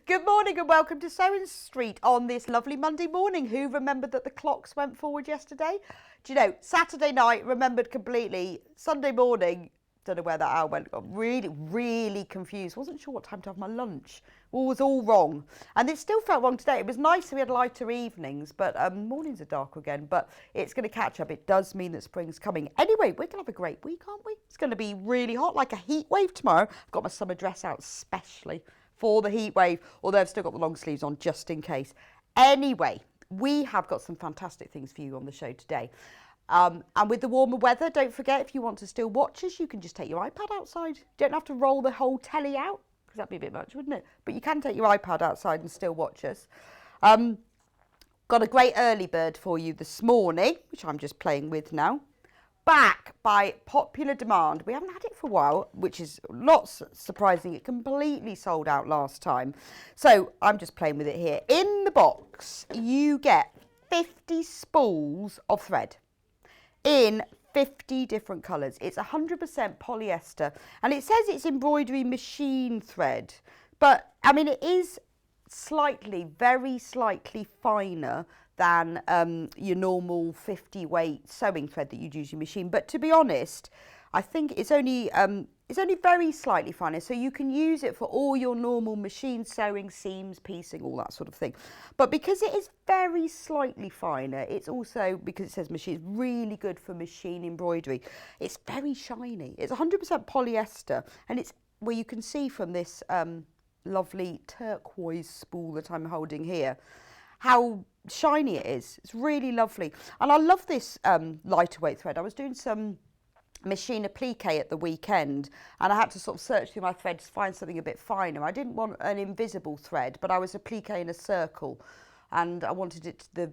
Good morning and welcome to Sewing Street on this lovely Monday morning. Who remembered that the clocks went forward yesterday? Do you know, Saturday night remembered completely. Sunday morning, don't know where that hour went. Got really confused. Wasn't sure what time to have my lunch. All was all wrong. And it still felt wrong today. It was nice we had lighter evenings, but mornings are dark again. But it's going to catch up. It does mean that spring's coming. Anyway, we're going to have a great week, aren't we? It's going to be really hot, like a heat wave tomorrow. I've got my summer dress out specially for the heat wave, although I've still got the long sleeves on just in case. Anyway, we have got some fantastic things for you on the show today. And with the warmer weather, don't forget, if you want to still watch us, you can just take your iPad outside. You don't have to roll the whole telly out, because that'd be a bit much, wouldn't it? But you can take your iPad outside and still watch us. Got a great early bird for you this morning, which I'm just playing with now. Back by popular demand. We haven't had it for a while, which is not surprising. It completely sold out last time. So I'm just playing with it here. In the box, you get 50 spools of thread in 50 different colours. It's 100% polyester, and it says it's embroidery machine thread. But, I mean, it is very slightly finer than your normal 50 weight sewing thread that you'd use your machine. But to be honest, I think it's only very slightly finer, so you can use it for all your normal machine sewing, seams, piecing, all that sort of thing. But because it is very slightly finer, it's also, because it says machine, it's really good for machine embroidery. It's very shiny. It's 100% polyester, and it's where you can see from this lovely turquoise spool that I'm holding here how shiny it is. It's really lovely. And I love this lighter weight thread. I was doing some machine applique at the weekend, and I had to sort of search through my threads to find something a bit finer. I didn't want an invisible thread, but I was appliquing a circle, and I wanted it the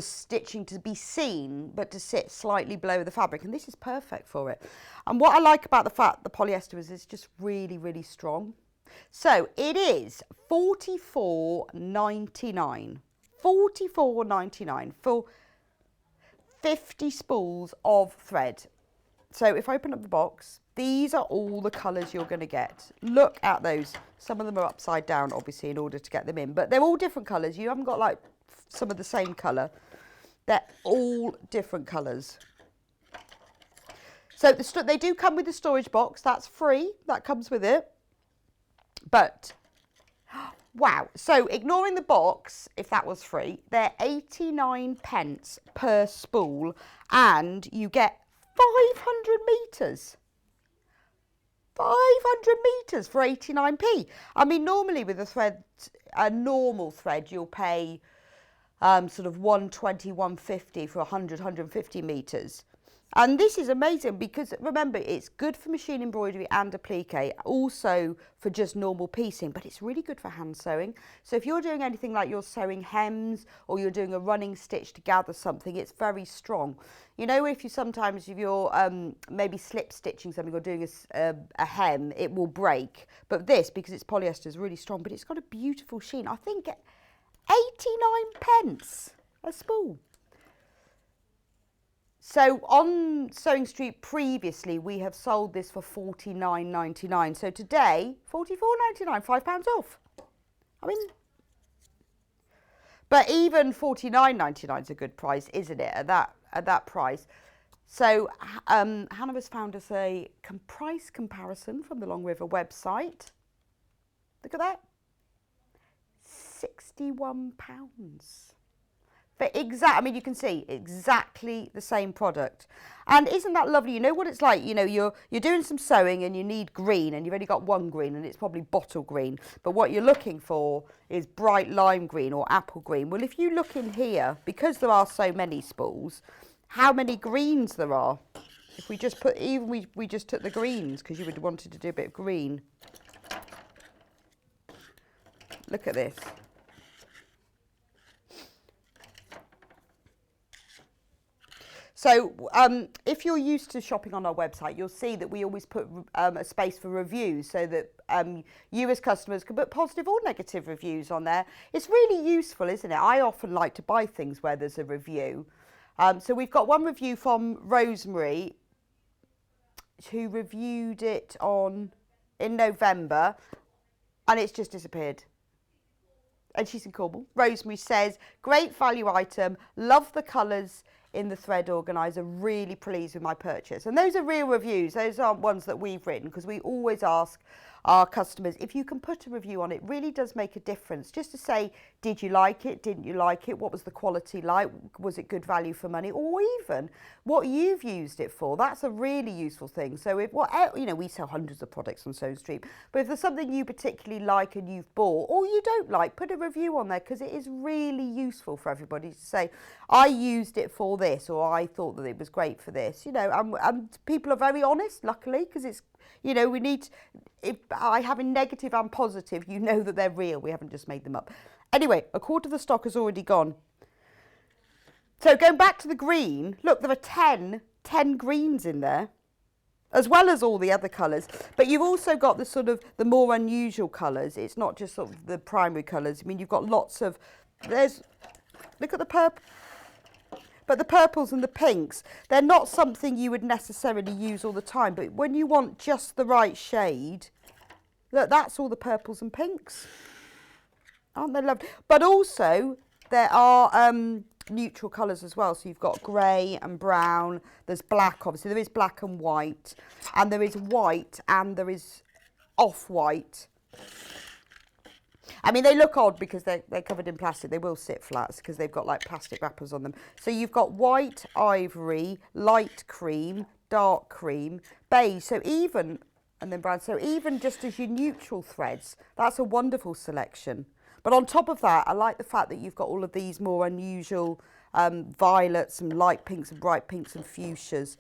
stitching to be seen, but to sit slightly below the fabric, and this is perfect for it. And what I like about the fact the polyester is it's just really strong. So it is $44.99. $44.99 for 50 spools of thread. So if I open up the box, these are all the colours you're going to get. Look at those. Some of them are upside down, obviously, in order to get them in. But they're all different colours. You haven't got, like, some of the same colour. They're all different colours. So they do come with a storage box. That's free. That comes with it. But, wow. So ignoring the box, if that was free, they're 89 pence per spool, and you get 500 metres. 500 metres for 89p. I mean, normally with a normal thread, you'll pay sort of 120, 150 for 100, 150 metres. And this is amazing because, remember, it's good for machine embroidery and applique, also for just normal piecing, but it's really good for hand sewing. So if you're doing anything like you're sewing hems or you're doing a running stitch to gather something, it's very strong. You know, if you're maybe slip stitching something or doing a hem, it will break. But this, because it's polyester, is really strong, but it's got a beautiful sheen. I think 89 pence a spool. So on Sewing Street previously, we have sold this for $49.99. So today, $44.99, £5 off. I mean, but even $49.99 is a good price, isn't it? At that price. So Hannah has found us a price comparison from the Long River website. Look at that, £61. I mean, you can see exactly the same product. And isn't that lovely? You know what it's like? You know, you're doing some sewing and you need green, and you've only got one green, and it's probably bottle green. But what you're looking for is bright lime green or apple green. Well, if you look in here, because there are so many spools, how many greens there are. If we just put, we just took the greens, because you would wanted to do a bit of green. Look at this. So if you're used to shopping on our website, you'll see that we always put a space for reviews so that you as customers can put positive or negative reviews on there. It's really useful, isn't it? I often like to buy things where there's a review. So we've got one review from Rosemary, who reviewed it in November, and it's just disappeared. and she's in Cornwall. Rosemary says, great value item, love the colours in the thread organiser, really pleased with my purchase. And those are real reviews, those aren't ones that we've written, because we always ask our customers, if you can put a review on it, really does make a difference. Just to say, did you like it, didn't you like it, what was the quality like, was it good value for money, or even what you've used it for. That's a really useful thing. So if we sell hundreds of products on Sew Street, but if there's something you particularly like and you've bought, or you don't like, put a review on there, because it is really useful for everybody to say, I used it for this, or I thought that it was great for this, and people are very honest, luckily, because it's, we need, if I have a negative and positive, that they're real. We haven't just made them up. Anyway, a quarter of the stock has already gone. So going back to the green, look, there are 10 greens in there, as well as all the other colours. But you've also got the sort of the more unusual colours. It's not just sort of the primary colours. I mean, you've got lots of, look at the purple. But the purples and the pinks, they're not something you would necessarily use all the time. But when you want just the right shade, look, that's all the purples and pinks. Aren't they lovely? But also, there are neutral colours as well. So you've got grey and brown. There's black, obviously. There is black and white. And there is white and there is off-white. I mean, they look odd because they're covered in plastic. They will sit flat because they've got like plastic wrappers on them. So you've got white, ivory, light cream, dark cream, beige. So even, and then brown. So even just as your neutral threads, that's a wonderful selection. But on top of that, I like the fact that you've got all of these more unusual violets and light pinks and bright pinks and fuchsias,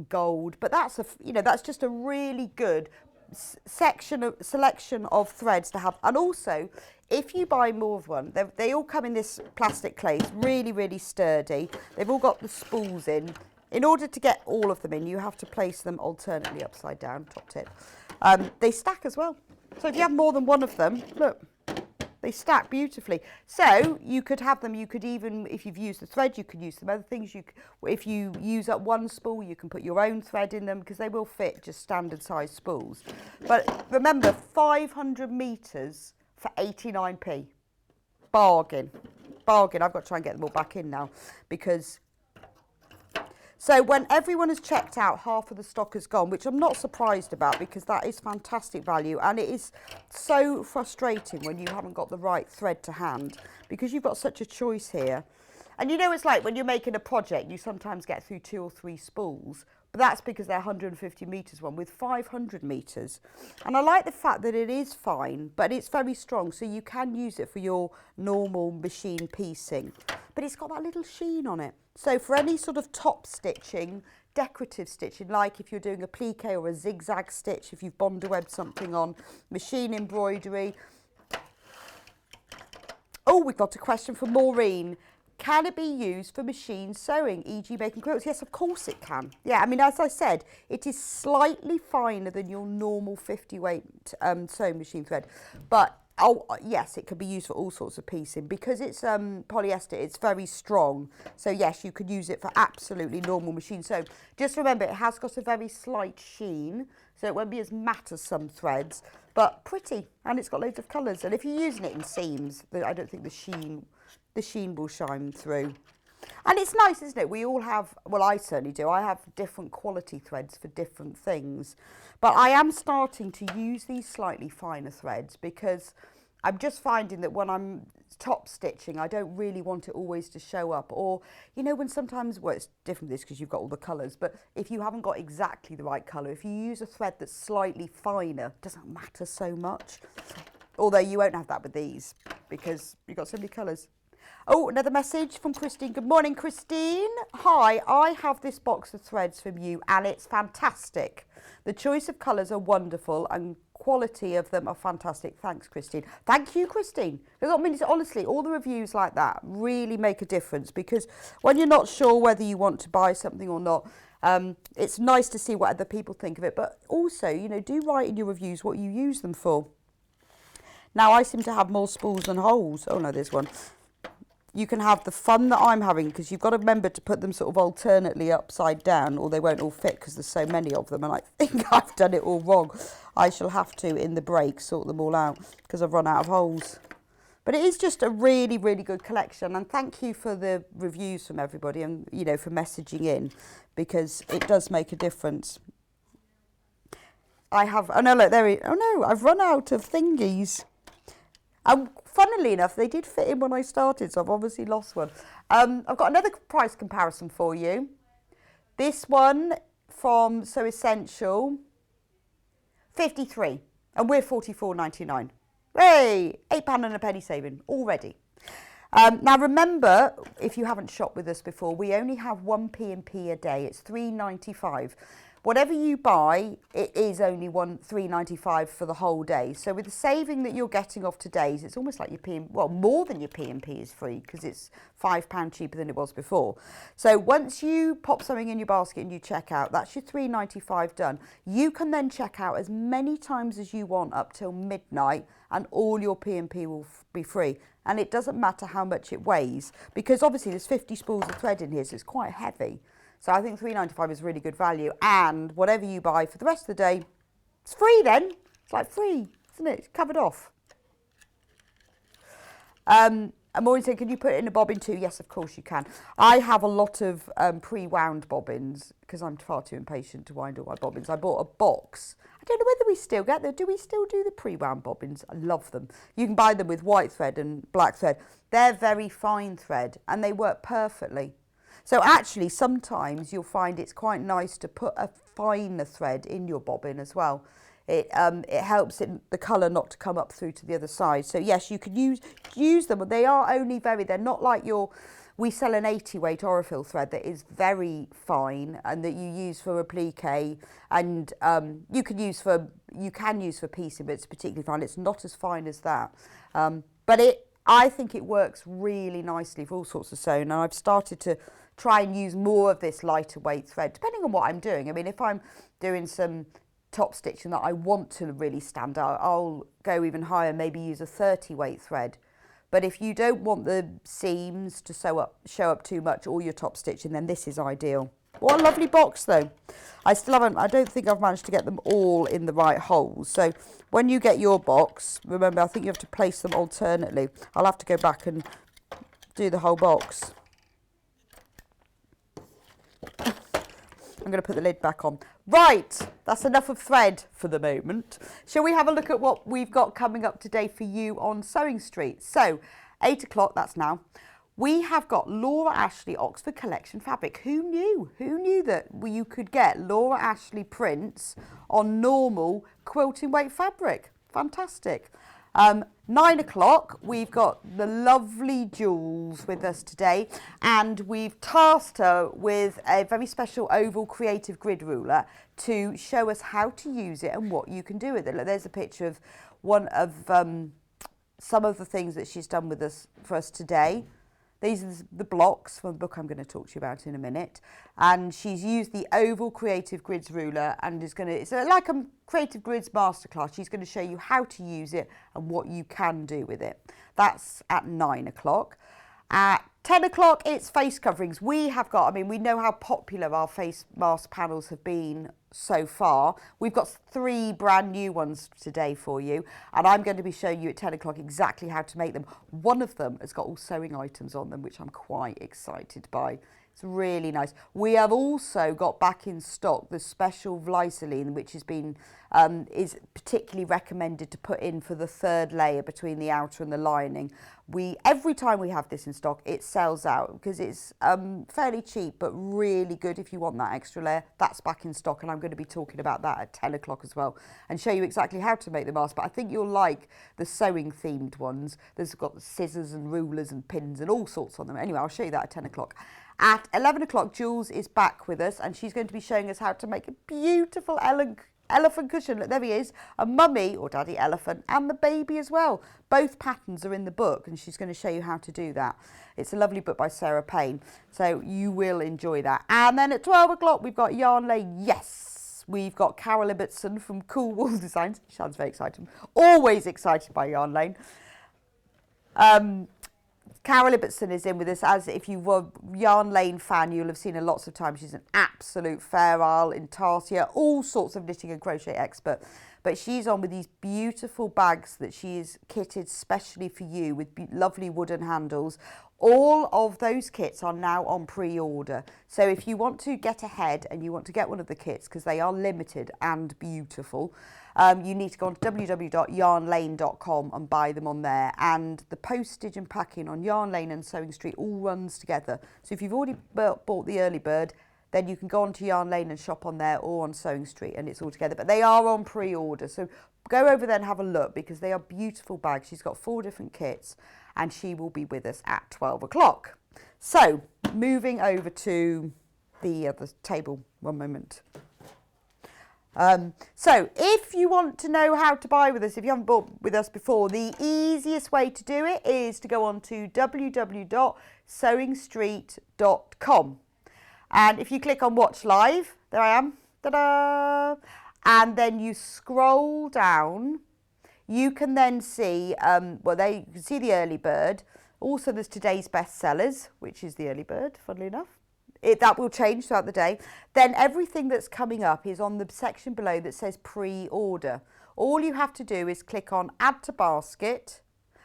gold. But that's that's just a really good selection of threads to have. And also, if you buy more of one, they all come in this plastic case, really, really sturdy. They've all got the spools in. In order to get all of them in, you have to place them alternately upside down, top tip. They stack as well. So if you have more than one of them, look, they stack beautifully. So you could have them, you could even, if you've used the thread, you could use some other things. If you use up one spool, you can put your own thread in them because they will fit just standard size spools. But remember, 500 metres for 89p. Bargain. Bargain. I've got to try and get them all back in now because... So when everyone has checked out, half of the stock has gone, which I'm not surprised about because that is fantastic value. And it is so frustrating when you haven't got the right thread to hand because you've got such a choice here. And it's like when you're making a project, you sometimes get through 2 or 3 spools, but that's because they're 150 metres one with 500 metres. And I like the fact that it is fine, but it's very strong, so you can use it for your normal machine piecing. But it's got that little sheen on it. So for any sort of top stitching, decorative stitching, like if you're doing a plique or a zigzag stitch, if you've bonder-webbed something on, machine embroidery. Oh, we've got a question from Maureen. Can it be used for machine sewing, e.g. making quilts? Yes, of course it can. Yeah, I mean, as I said, it is slightly finer than your normal 50 weight sewing machine thread. But, oh, yes, it can be used for all sorts of piecing. Because it's polyester, it's very strong. So, yes, you could use it for absolutely normal machine sewing. Just remember, it has got a very slight sheen, so it won't be as matte as some threads, but pretty. And it's got loads of colours. And if you're using it in seams, I don't think the sheen will shine through. And it's nice, isn't it? We all have, well, I certainly do. I have different quality threads for different things. But I am starting to use these slightly finer threads because I'm just finding that when I'm top stitching, I don't really want it always to show up. Or, when sometimes, well, it's different this because you've got all the colours, but if you haven't got exactly the right colour, if you use a thread that's slightly finer, it doesn't matter so much. Although you won't have that with these because you've got so many colours. Oh, another message from Christine. Good morning, Christine. Hi, I have this box of threads from you and it's fantastic. The choice of colours are wonderful and quality of them are fantastic. Thanks, Christine. Thank you, Christine. Honestly, all the reviews like that really make a difference because when you're not sure whether you want to buy something or not, it's nice to see what other people think of it. But also, do write in your reviews what you use them for. Now, I seem to have more spools than holes. Oh, no, there's one. You can have the fun that I'm having because you've got to remember to put them sort of alternately upside down or they won't all fit because there's so many of them and I think I've done it all wrong. I shall have to, in the break, sort them all out because I've run out of holes. But it is just a really, really good collection. And thank you for the reviews from everybody and, you know, for messaging in, because it does make a difference. I have, oh no, look, oh no, I've run out of thingies. Funnily enough, they did fit in when I started, so I've obviously lost one. I've got another price comparison for you. This one from So Essential, 53, and we're 44.99. Hey, £8 and a penny saving already. Now remember, if you haven't shopped with us before, we only have one P&P a day. It's £3.95. Whatever you buy, it is only £3.95 for the whole day. So with the saving that you're getting off today's, it's almost like your more than your P&P is free, because it's £5 cheaper than it was before. So once you pop something in your basket and you check out, that's your £3.95 done. You can then check out as many times as you want up till midnight, and all your P&P will be free. And it doesn't matter how much it weighs, because obviously there's 50 spools of thread in here, so it's quite heavy. So I think £3.95 is really good value. And whatever you buy for the rest of the day, it's free then. It's like free, isn't it? It's covered off. And Maureen said, can you put it in a bobbin too? Yes, of course you can. I have a lot of pre-wound bobbins because I'm far too impatient to wind all my bobbins. I bought a box. I don't know whether we still get them. Do we still do the pre-wound bobbins? I love them. You can buy them with white thread and black thread. They're very fine thread and they work perfectly. So actually, sometimes you'll find it's quite nice to put a finer thread in your bobbin as well. It helps the colour not to come up through to the other side. So yes, you could use them, but they are only they're not like we sell an 80 weight Orifil thread that is very fine and that you use for applique, and you can use for piecing, but it's particularly fine. It's not as fine as that, but I think it works really nicely for all sorts of sewing, and I've started to try and use more of this lighter weight thread, depending on what I'm doing. I mean, if I'm doing some top stitching that I want to really stand out, I'll go even higher, maybe use a 30 weight thread. But if you don't want the seams to show up too much, or your top stitching, then this is ideal. What a lovely box though. I don't think I've managed to get them all in the right holes. So when you get your box, remember, I think you have to place them alternately. I'll have to go back and do the whole box. I'm going to put the lid back on. Right, that's enough of thread for the moment. Shall we have a look at what we've got coming up today for you on Sewing Street? So, 8 o'clock, that's now. We have got Laura Ashley Oxford Collection fabric. Who knew? Who knew that you could get Laura Ashley prints on normal quilting weight fabric? Fantastic. 9 o'clock, we've got the lovely Jules with us today, and we've tasked her with a very special oval creative grid ruler to show us how to use it and what you can do with it. Look, there's a picture of one of some of the things that she's done with us for us today. These are the blocks from the book I'm going to talk to you about in a minute. And she's used the oval creative grids ruler and it's like a creative grids masterclass. She's going to show you how to use it and what you can do with it. That's at 9 o'clock. At 10 o'clock, it's face coverings. We know how popular our face mask panels have been so far. We've got 3 brand new ones today for you, and I'm going to be showing you at 10 o'clock exactly how to make them. One of them has got all sewing items on them, which I'm quite excited by. It's really nice. We have also got back in stock the special Vlyceline, which has been is particularly recommended to put in for the 3rd layer between the outer and the lining. Every time we have this in stock, it sells out because it's fairly cheap, but really good if you want that extra layer. That's back in stock, and I'm going to be talking about that at 10 o'clock as well, and show you exactly how to make the mask. But I think you'll like the sewing themed ones. There's got scissors and rulers and pins and all sorts on them. Anyway, I'll show you that at 10 o'clock. At 11 o'clock, Jules is back with us, and she's going to be showing us how to make a beautiful elephant cushion. Look, there he is, a mummy or daddy elephant, and the baby as well. Both patterns are in the book, and she's going to show you how to do that. It's a lovely book by Sarah Payne, so you will enjoy that. And then at 12 o'clock, we've got Yarn Lane. Yes, we've got Carol Ibbotson from Cool Wool Designs. She sounds very excited. Always excited by Yarn Lane. Carol Ibbotson is in with us. As if you were a Yarn Lane fan, you'll have seen her lots of times. She's an absolute fair isle, intarsia, all sorts of knitting and crochet expert. But she's on with these beautiful bags that she's kitted specially for you with lovely wooden handles. All of those kits are now on pre-order. So if you want to get ahead and you want to get one of the kits, because they are limited and beautiful, you need to go on to www.yarnlane.com and buy them on there. And the postage and packing on Yarn Lane and Sewing Street all runs together. So if you've already bought the early bird, then you can go on to Yarn Lane and shop on there or on Sewing Street, and it's all together. But they are on pre-order, so go over there and have a look, because they are beautiful bags. She's got 4 different kits, and she will be with us at 12 o'clock. So moving over to the other table, one moment. So if you want to know how to buy with us, if you haven't bought with us before, the easiest way to do it is to go on to www.sewingstreet.com. And if you click on watch live, there I am, ta-da! And then you scroll down, you can then see, you can see the early bird. Also there's today's bestsellers, which is the early bird, funnily enough. That will change throughout the day. Then everything that's coming up is on the section below that says pre-order. All you have to do is click on add to basket,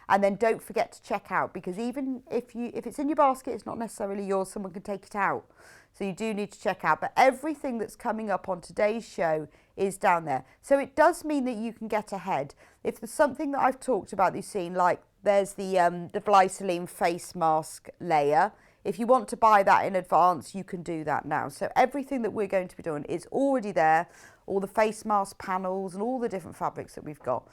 and then don't forget to check out, because even if it's in your basket, it's not necessarily yours, someone can take it out. So you do need to check out. But everything that's coming up on today's show is down there. So it does mean that you can get ahead. If there's something that I've talked about that you've seen, like there's the Glycerin face mask layer. If you want to buy that in advance, you can do that now. So everything that we're going to be doing is already there, all the face mask panels and all the different fabrics that we've got.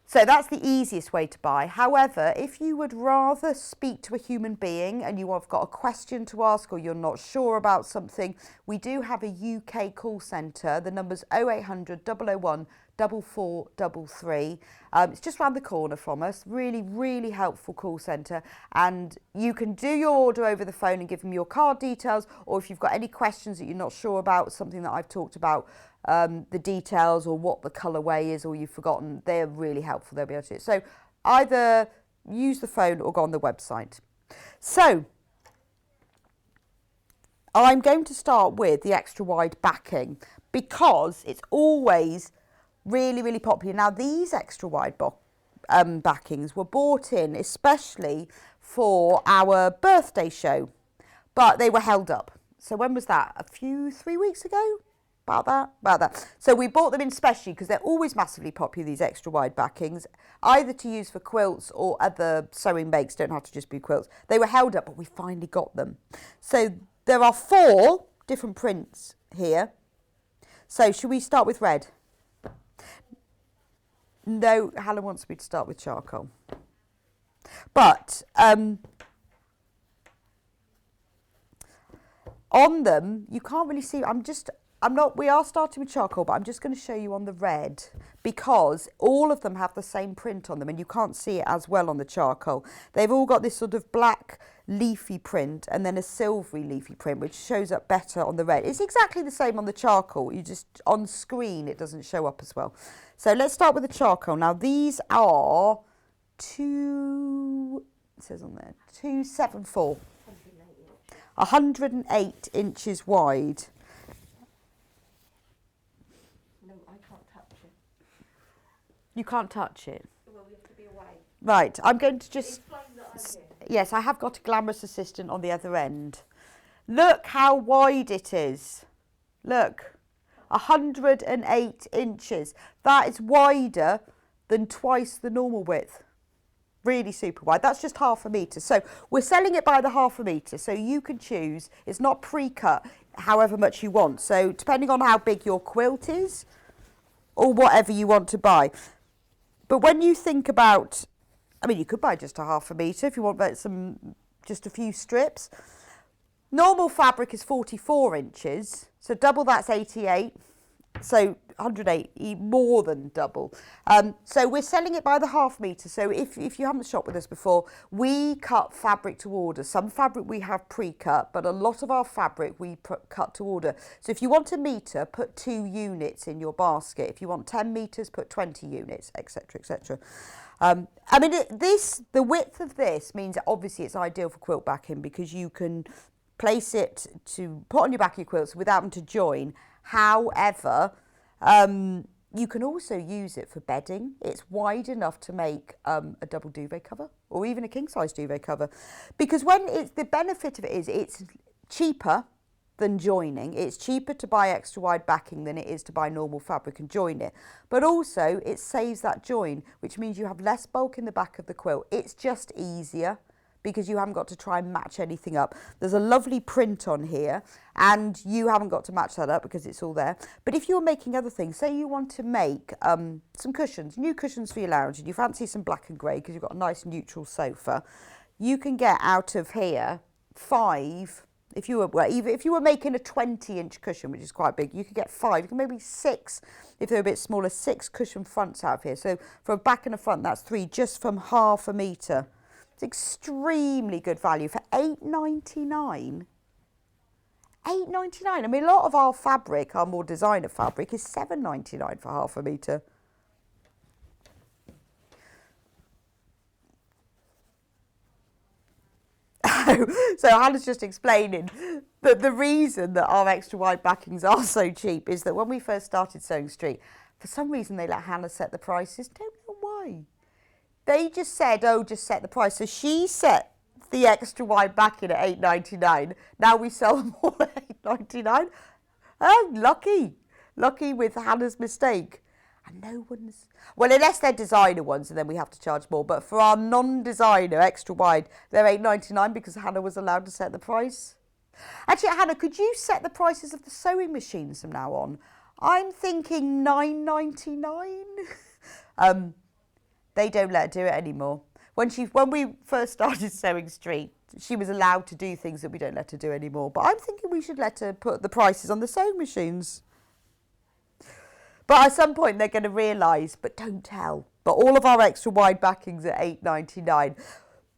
So that's the easiest way to buy. However, if you would rather speak to a human being and you have got a question to ask, or you're not sure about something, we do have a UK call centre. The number's 0800 001 4433. It's just around the corner from us. Really, really helpful call centre. And you can do your order over the phone and give them your card details, or if you've got any questions that you're not sure about, something that I've talked about, the details or what the colourway is, or you've forgotten, they're really helpful. They'll be able to do it. So either use the phone or go on the website. So I'm going to start with the extra wide backing, because it's always really, really popular. Now these extra wide backings were bought in especially for our birthday show, but they were held up. So when was that? 3 weeks ago? About that. So we bought them in specially because they're always massively popular, these extra wide backings, either to use for quilts or other sewing makes, don't have to just be quilts. They were held up, but we finally got them. So there are 4 different prints here. So should we start with red? No, Helen wants me to start with charcoal. But on them, you can't really see, we are starting with charcoal, but I'm just going to show you on the red, because all of them have the same print on them and you can't see it as well on the charcoal. They've all got this sort of black leafy print and then a silvery leafy print, which shows up better on the red. It's exactly the same on the charcoal, you just, on screen, it doesn't show up as well. So let's start with the charcoal. Now these are it says on there, 274. 108 inches wide. You can't touch it? Well, we have to be away. Right, I'm going to just... Yes, I have got a glamorous assistant on the other end. Look how wide it is. Look, 108 inches. That is wider than twice the normal width. Really super wide. That's just 1/2 metre. So we're selling it by the 1/2 metre. So you can choose. It's not pre-cut however much you want. So depending on how big your quilt is or whatever you want to buy. But when you think about, I mean, you could buy just a 1/2 metre if you want just a few strips. Normal fabric is 44 inches, so double that's 88. So 180, more than double. So we're selling it by the half metre. So if you haven't shopped with us before, we cut fabric to order. Some fabric we have pre-cut, but a lot of our fabric we cut to order. So if you want a metre, put 2 units in your basket. If you want 10 metres, put 20 units, etc., etc. I mean, the width of this means that obviously it's ideal for quilt backing because you can place it to put on your back of your quilts without them to join. However, you can also use it for bedding. It's wide enough to make a double duvet cover or even a king size duvet cover, because the benefit of it is it's cheaper than joining. It's cheaper to buy extra wide backing than it is to buy normal fabric and join it. But also it saves that join, which means you have less bulk in the back of the quilt. It's just easier because you haven't got to try and match anything up. There's a lovely print on here and you haven't got to match that up because it's all there. But if you're making other things, say you want to make some cushions, new cushions for your lounge, and you fancy some black and grey because you've got a nice neutral sofa, you can get out of here 5. If you were making a 20-inch cushion, which is quite big, you could get 5. You can maybe 6, if they're a bit smaller, 6 cushion fronts out of here. So for a back and a front, that's 3, just from half a metre. It's extremely good value for $8.99. $8.99. I mean, a lot of our fabric, our more designer fabric, is $7.99 for half a metre. So Hannah's just explaining that the reason that our extra wide backings are so cheap is that when we first started Sewing Street, for some reason they let Hannah set the prices. Don't know why. They just said, oh, just set the price. So she set the extra wide backing at $8.99. Now we sell them all at $8.99. Oh, lucky with Hannah's mistake. And no one's, well, unless they're designer ones, and then we have to charge more. But for our non-designer extra wide, they're $8.99 because Hannah was allowed to set the price. Actually, Hannah, could you set the prices of the sewing machines from now on? I'm thinking $9.99. They don't let her do it anymore. When we first started Sewing Street, she was allowed to do things that we don't let her do anymore. But I'm thinking we should let her put the prices on the sewing machines. But at some point they're going to realise, but don't tell. But all of our extra wide backings are $8.99.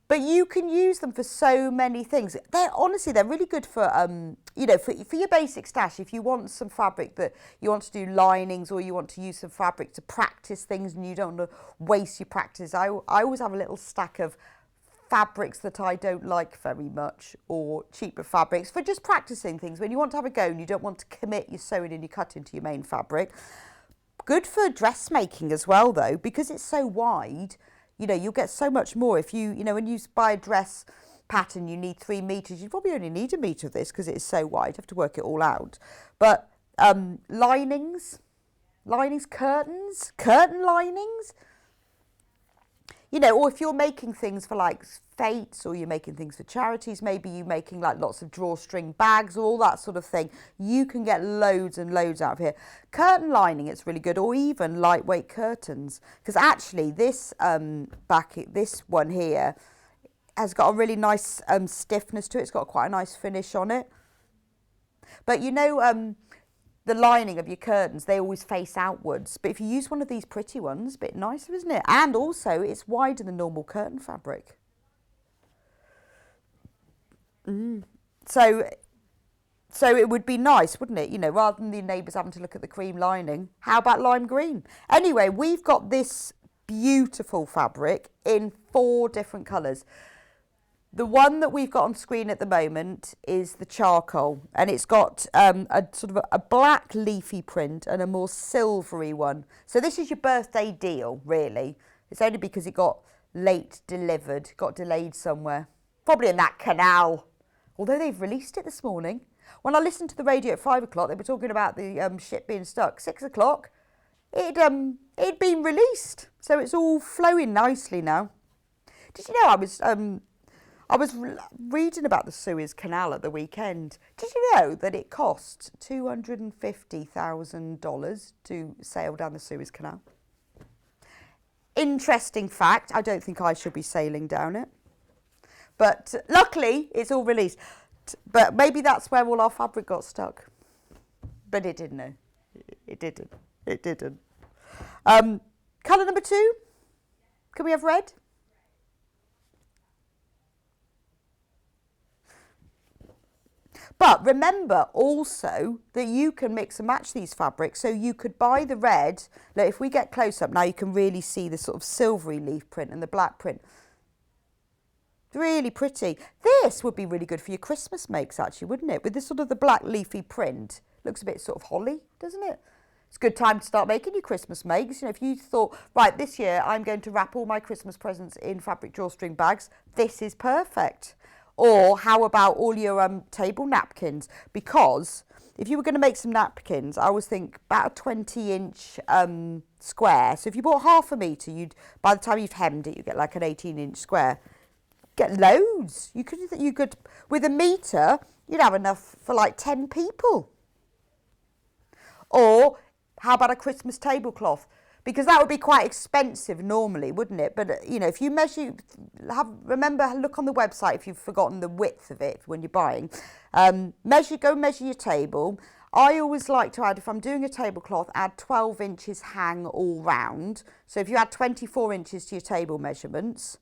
But you can use them for so many things. They're really good for, for your basic stash. If you want some fabric that you want to do linings, or you want to use some fabric to practice things and you don't want to waste your practice. I always have a little stack of fabrics that I don't like very much, or cheaper fabrics for just practicing things. When you want to have a go and you don't want to commit your sewing and your cutting to your main fabric. Good for dressmaking as well, though, because it's so wide. You'll get so much more if when you buy a dress pattern, you need 3 metres. You probably only need a metre of this because it is so wide. You have to work it all out. But linings, curtains, curtain linings. Or if you're making things for like fates, or you're making things for charities, maybe you're making like lots of drawstring bags, or all that sort of thing, you can get loads and loads out of here. Curtain lining, it's really good, or even lightweight curtains, because actually this this one here has got a really nice stiffness to it. It's got quite a nice finish on it. But the lining of your curtains, they always face outwards. But if you use one of these pretty ones, a bit nicer, isn't it? And also, it's wider than normal curtain fabric. So it would be nice, wouldn't it? Rather than the neighbours having to look at the cream lining. How about lime green? Anyway, we've got this beautiful fabric in 4 different colours. The one that we've got on screen at the moment is the charcoal, and it's got a sort of a black leafy print and a more silvery one. So this is your birthday deal, really. It's only because it got late delivered, got delayed somewhere. Probably in that canal. Although they've released it this morning. When I listened to the radio at 5 o'clock, they were talking about the ship being stuck. 6 o'clock, it'd been released. So it's all flowing nicely now. Did you know I was reading about the Suez Canal at the weekend. Did you know that it costs $250,000 to sail down the Suez Canal? Interesting fact. I don't think I should be sailing down it. But luckily, it's all released. But maybe that's where all our fabric got stuck. But it didn't. It didn't. It didn't. Colour number 2. Can we have red? But remember also that you can mix and match these fabrics. So you could buy the red. Look, if we get close up now, you can really see the sort of silvery leaf print and the black print. Really pretty. This would be really good for your Christmas makes, actually, wouldn't it? With this sort of the black leafy print. Looks a bit sort of holly, doesn't it? It's a good time to start making your Christmas makes. You know, if you thought, right, this year I'm going to wrap all my Christmas presents in fabric drawstring bags, this is perfect. Or how about all your table napkins? Because if you were going to make some napkins, I always think about a 20-inch square. So if you bought half a metre, by the time you've hemmed it, you get like an 18-inch square. Get loads. You could with a metre, you'd have enough for like 10 people. Or how about a Christmas tablecloth? Because that would be quite expensive normally, wouldn't it? But, you know, if you measure, remember, look on the website if you've forgotten the width of it when you're buying. Go measure your table. I always like to add, if I'm doing a tablecloth, add 12 inches hang all round. So if you add 24 inches to your table measurements,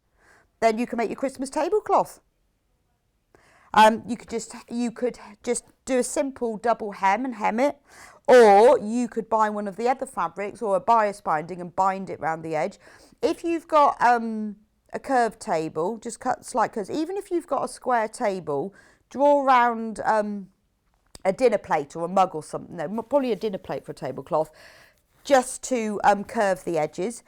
then you can make your Christmas tablecloth. You could just do a simple double hem and hem it. Or you could buy one of the other fabrics or a bias binding and bind it around the edge. If you've got a curved table, just cut slight curves. Even if you've got a square table, draw around a dinner plate or a mug or something. No, probably a dinner plate for a tablecloth, just to curve the edges.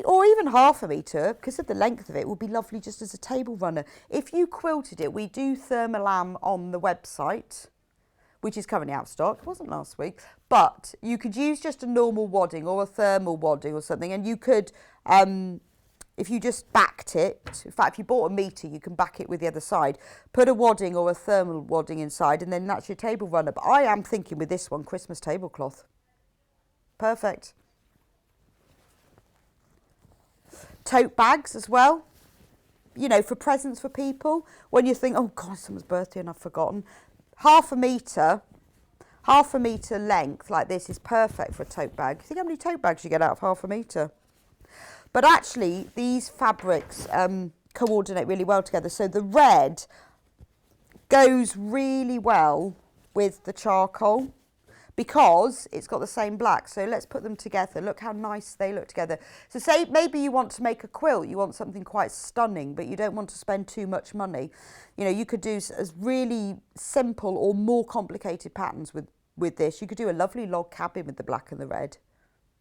Or even half a metre, because of the length of it, would be lovely just as a table runner. If you quilted it, we do thermolam on the website, which is currently out of stock. It wasn't last week. But you could use just a normal wadding or a thermal wadding or something. And you could, if you just backed it, in fact, if you bought a metre, you can back it with the other side. Put a wadding or a thermal wadding inside, and then that's your table runner. But I am thinking with this one, Christmas tablecloth. Perfect. Tote bags as well. You know, for presents for people. When you think, oh, God, someone's birthday and I've forgotten. Half a metre length like this is perfect for a tote bag. Think how many tote bags you get out of half a metre? But actually, these fabrics coordinate really well together. So the red goes really well with the charcoal because it's got the same black. So let's put them together. Look how nice they look together. So say maybe you want to make a quilt. You want something quite stunning, but you don't want to spend too much money. You know, you could do as really simple or more complicated patterns with this. You could do a lovely log cabin with the black and the red.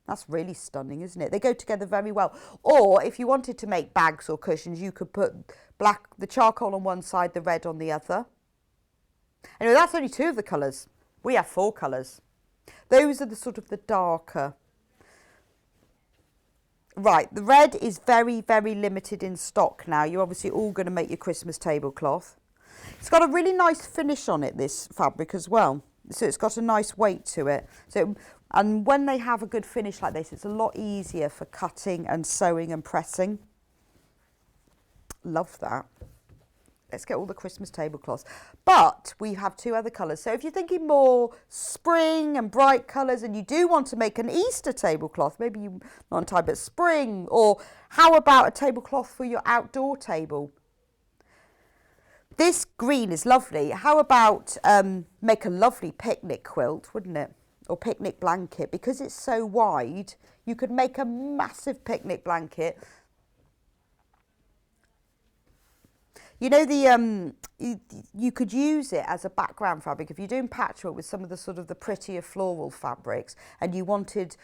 That's really stunning, isn't it? They go together very well. Or if you wanted to make bags or cushions, you could put the charcoal on one side, the red on the other. Anyway, that's only 2 of the colours. We have 4 colours. Those are the sort of the darker. Right, the red is very, very limited in stock now. You're obviously all going to make your Christmas tablecloth. It's got a really nice finish on it, this fabric as well. So it's got a nice weight to it. And when they have a good finish like this, it's a lot easier for cutting and sewing and pressing. Love that. Let's get all the Christmas tablecloths. But we have 2 other colours. So if you're thinking more spring and bright colours and you do want to make an Easter tablecloth, maybe you not in time, but spring, or how about a tablecloth for your outdoor table? This green is lovely. How about make a lovely picnic quilt, wouldn't it? Or picnic blanket. Because it's so wide, you could make a massive picnic blanket. You know, you could use it as a background fabric. If you're doing patchwork with some of the sort of the prettier floral fabrics and you wanted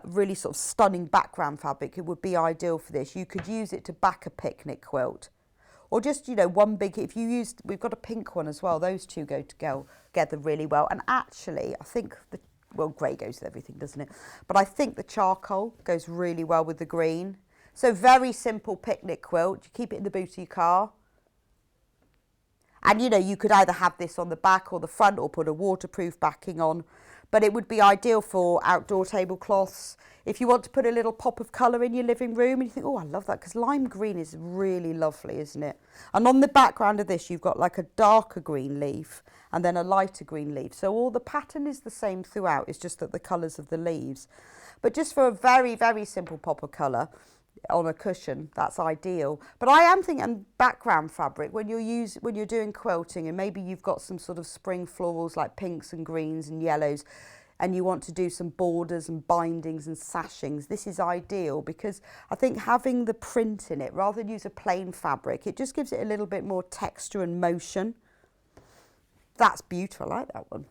really sort of stunning background fabric, it would be ideal for this. You could use it to back a picnic quilt. Or just, you know, one big, we've got a pink one as well. Those 2 go together really well. And actually, I think, grey goes with everything, doesn't it? But I think the charcoal goes really well with the green. So very simple picnic quilt. You keep it in the boot of your car. And, you know, you could either have this on the back or the front or put a waterproof backing on. but it would be ideal for outdoor tablecloths. If you want to put a little pop of colour in your living room and you think, oh, I love that, because lime green is really lovely, isn't it? And on the background of this, you've got like a darker green leaf and then a lighter green leaf. So all the pattern is the same throughout. It's just that the colours of the leaves. But just for a very, very simple pop of colour on a cushion, that's ideal. But I am thinking background fabric when you're doing quilting, and maybe you've got some sort of spring florals like pinks and greens and yellows, and you want to do some borders and bindings and sashings. This is ideal because I think having the print in it rather than use a plain fabric, it just gives it a little bit more texture and motion. That's beautiful. I like that one.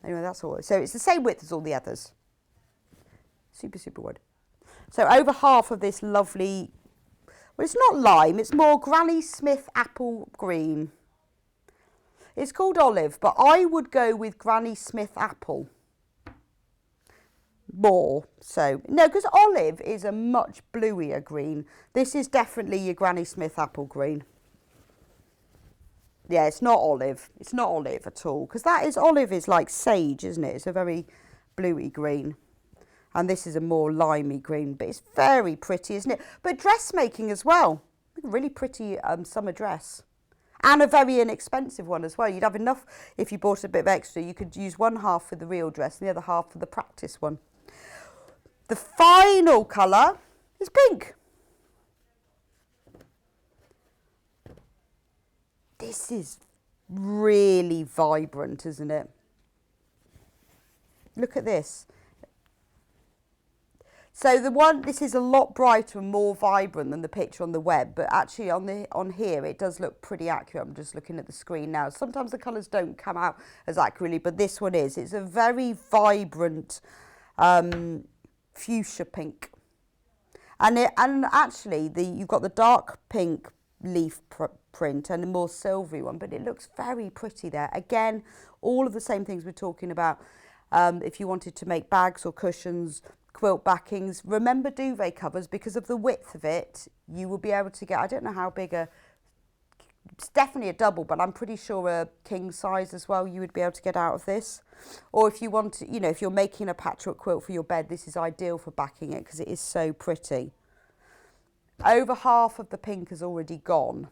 Anyway, that's all. So it's the same width as all the others. Super, super wood. So over half of this lovely, well, it's not lime, it's more Granny Smith apple green. It's called olive, but I would go with Granny Smith apple more. So, no, because olive is a much bluier green. This is definitely your Granny Smith apple green. Yeah, it's not olive. It's not olive at all, because olive is like sage, isn't it? It's a very bluey green. And this is a more limey green, but it's very pretty, isn't it? But dressmaking as well. Really pretty summer dress. And a very inexpensive one as well. You'd have enough if you bought a bit of extra. You could use one half for the real dress and the other half for the practice one. The final colour is pink. This is really vibrant, isn't it? Look at this. So this is a lot brighter and more vibrant than the picture on the web, but actually on here it does look pretty accurate. I'm just looking at the screen now. Sometimes the colours don't come out as accurately, but this one is. It's a very vibrant fuchsia pink, and actually you've got the dark pink leaf print and a more silvery one, but it looks very pretty there. Again, all of the same things we're talking about. If you wanted to make bags or cushions, quilt backings, remember duvet covers, because of the width of it, you will be able to get, I don't know how big it's definitely a double, but I'm pretty sure a king size as well you would be able to get out of this. Or if you want to, if you're making a patchwork quilt for your bed, this is ideal for backing it because it is so pretty. Over half of the pink has already gone.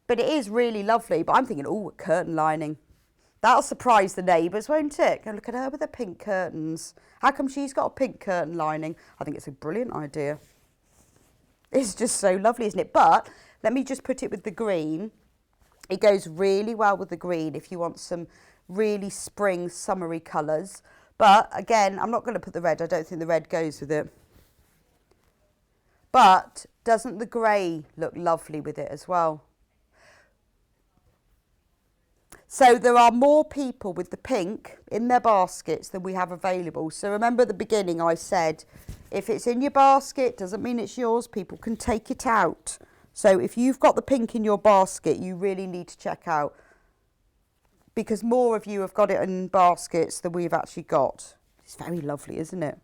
But it is really lovely, but I'm thinking, oh, curtain lining. That'll surprise the neighbours, won't it? Go look at her with her pink curtains. How come she's got a pink curtain lining? I think it's a brilliant idea. It's just so lovely, isn't it? But let me just put it with the green. It goes really well with the green if you want some really spring, summery colours. But again, I'm not going to put the red. I don't think the red goes with it. But doesn't the grey look lovely with it as well? So there are more people with the pink in their baskets than we have available. So remember at the beginning I said, if it's in your basket, doesn't mean it's yours. People can take it out. So if you've got the pink in your basket, you really need to check out, because more of you have got it in baskets than we've actually got. It's very lovely, isn't it?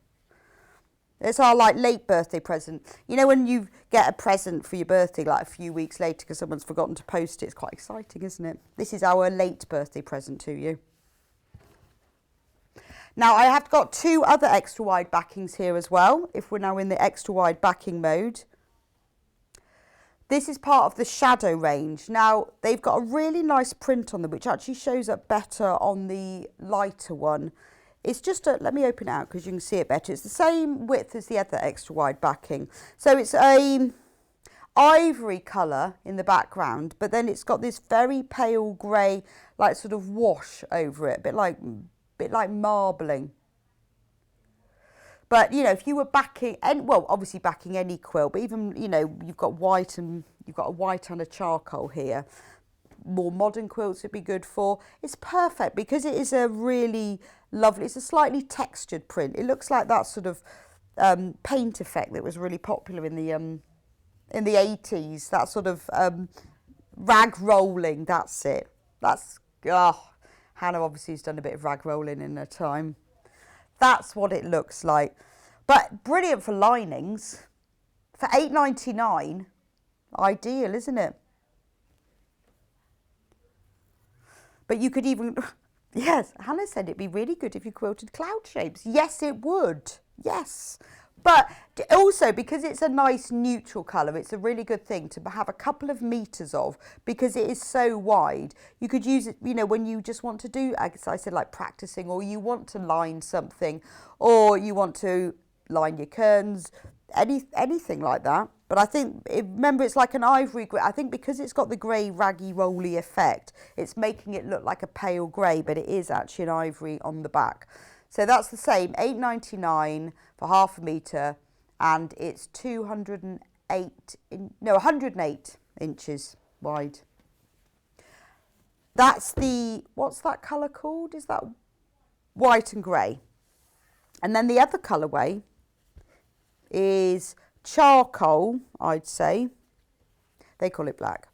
It's our late birthday present. You know when you get a present for your birthday like a few weeks later because someone's forgotten to post it? It's quite exciting, isn't it? This is our late birthday present to you. Now I have got two other extra wide backings here as well, if we're now in the extra wide backing mode. This is part of the shadow range. Now they've got a really nice print on them which actually shows up better on the lighter one. It's just let me open it out because you can see it better. It's the same width as the other extra wide backing. So it's a ivory colour in the background, but then it's got this very pale grey, like sort of wash over it, a bit like marbling. But if you were backing, obviously backing any quilt, but even you've got white and you've got a white and a charcoal here. More modern quilts would be good for. It's perfect because it is a really lovely, it's a slightly textured print. It looks like that sort of paint effect that was really popular in the 80s, that sort of rag rolling, that's it. Hannah obviously has done a bit of rag rolling in her time. That's what it looks like. But brilliant for linings. For £8.99, ideal, isn't it? But you could even, Yes, Hannah said it'd be really good if you quilted cloud shapes. Yes, it would. Yes. But also because it's a nice neutral colour, it's a really good thing to have a couple of meters of, because it is so wide. You could use it, you know, when you just want to do, as I said, like practicing, or you want to line something, or you want to line your curtains, anything like that. But I think, remember, it's like an ivory grey. I think because it's got the grey raggy rolly effect, it's making it look like a pale grey, but it is actually an ivory on the back. So that's the same, £8.99 for half a metre, and it's 108 inches wide. That's the, what's that colour called? Is that white and grey? And then the other colourway is charcoal, I'd say. They call it black,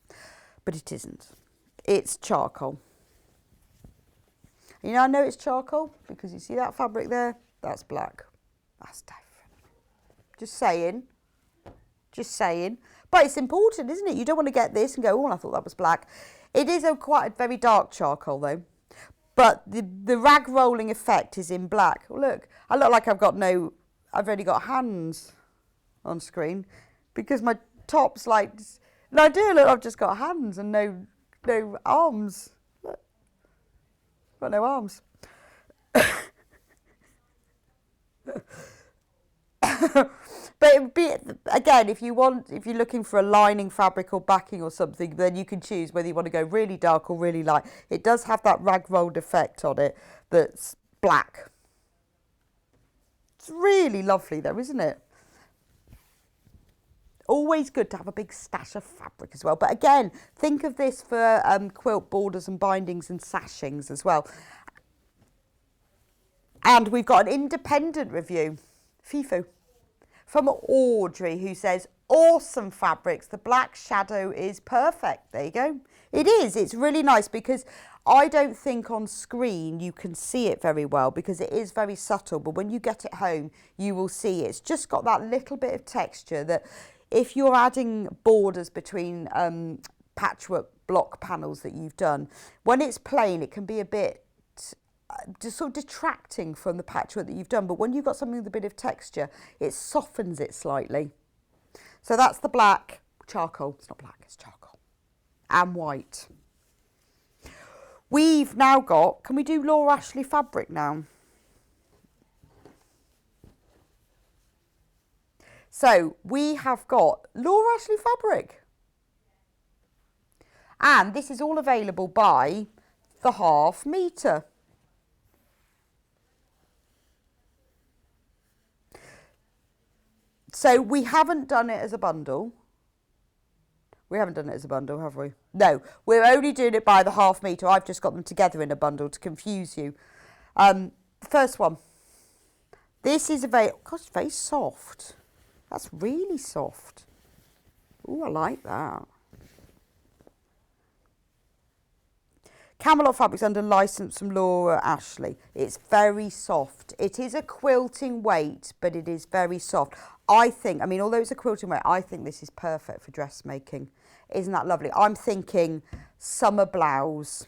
but it isn't. It's charcoal. You know, I know it's charcoal because you see that fabric there? That's black. That's different. Just saying. Just saying. But it's important, isn't it? You don't want to get this and go, oh, I thought that was black. It is quite a very dark charcoal, though. But the rag rolling effect is in black. Oh, look, I look like I've only got hands on screen because my top's like, no, I do look like I've just got hands and no arms. Look, got no arms. But it would be, again, if you're looking for a lining fabric or backing or something, then you can choose whether you want to go really dark or really light. It does have that rag rolled effect on it that's black. It's really lovely though, isn't it? Always good to have a big stash of fabric as well. But again, think of this for quilt borders and bindings and sashings as well. And we've got an independent review, FIFO, from Audrey, who says, awesome fabrics. The black shadow is perfect. There you go. It is. It's really nice because I don't think on screen you can see it very well because it is very subtle. But when you get it home, you will see it's just got that little bit of texture that if you're adding borders between patchwork block panels that you've done, when it's plain, it can be a bit just sort of detracting from the patchwork that you've done, but when you've got something with a bit of texture, it softens it slightly. So that's the black charcoal. It's not black, it's charcoal and white. We've now got, can we do Laura Ashley fabric now? So we have got Laura Ashley fabric, and this is all available by the half metre. So we haven't done it as a bundle. We haven't done it as a bundle, have we? No, we're only doing it by the half metre. I've just got them together in a bundle to confuse you. The first one. This is very soft. That's really soft. Oh, I like that. Camelot fabrics under licence from Laura Ashley. It's very soft. It is a quilting weight, but it is very soft. I think, I mean, although it's a quilting weight, I think this is perfect for dressmaking. Isn't that lovely? I'm thinking summer blouse.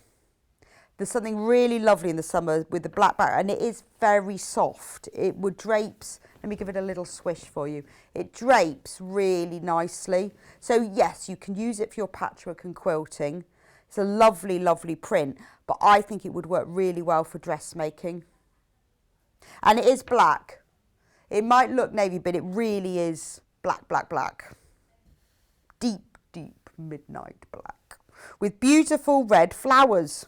There's something really lovely in the summer with the black back, and it is very soft. It would drapes, let me give it a little swish for you. It drapes really nicely. So yes, you can use it for your patchwork and quilting. It's a lovely, lovely print, but I think it would work really well for dressmaking. And it is black. It might look navy, but it really is black, black, black. Deep, deep midnight black with beautiful red flowers.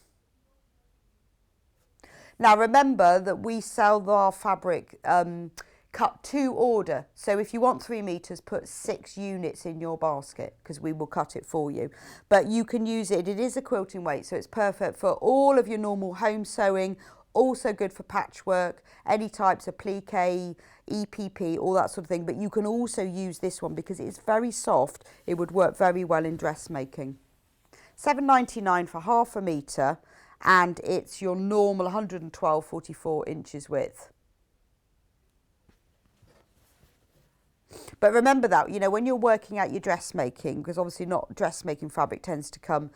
Now remember that we sell our fabric cut to order. So if you want 3 meters, put 6 units in your basket because we will cut it for you. But you can use it. It is a quilting weight, so it's perfect for all of your normal home sewing. Also good for patchwork, any types of plique, EPP, all that sort of thing. But you can also use this one because it's very soft. It would work very well in dressmaking. £7.99 for half a metre, and it's your normal 112.44 inches width. But remember that, you know, when you're working out your dressmaking, because obviously not dressmaking fabric tends to come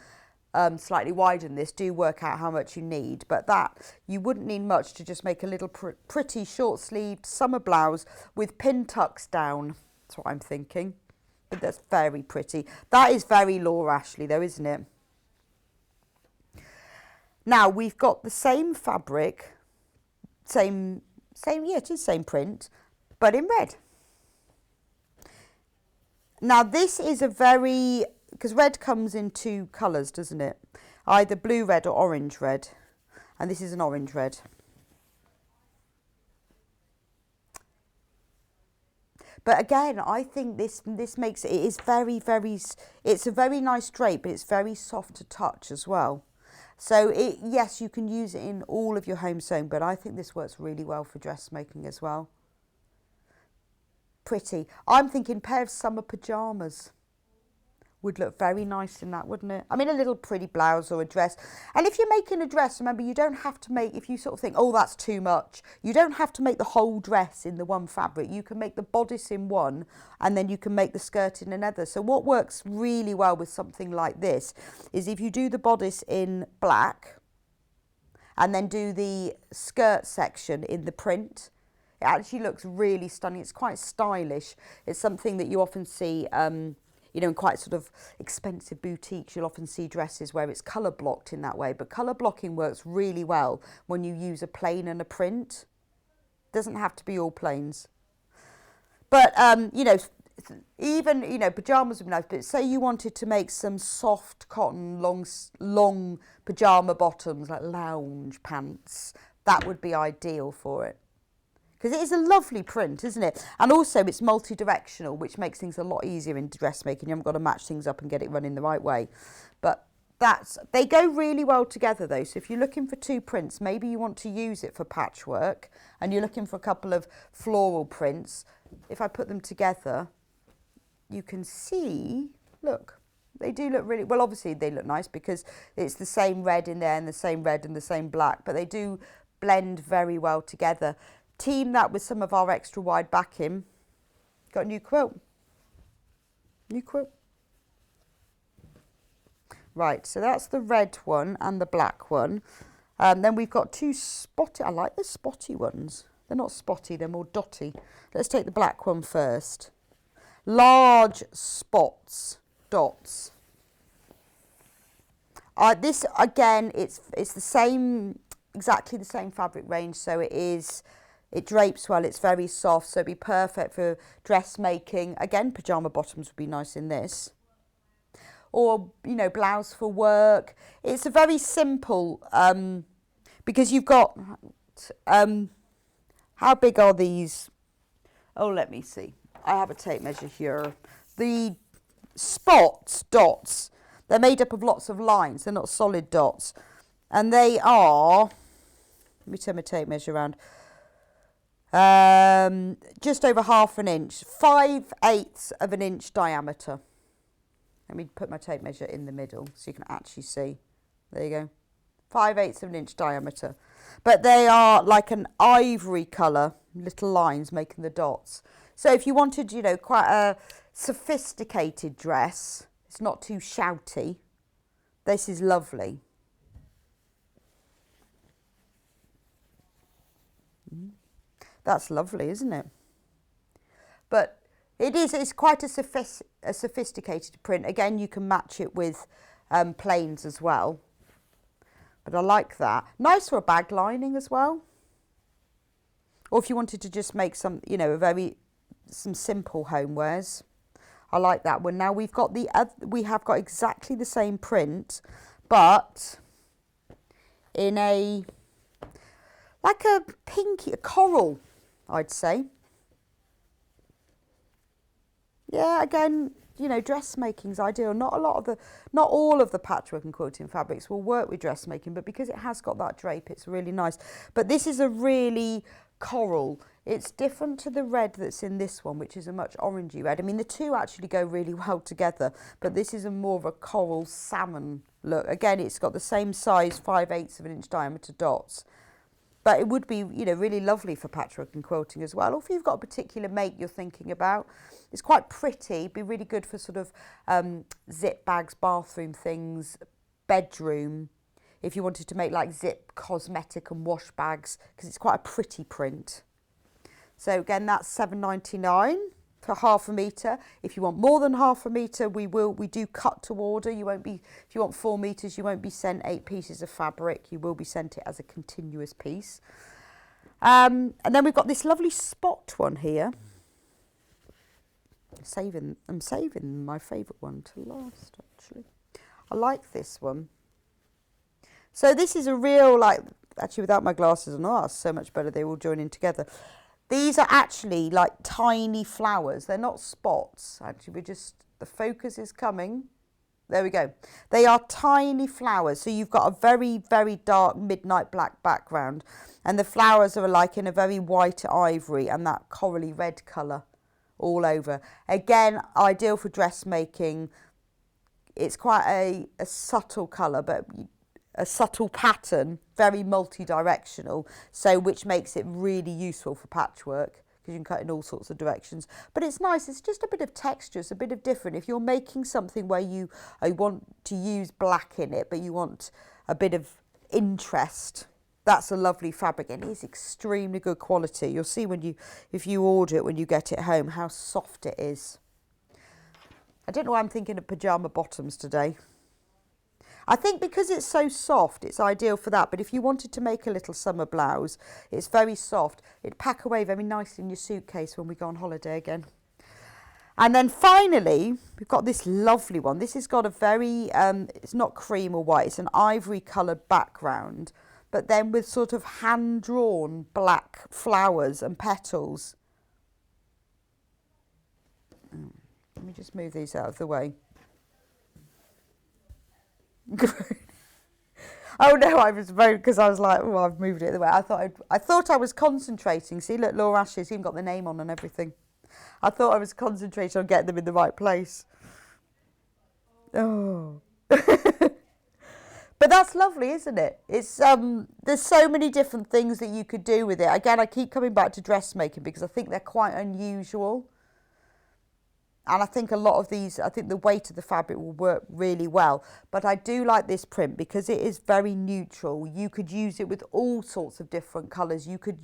slightly wider than this, do work out how much you need. But that, you wouldn't need much to just make a little pretty short-sleeved summer blouse with pin tucks down. That's what I'm thinking. But that's very pretty. That is very Laura Ashley though, isn't it? Now we've got the same fabric, same, yeah, it is same print, but in red. Now this is a very, because red comes in two colours, doesn't it? Either blue red or orange red. And this is an orange red. But again, I think this makes it is very, it's a very nice drape, but it's very soft to touch as well. So yes, you can use it in all of your home sewing, but I think this works really well for dressmaking as well. Pretty. I'm thinking pair of summer pyjamas would look very nice in that, wouldn't it? I mean, a little pretty blouse or a dress. And if you're making a dress, remember, you don't have to make, if you sort of think, oh, that's too much, you don't have to make the whole dress in the one fabric. You can make the bodice in one, and then you can make the skirt in another. So what works really well with something like this is if you do the bodice in black and then do the skirt section in the print, it actually looks really stunning. It's quite stylish. It's something that you often see you know, in quite sort of expensive boutiques, you'll often see dresses where it's colour blocked in that way. But colour blocking works really well when you use a plain and a print. Doesn't have to be all plains. But, you know, even, you know, pyjamas would be nice. But say you wanted to make some soft cotton, long pyjama bottoms, like lounge pants. That would be ideal for it. Because it is a lovely print, isn't it? And also it's multi-directional, which makes things a lot easier in dressmaking. You haven't got to match things up and get it running the right way. But they go really well together though. So if you're looking for two prints, maybe you want to use it for patchwork and you're looking for a couple of floral prints. If I put them together, you can see, look, they do look really, well, obviously they look nice because it's the same red in there and the same red and the same black, but they do blend very well together. Team that with some of our extra wide backing. Got a new quilt. New quilt. Right, so that's the red one and the black one. Then we've got two spotty, I like the spotty ones. They're not spotty, they're more dotty. Let's take the black one first. Large spots, dots. This, again, it's the same, exactly the same fabric range, so it drapes well, it's very soft, so it'd be perfect for dressmaking. Again, pyjama bottoms would be nice in this. Or, you know, blouse for work. It's a very simple, because you've got, how big are these? Oh, let me see. I have a tape measure here. The spots, dots, they're made up of lots of lines. They're not solid dots. And they are, let me turn my tape measure around. Just over half an inch, 5/8 of an inch diameter. Let me put my tape measure in the middle so you can actually see. There you go. 5/8 of an inch diameter. But they are like an ivory colour, little lines making the dots. So if you wanted, you know, quite a sophisticated dress, it's not too shouty, this is lovely. That's lovely, isn't it? But it's quite a sophisticated print. Again, you can match it with plains as well. But I like that. Nice for a bag lining as well. Or if you wanted to just make some, you know, some simple homewares. I like that one. Now we have got exactly the same print, but in like a pinky, a coral, I'd say. Yeah, again, you know, dressmaking's ideal. Not all of the patchwork and quilting fabrics will work with dressmaking, but because it has got that drape, it's really nice. But this is a really coral. It's different to the red that's in this one, which is a much orangey red. I mean, the two actually go really well together, but this is more of a coral salmon look. Again, it's got the same size, 5/8 of an inch diameter dots. But it would be, you know, really lovely for patchwork and quilting as well. Or if you've got a particular make you're thinking about, it's quite pretty. Be really good for sort of zip bags, bathroom things, bedroom, if you wanted to make like zip cosmetic and wash bags, because it's quite a pretty print. So again, that's £7.99 for half a metre. If you want more than half a metre, we do cut to order. You won't be, if you want 4 metres, you won't be sent 8 pieces of fabric. You will be sent it as a continuous piece. And then we've got this lovely spot one here. I'm saving my favourite one to last, actually. I like this one. So this is a real, like, actually without my glasses on, oh, that's so much better. They all join in together. These are actually like tiny flowers. They're not spots. Actually, the focus is coming. There we go. They are tiny flowers. So you've got a very, very dark midnight black background. And the flowers are like in a very white ivory and that corally red colour all over. Again, ideal for dressmaking. It's quite a subtle colour, but a subtle pattern, very multi-directional, so which makes it really useful for patchwork because you can cut in all sorts of directions. But it's nice, it's just a bit of texture, it's a bit of different. If you're making something where you want to use black in it, but you want a bit of interest, that's a lovely fabric. And it is extremely good quality. You'll see if you order it when you get it home, how soft it is. I don't know why I'm thinking of pyjama bottoms today. I think because it's so soft, it's ideal for that. But if you wanted to make a little summer blouse, it's very soft. It'd pack away very nicely in your suitcase when we go on holiday again. And then finally, we've got this lovely one. This has got a very, it's not cream or white, it's an ivory coloured background, but then with sort of hand-drawn black flowers and petals. Let me just move these out of the way. Oh no, I was very, because I was like, oh, I've moved it the way. I thought I was concentrating. See, look, Laura Ashley's even got the name on and everything. I thought I was concentrating on getting them in the right place. Oh. But that's lovely, isn't it? It's there's so many different things that you could do with it. Again, I keep coming back to dressmaking because I think they're quite unusual. And I think a lot of these, I think the weight of the fabric will work really well. But I do like this print because it is very neutral. You could use it with all sorts of different colours. You could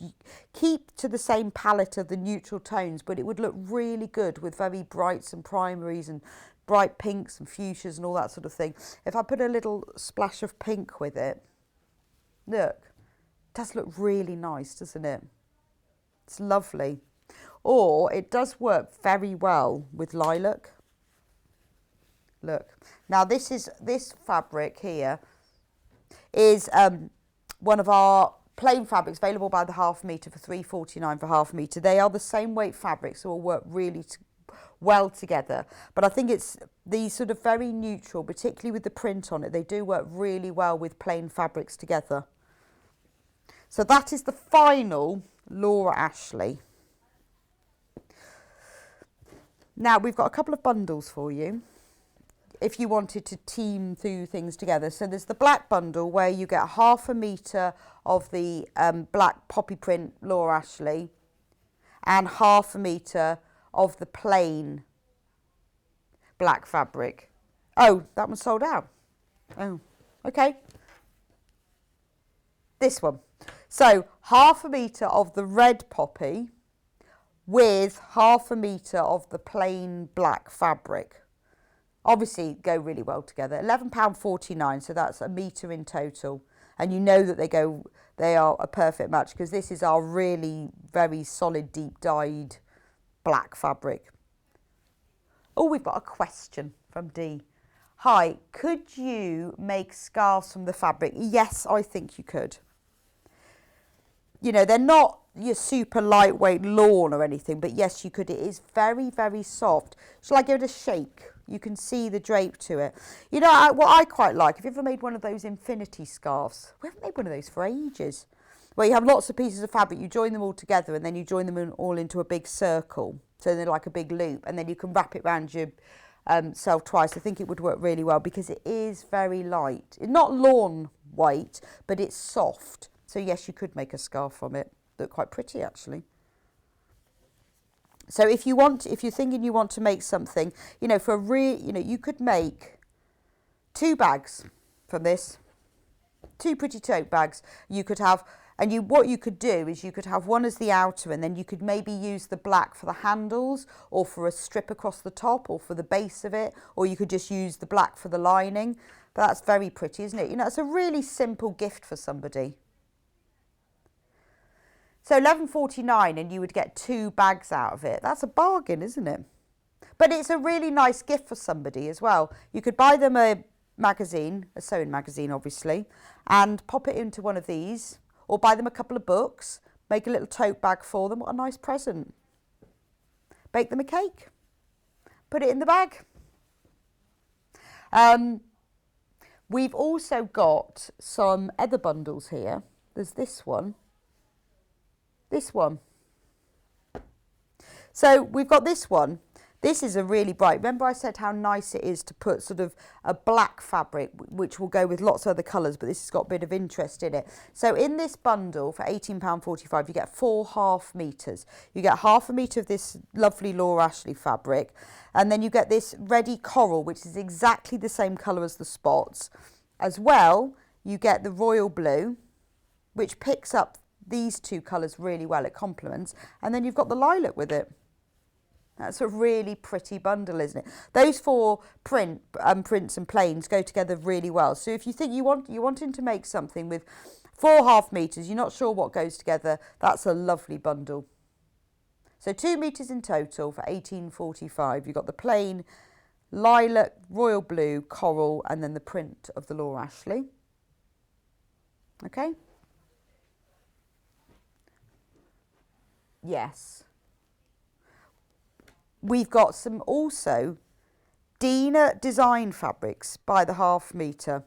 keep to the same palette of the neutral tones, but it would look really good with very brights and primaries and bright pinks and fuchsias and all that sort of thing. If I put a little splash of pink with it, look, it does look really nice, doesn't it? It's lovely. Or it does work very well with lilac. Look, now this fabric here is one of our plain fabrics available by the half metre for £3.49 for half metre. They are the same weight fabrics, so will work really well together. But I think it's these sort of very neutral, particularly with the print on it, they do work really well with plain fabrics together. So that is the final Laura Ashley. Now, we've got a couple of bundles for you if you wanted to team two things together. So there's the black bundle where you get half a metre of the black poppy print Laura Ashley and half a metre of the plain black fabric. Oh, that one's sold out. Oh, okay. This one. So half a metre of the red poppy with half a metre of the plain black fabric. Obviously go really well together. £11.49, so that's a metre in total. And you know that they are a perfect match because this is our really very solid deep dyed black fabric. Oh, we've got a question from Dee. Hi, could you make scarves from the fabric? Yes, I think you could. You know, they're not your super lightweight lawn or anything, but yes, you could. It is very, very soft. Shall I give it a shake? You can see the drape to it. You know, what I quite like, have you ever made one of those infinity scarves? We haven't made one of those for ages. Where you have lots of pieces of fabric, you join them all together and then you join them all into a big circle. So they're like a big loop and then you can wrap it around your self twice. I think it would work really well because it is very light. It's not lawn weight, but it's soft. So yes, you could make a scarf from it. Look quite pretty actually. So if you're thinking you want to make something, you know, you could make 2 bags. from this. 2 pretty tote bags. You could have, and what you could do is you could have one as the outer, and then you could maybe use the black for the handles, or for a strip across the top, or for the base of it, or you could just use the black for the lining. But that's very pretty, isn't it? You know, it's a really simple gift for somebody. So £11.49, and you would get 2 bags out of it. That's a bargain, isn't it? But it's a really nice gift for somebody as well. You could buy them a magazine, a sewing magazine obviously, and pop it into one of these, or buy them a couple of books, make a little tote bag for them. What a nice present. Bake them a cake, put it in the bag. We've also got some other bundles here. There's this one. So we've got this one. This is a really bright, remember I said how nice it is to put sort of a black fabric, which will go with lots of other colours, but this has got a bit of interest in it. So in this bundle for £18.45, you get 4 half metres. You get half a metre of this lovely Laura Ashley fabric, and then you get this ready coral, which is exactly the same colour as the spots. As well, you get the royal blue, which picks up these 2 colours really well, it complements, and then you've got the lilac with it. That's a really pretty bundle, isn't it? Those 4 prints and plains go together really well. So if you think you're wanting to make something with 4 half metres, you're not sure what goes together, that's a lovely bundle. So 2 metres in total for £18.45. You've got the plain, lilac, royal blue, coral, and then the print of the Laura Ashley. Okay? Yes. We've got some also Dina design fabrics by the half metre.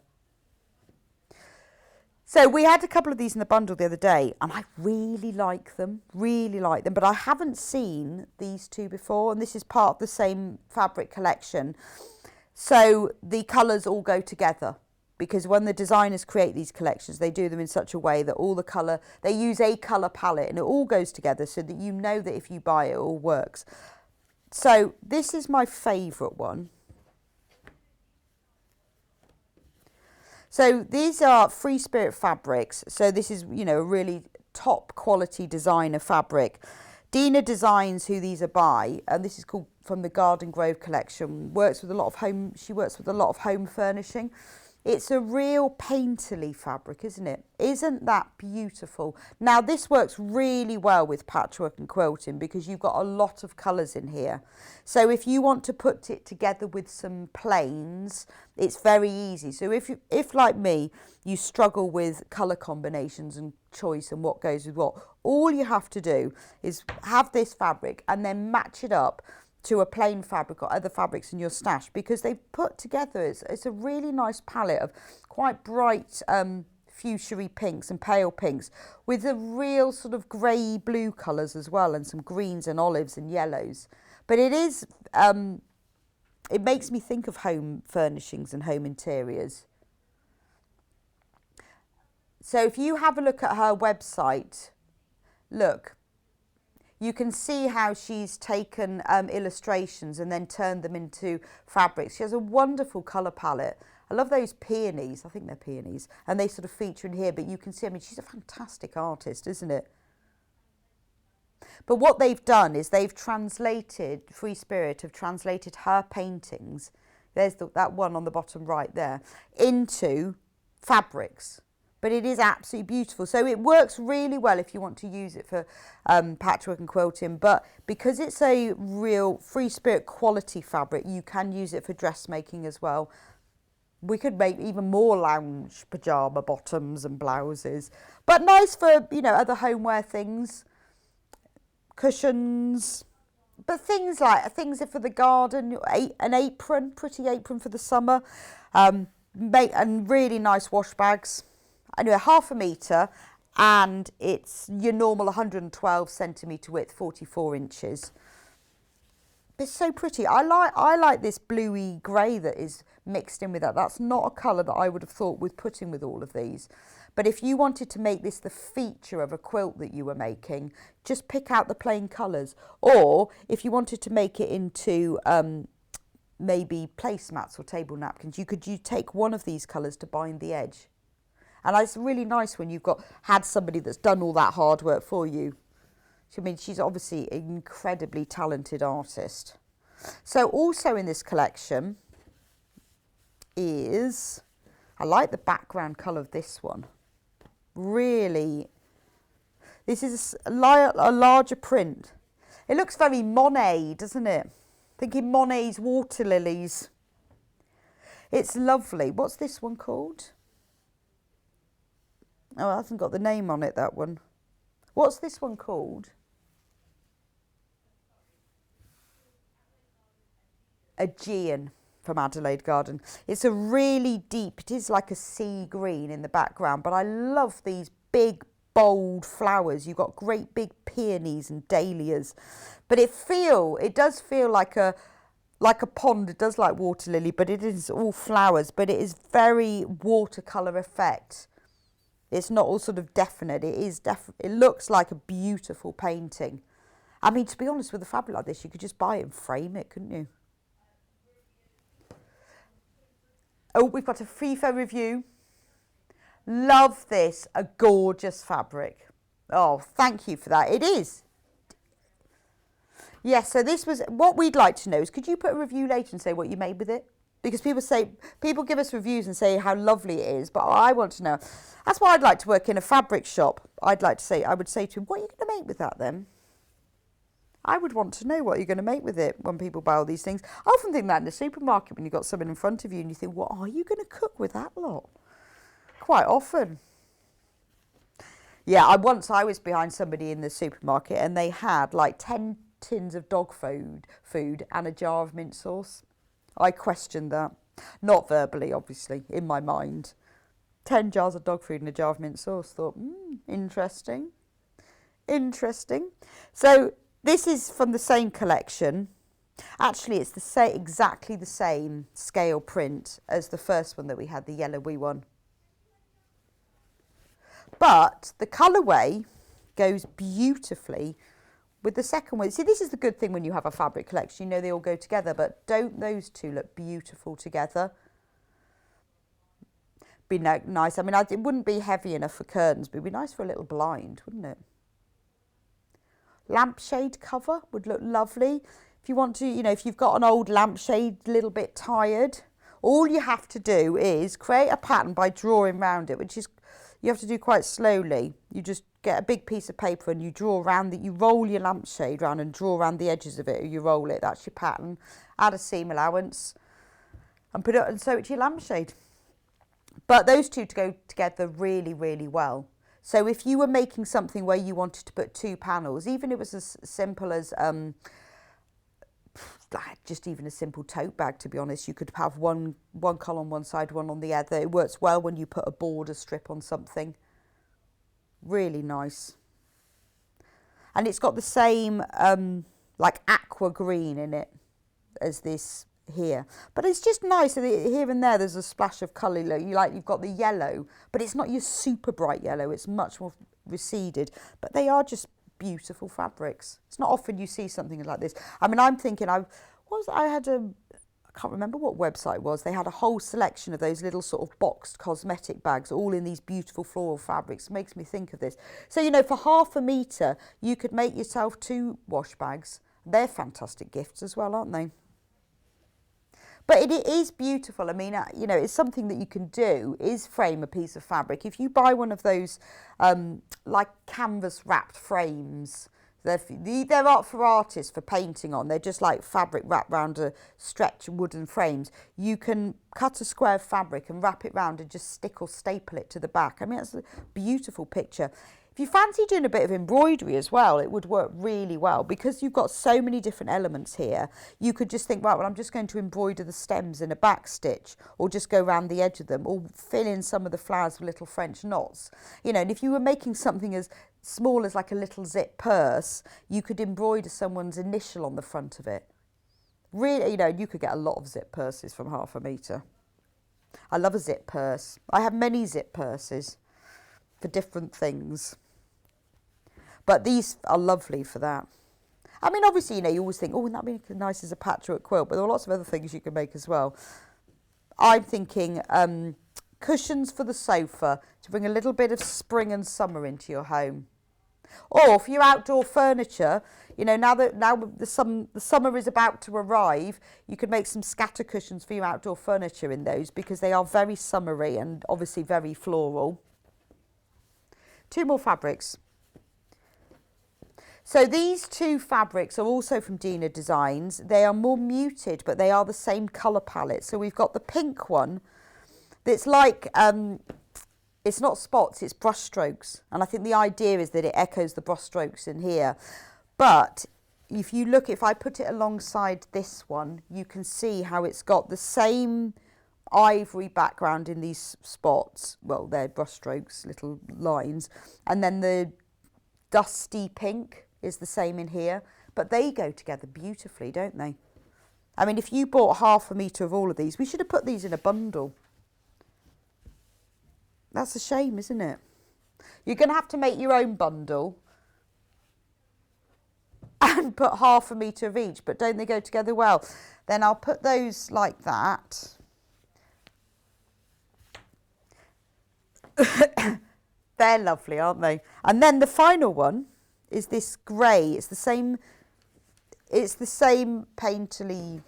So we had a couple of these in the bundle the other day, and I really like them, but I haven't seen these 2 before, and this is part of the same fabric collection. So the colours all go together, because when the designers create these collections, they do them in such a way that all the colour, they use a colour palette, and it all goes together so that you know that if you buy it, it all works. So this is my favourite one. So these are Free Spirit fabrics. So this is, you know, a really top quality designer fabric. Dina designs who these are by, and this is called from the Garden Grove collection. She works with a lot of home furnishing. It's a real painterly fabric, isn't it? Isn't that beautiful? Now, this works really well with patchwork and quilting because you've got a lot of colours in here. So if you want to put it together with some plains, it's very easy. So if like me, you struggle with colour combinations and choice and what goes with what, all you have to do is have this fabric and then match it up to a plain fabric or other fabrics in your stash, because they put together, it's a really nice palette of quite bright fuchsia-y pinks and pale pinks with a real sort of grey blue colours as well, and some greens and olives and yellows. But it is, it makes me think of home furnishings and home interiors. So if you have a look at her website, look, you can see how she's taken illustrations and then turned them into fabrics. She has a wonderful colour palette. I love those peonies. I think they're peonies. And they sort of feature in here, but you can see, I mean, she's a fantastic artist, isn't it? But what they've done is they've translated, Free Spirit have translated her paintings, there's that one on the bottom right there, into fabrics. But it is absolutely beautiful. So it works really well if you want to use it for patchwork and quilting. But because it's a real Free Spirit quality fabric, you can use it for dressmaking as well. We could make even more lounge pyjama bottoms and blouses. But nice for, you know, other homeware things. Cushions. But things for the garden, an apron, pretty apron for the summer. And really nice wash bags. Anyway, half a metre, and it's your normal 112 centimetre width, 44 inches. It's so pretty. I like this bluey grey that is mixed in with that. That's not a colour that I would have thought with putting with all of these. But if you wanted to make this the feature of a quilt that you were making, just pick out the plain colours. Or if you wanted to make it into maybe placemats or table napkins, you take one of these colours to bind the edge. And it's really nice when you've had somebody that's done all that hard work for you. I mean, she's obviously an incredibly talented artist. So also in this collection is, I like the background colour of this one. Really, this is a larger print. It looks very Monet, doesn't it? Thinking Monet's water lilies. It's lovely. What's this one called? Oh, it hasn't got the name on it, that one. What's this one called? Aegean from Adelaide Garden. It's a really deep, it is like a sea green in the background, but I love these big, bold flowers. You've got great big peonies and dahlias, but it does feel like a pond. It does like water lily, but it is all flowers, but it is very watercolour effect. It's not all sort of definite. It looks like a beautiful painting. I mean, to be honest, with a fabric like this, you could just buy it and frame it, couldn't you? Oh, we've got a FIFA review. Love this, a gorgeous fabric. Oh, thank you for that. It is. Yes, so this was, what we'd like to know is, could you put a review later and say what you made with it? Because people give us reviews and say how lovely it is, but I want to know. That's why I'd like to work in a fabric shop. I would say to him, what are you going to make with that then? I would want to know what you're going to make with it when people buy all these things. I often think that in the supermarket when you've got something in front of you and you think, what are you going to cook with that lot? Quite often. Yeah, once I was behind somebody in the supermarket and they had like 10 tins of dog food and a jar of mint sauce. I questioned that. Not verbally, obviously, in my mind. 10 jars of dog food and a jar of mint sauce. Thought, interesting. Interesting. So this is from the same collection. Actually, it's exactly the same scale print as the first one that we had, the yellowy one. But the colourway goes beautifully with the second one. See, this is the good thing when you have a fabric collection. You know they all go together, but don't those two look beautiful together? Be nice. I mean, it wouldn't be heavy enough for curtains, but it'd be nice for a little blind, wouldn't it? Lampshade cover would look lovely. If you want to, if you've got an old lampshade, a little bit tired, all you have to do is create a pattern by drawing around it, which is, you have to do quite slowly. You just get a big piece of paper and you draw around it. You roll your lampshade around and draw around the edges of it. Or you roll it. That's your pattern. Add a seam allowance and put it and sew it to your lampshade. But those two to go together really, really well. So if you were making something where you wanted to put two panels, even if it was as simple as just even a simple tote bag, to be honest, you could have one colour on one side, one on the other. It works well when you put a border strip on something. Really nice. And it's got the same like aqua green in it as this here, but it's just nice. Here and there there's a splash of colour. You've got the yellow, but it's not your super bright yellow. It's much more receded, but they are just beautiful fabrics. It's not often you see something like this. I mean, I'm thinking I can't remember what website it was. They had a whole selection of those little sort of boxed cosmetic bags, all in these beautiful floral fabrics. It makes me think of this. So, for £half a metre, you could make yourself 2 wash bags. They're fantastic gifts as well, aren't they? But it is beautiful. I mean, it's something that you can do, is frame a piece of fabric. If you buy one of those, like canvas wrapped frames, they're art for artists for painting on. They're just like fabric wrapped around a stretch wooden frames. You can cut a square of fabric and wrap it round and just stick or staple it to the back. I mean, that's a beautiful picture. If you fancy doing a bit of embroidery as well, it would work really well because you've got so many different elements here. You could just think, right, well, I'm just going to embroider the stems in a back stitch, or just go around the edge of them, or fill in some of the flowers with little French knots. And if you were making something as small as like a little zip purse, you could embroider someone's initial on the front of it. Really, you could get a lot of zip purses from £half a metre. I love a zip purse. I have many zip purses for different things. But these are lovely for that. I mean, obviously, you know, you always think, oh, wouldn't that be nice as a patchwork quilt? But there are lots of other things you can make as well. I'm thinking cushions for the sofa to bring a little bit of spring and summer into your home. Or for your outdoor furniture, you know, now the summer is about to arrive, you could make some scatter cushions for your outdoor furniture in those, because they are very summery and obviously very floral. 2 more fabrics. So these 2 fabrics are also from Dina Designs. They are more muted, but they are the same colour palette. So we've got the pink one that's like, it's not spots, it's brush strokes. And I think the idea is that it echoes the brush strokes in here. But if you look, if I put it alongside this one, you can see how it's got the same ivory background in these spots. Well, they're brush strokes, little lines. And then the dusty pink is the same in here. But they go together beautifully, don't they? I mean, if you bought 1/2 metre of all of these, we should have put these in a bundle. That's a shame, isn't it? You're going to have to make your own bundle and put 1/2 metre of each, but don't they go together well? Then I'll put those like that. They're lovely, aren't they? And then the final one is this grey. It's the same painterly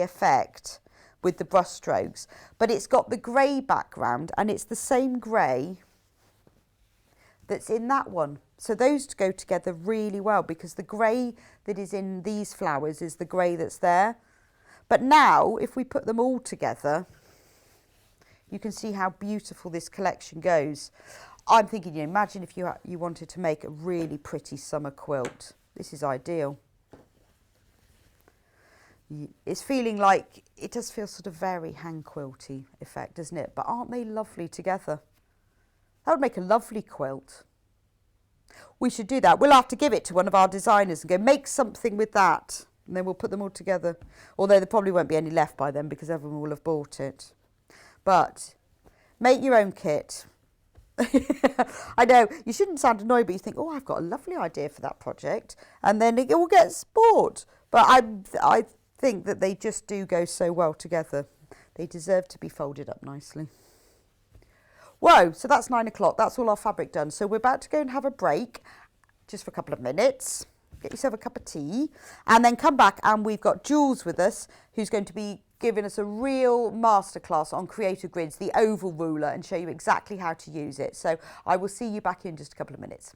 effect with the brush strokes, but it's got the grey background, and it's the same grey that's in that one. So those go together really well, because the grey that is in these flowers is the grey that's there. But now, if we put them all together, you can see how beautiful this collection goes. I'm thinking, you know, imagine if you wanted to make a really pretty summer quilt. This is ideal. It's feeling like, it does feel sort of very hand quilty effect, doesn't it? But aren't they lovely together? That would make a lovely quilt. We should do that. We'll have to give it to one of our designers and go, make something with that. And then we'll put them all together. Although there probably won't be any left by then, because everyone will have bought it. But make your own kit. I know, you shouldn't sound annoyed, but you think, oh, I've got a lovely idea for that project. And then it all gets bought. But I think that they just do go so well together. They deserve to be folded up nicely. Whoa, so that's 9 o'clock. That's all our fabric done. So we're about to go and have a break, just for a couple of minutes. Get yourself a cup of tea, and then come back, and we've got Jules with us, who's going to be giving us a real masterclass on Creative Grids, the oval ruler, and show you exactly how to use it. So I will see you back in just a couple of minutes.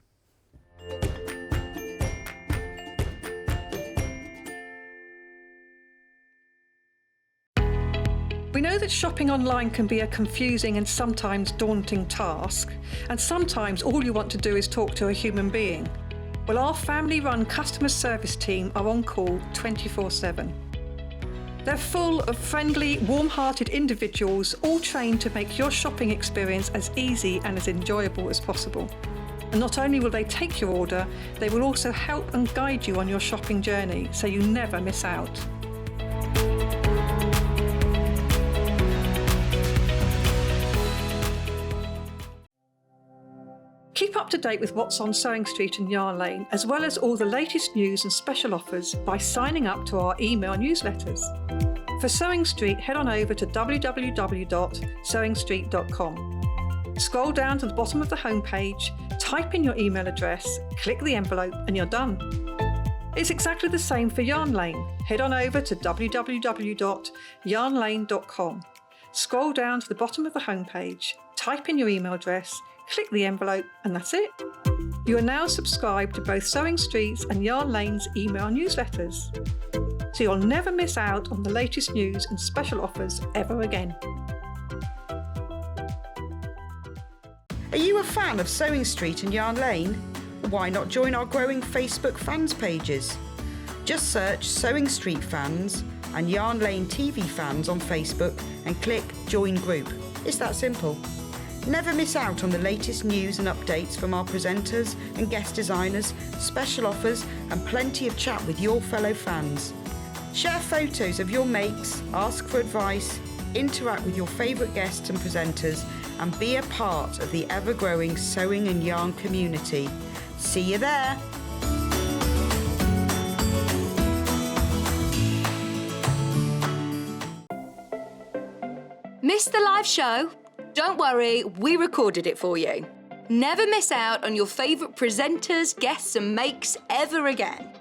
We know that shopping online can be a confusing and sometimes daunting task, and sometimes all you want to do is talk to a human being. Well, our family-run customer service team are on call 24/7. They're full of friendly, warm-hearted individuals, all trained to make your shopping experience as easy and as enjoyable as possible. And not only will they take your order, they will also help and guide you on your shopping journey, so you never miss out. Keep up to date with what's on Sewing Street and Yarn Lane, as well as all the latest news and special offers by signing up to our email newsletters. For Sewing Street, head on over to www.sewingstreet.com. Scroll down to the bottom of the homepage, type in your email address, click the envelope, and you're done. It's exactly the same for Yarn Lane. Head on over to www.yarnlane.com. Scroll down to the bottom of the homepage, type in your email address, click the envelope, and that's it. You are now subscribed to both Sewing Street's and Yarn Lane's email newsletters, so you'll never miss out on the latest news and special offers ever again. Are you a fan of Sewing Street and Yarn Lane? Why not join our growing Facebook fans pages? Just search Sewing Street Fans and Yarn Lane TV Fans on Facebook and click Join Group. It's that simple. Never miss out on the latest news and updates from our presenters and guest designers, special offers, and plenty of chat with your fellow fans. Share photos of your makes, ask for advice, interact with your favourite guests and presenters, and be a part of the ever-growing sewing and yarn community. See you there! Missed the live show? Don't worry, we recorded it for you. Never miss out on your favourite presenters, guests and makes ever again.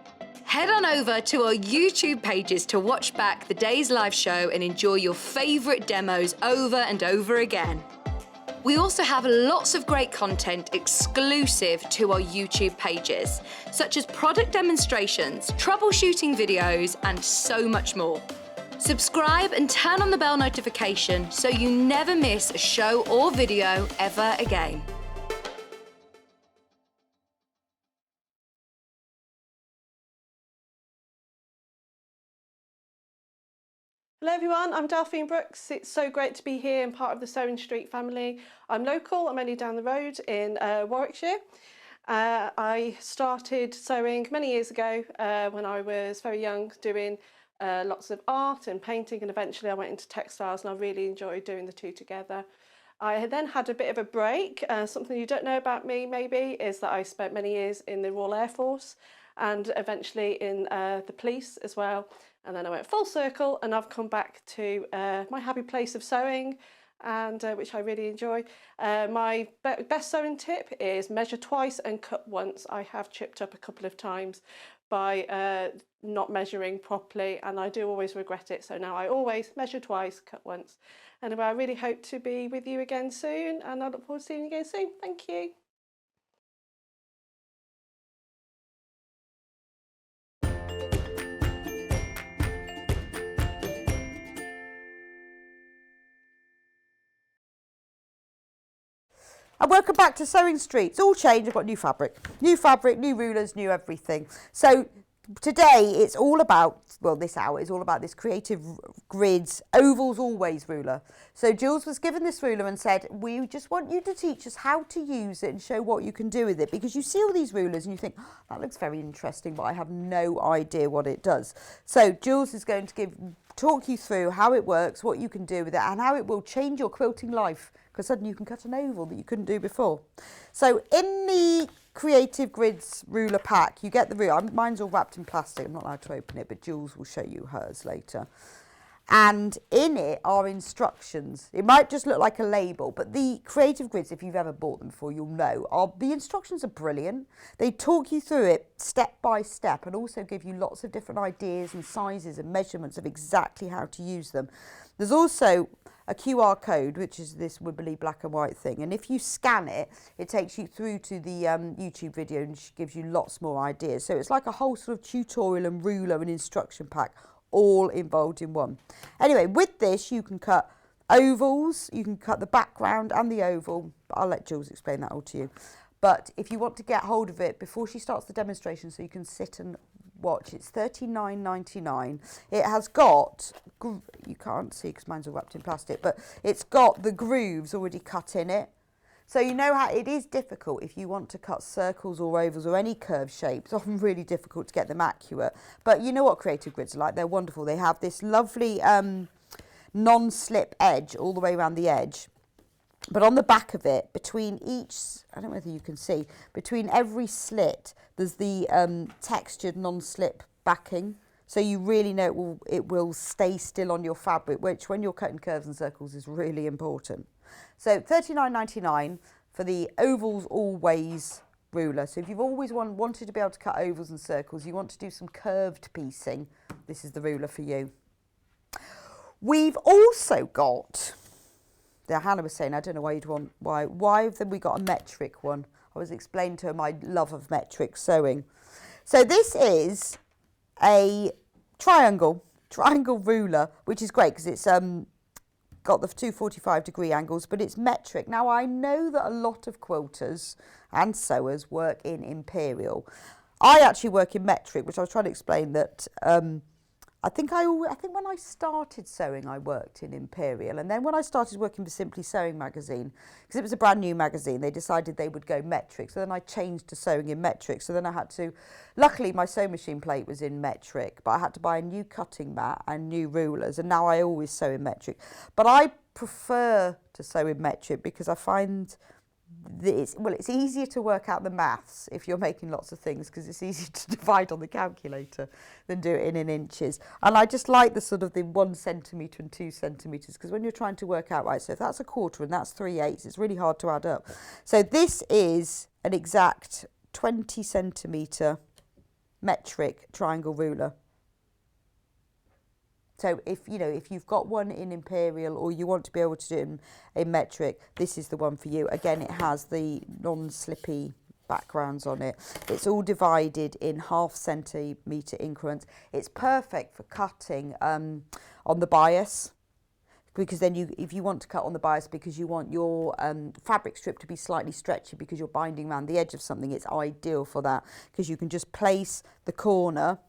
Head on over to our YouTube pages to watch back the day's live show and enjoy your favourite demos over and over again. We also have lots of great content exclusive to our YouTube pages, such as product demonstrations, troubleshooting videos, and so much more. Subscribe and turn on the bell notification so you never miss a show or video ever again. Hello everyone, I'm Delphine Brooks. It's so great to be here and part of the Sewing Street family. I'm local, I'm only down the road in Warwickshire. I started sewing many years ago when I was very young, doing lots of art and painting, and eventually I went into textiles and I really enjoyed doing the two together. I then had a bit of a break. Something you don't know about me maybe is that I spent many years in the Royal Air Force and eventually in the police as well. And then I went full circle and I've come back to my happy place of sewing, and which I really enjoy. My best sewing tip is measure twice and cut once. I have chipped up a couple of times by not measuring properly, and I do always regret it. So now I always measure twice, cut once. Anyway, I really hope to be with you again soon, and I look forward to seeing you again soon. Thank you. And welcome back to Sewing Street. It's all changed. I've got new fabric, new rulers, new everything. So today it's all about, well, this hour is all about this creative grids, ovals always ruler. So Jules was given this ruler and said, we just want you to teach us how to use it and show what you can do with it, because you see all these rulers and you think, oh, that looks very interesting, but I have no idea what it does. So Jules is going to talk you through how it works, what you can do with it, and how it will change your quilting life, because suddenly you can cut an oval that you couldn't do before. So in the Creative Grids ruler pack, you get the ruler. Mine's all wrapped in plastic. I'm not allowed to open it, but Jules will show you hers later. And in it are instructions. It might just look like a label, but the Creative Grids, if you've ever bought them before, you'll know, the instructions are brilliant. They talk you through it step by step and also give you lots of different ideas and sizes and measurements of exactly how to use them. There's also a QR code, which is this wibbly black and white thing, and if you scan it, it takes you through to the YouTube video and gives you lots more ideas. So it's like a whole sort of tutorial and ruler and instruction pack all involved in one. Anyway, with this you can cut ovals, you can cut the background and the oval, but I'll let Jules explain that all to you. But if you want to get hold of it before she starts the demonstration so you can sit and watch, it's $39.99. It has got, you can't see because mine's all wrapped in plastic, but it's got the grooves already cut in it. So you know how it is difficult if you want to cut circles or ovals or any curved shapes. It's often really difficult to get them accurate. But you know what Creative Grids are like? They're wonderful. They have this lovely non-slip edge all the way around the edge. But on the back of it, between each, I don't know whether you can see, between every slit, there's the textured non-slip backing. So you really know it will stay still on your fabric, which when you're cutting curves and circles is really important. So $39.99 for the Ovals Always ruler. So if you've always wanted to be able to cut ovals and circles, you want to do some curved piecing, this is the ruler for you. We've also got, Hannah was saying, I don't know why you'd want, why have we got a metric one? I was explaining to her my love of metric sewing. So this is a triangle ruler, which is great because it's got the 245-degree angles, but it's metric. Now I know that a lot of quilters and sewers work in imperial. I actually work in metric, which I was trying to explain that I think when I started sewing, I worked in Imperial, and then when I started working for Simply Sewing magazine, because it was a brand new magazine, they decided they would go metric. So then I changed to sewing in metric. So then I had to, luckily my sewing machine plate was in metric, but I had to buy a new cutting mat and new rulers, and now I always sew in metric. But I prefer to sew in metric because I find it's easier to work out the maths if you're making lots of things, because it's easier to divide on the calculator than do it in inches. And I just like the sort of the 1 centimetre and 2 centimetres, because when you're trying to work out, right, so if that's a quarter and that's 3/8, it's really hard to add up. So this is an exact 20 centimetre metric triangle ruler. So if you've got one in imperial, or you want to be able to do it in metric, this is the one for you. Again, it has the non-slippy backgrounds on it. It's all divided in 1/2 centimetre increments. It's perfect for cutting on the bias, because then if you want to cut on the bias because you want your fabric strip to be slightly stretchy because you're binding around the edge of something, it's ideal for that, because you can just place the corner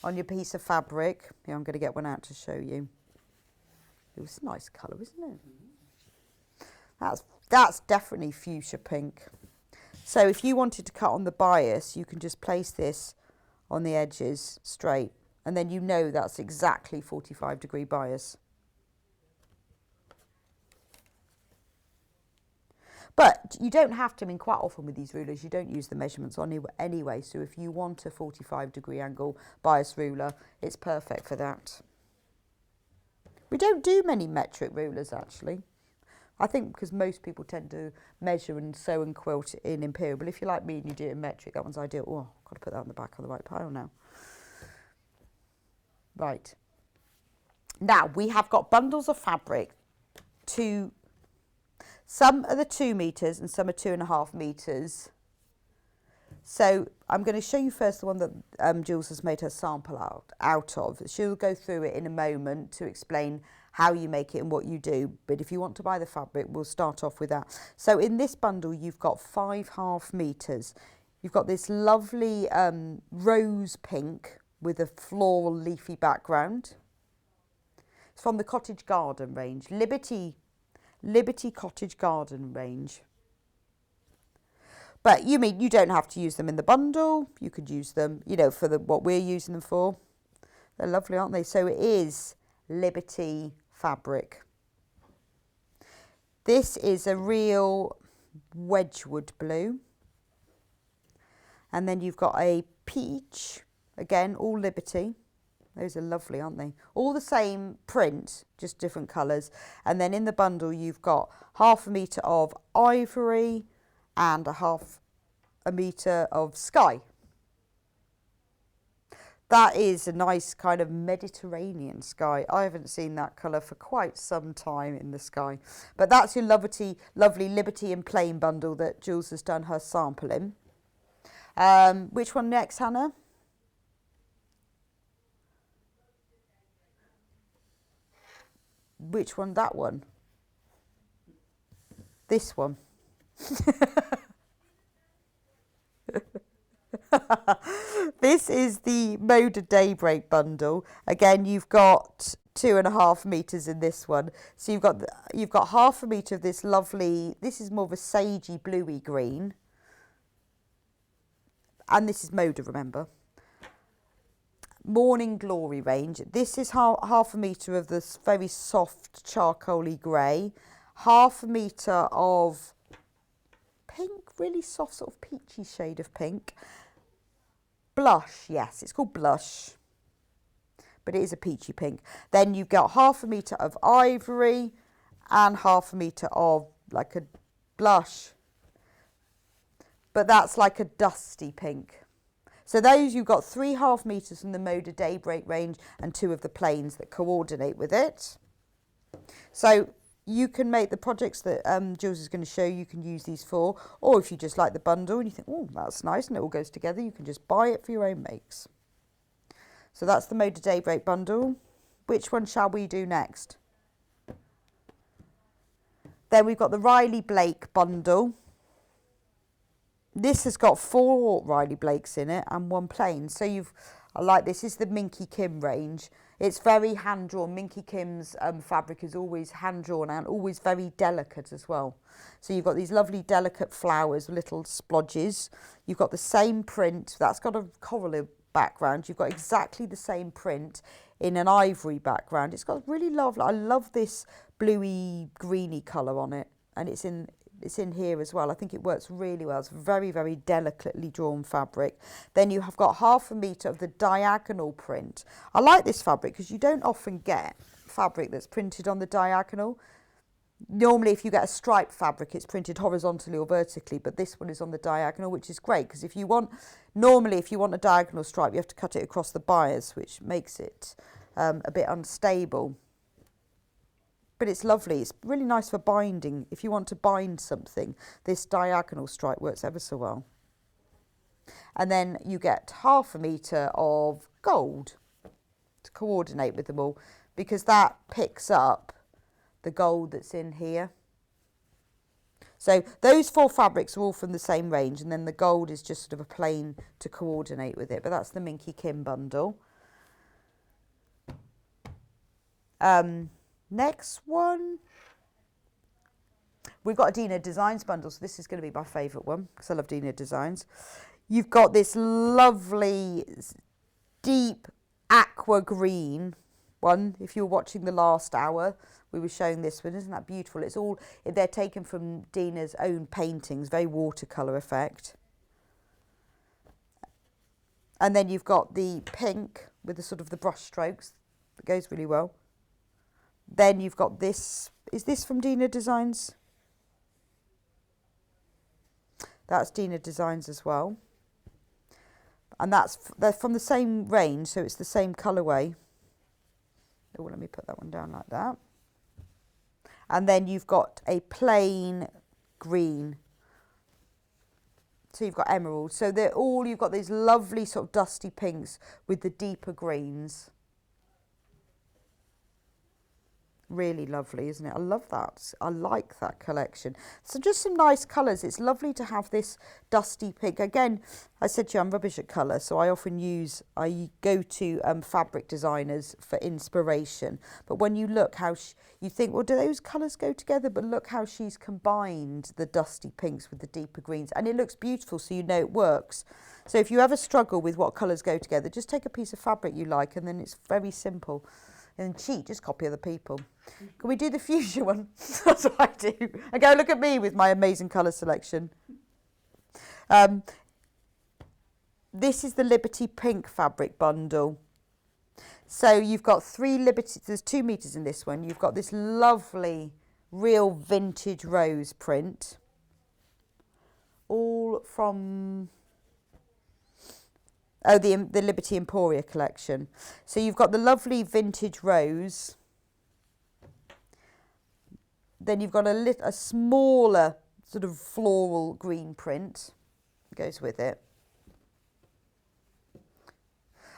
on your piece of fabric. Here, I'm going to get one out to show you. It was a nice colour, isn't it? That's definitely fuchsia pink. So if you wanted to cut on the bias, you can just place this on the edges straight, and then you know that's exactly 45-degree bias. But you don't have to. I mean, quite often with these rulers, you don't use the measurements on anyway. So if you want a 45-degree angle bias ruler, it's perfect for that. We don't do many metric rulers, actually. I think because most people tend to measure and sew and quilt in imperial. But if you're like me and you do it in metric, that one's ideal. Oh, I've got to put that on the back of the right pile now. Right. Now, we have got bundles of fabric to... Some are the 2 metres and some are 2.5 metres. So I'm going to show you first the one that Jules has made her sample out of. She'll go through it in a moment to explain how you make it and what you do. But if you want to buy the fabric, we'll start off with that. So in this bundle, you've got 5.5 metres. You've got this lovely rose pink with a floral leafy background. It's from the Cottage Garden range, Liberty Cottage Garden range. But you don't have to use them in the bundle. You could use them, for what we're using them for. They're lovely, aren't they? So it is Liberty fabric. This is a real Wedgwood blue. And then you've got a peach, again, all Liberty. Those are lovely, aren't they? All the same print, just different colours. And then in the bundle, you've got 1/2 metre of ivory and 1/2 metre of sky. That is a nice kind of Mediterranean sky. I haven't seen that colour for quite some time in the sky. But that's your lovely Liberty and Plain bundle that Jules has done her sample in. Which one next, Hannah? Which one? That one? This one? This is the Moda Daybreak bundle. Again, you've got 2.5 metres in this one. So you've got 1/2 metre of this lovely, this is more of a sagey bluey green. And this is Moda, remember. Morning Glory range. This is 1/2 metre of this very soft charcoaly grey, 1/2 metre of pink, really soft sort of peachy shade of pink. Blush, yes, it's called blush, but it is a peachy pink. Then you've got 1/2 metre of ivory and 1/2 metre of like a blush, but that's like a dusty pink. So those, you've got 3.5 metres from the Moda Daybreak range and 2 of the plains that coordinate with it. So you can make the projects that Jules is going to show you can use these for, or if you just like the bundle and you think, oh, that's nice and it all goes together, you can just buy it for your own makes. So that's the Moda Daybreak bundle. Which one shall we do next? Then we've got the Riley Blake bundle. This has got 4 Riley Blakes in it and 1 plain. So I like this. This is the Minky Kim range. It's very hand-drawn. Minky Kim's fabric is always hand-drawn and always very delicate as well. So you've got these lovely delicate flowers, little splodges. You've got the same print. That's got a coral background. You've got exactly the same print in an ivory background. It's got really lovely. I love this bluey, greeny colour on it. And it's in It's in here as well. I think it works really well. It's very, very delicately drawn fabric. Then you have got 1/2 metre of the diagonal print. I like this fabric because you don't often get fabric that's printed on the diagonal. Normally, if you get a striped fabric, it's printed horizontally or vertically, but this one is on the diagonal, which is great because normally if you want a diagonal stripe, you have to cut it across the bias, which makes it a bit unstable. But it's lovely. It's really nice for binding. If you want to bind something, this diagonal stripe works ever so well. And then you get 1/2 metre of gold to coordinate with them all, because that picks up the gold that's in here. So those 4 fabrics are all from the same range, and then the gold is just sort of a plain to coordinate with it. But that's the Minky Kim bundle. Next one, we've got a Dina Designs bundle, so this is going to be my favourite one because I love Dina Designs. You've got this lovely deep aqua green one. If you were watching the last hour, we were showing this one. Isn't that beautiful? They're taken from Dina's own paintings, very watercolour effect. And then you've got the pink with the sort of the brush strokes that goes really well. Then you've got this. Is this from Dina Designs? That's Dina Designs as well. And they're from the same range, so it's the same colourway. Oh, let me put that one down like that. And then you've got a plain green. So you've got emerald. So you've got these lovely sort of dusty pinks with the deeper greens. Really lovely, isn't it? I love that. I like that collection. So just some nice colours. It's lovely to have this dusty pink. Again, I said to you, I'm rubbish at colour, so I go to fabric designers for inspiration. But when you look how you think, well, do those colours go together? But look how she's combined the dusty pinks with the deeper greens, and it looks beautiful, so you know it works. So if you ever struggle with what colours go together, just take a piece of fabric you like, and then it's very simple. And cheat, just copy other people. Can we do the fuchsia one? That's what I do. And go, look at me with my amazing colour selection. This is the Liberty Pink fabric bundle. So you've got 3 Liberty, there's 2 metres in this one. You've got this lovely, real vintage rose print. All from... Oh, the Liberty Emporia collection. So you've got the lovely vintage rose. Then you've got a smaller sort of floral green print. Goes with it.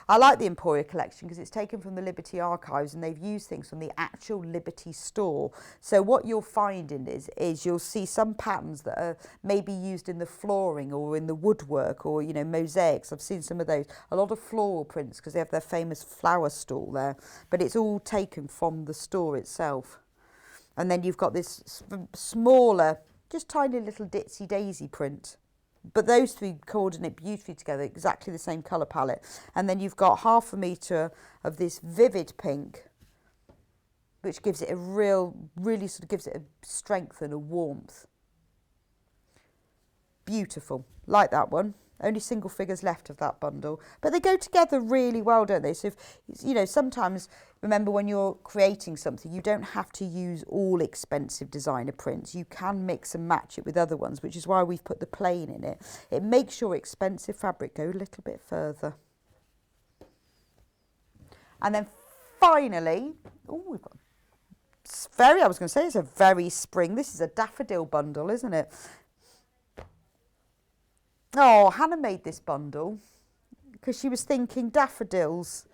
I like the Emporia collection because it's taken from the Liberty archives and they've used things from the actual Liberty store. So what you're finding is you'll see some patterns that are maybe used in the flooring or in the woodwork or, you know, mosaics. I've seen some of those. A lot of floral prints because they have their famous flower stall there. But it's all taken from the store itself. And then you've got this smaller, just tiny little Ditsy Daisy print. But those 3 coordinate beautifully together, exactly the same colour palette. And then you've got 1/2 metre of this vivid pink, which gives it really sort of gives it a strength and a warmth. Beautiful. Like that one. Only single figures left of that bundle. But they go together really well, don't they? So, sometimes, remember when you're creating something, you don't have to use all expensive designer prints. You can mix and match it with other ones, which is why we've put the plain in it. It makes your expensive fabric go a little bit further. And then finally, we've got I was going to say it's a very spring. This is a daffodil bundle, isn't it? Oh, Hannah made this bundle because she was thinking daffodils.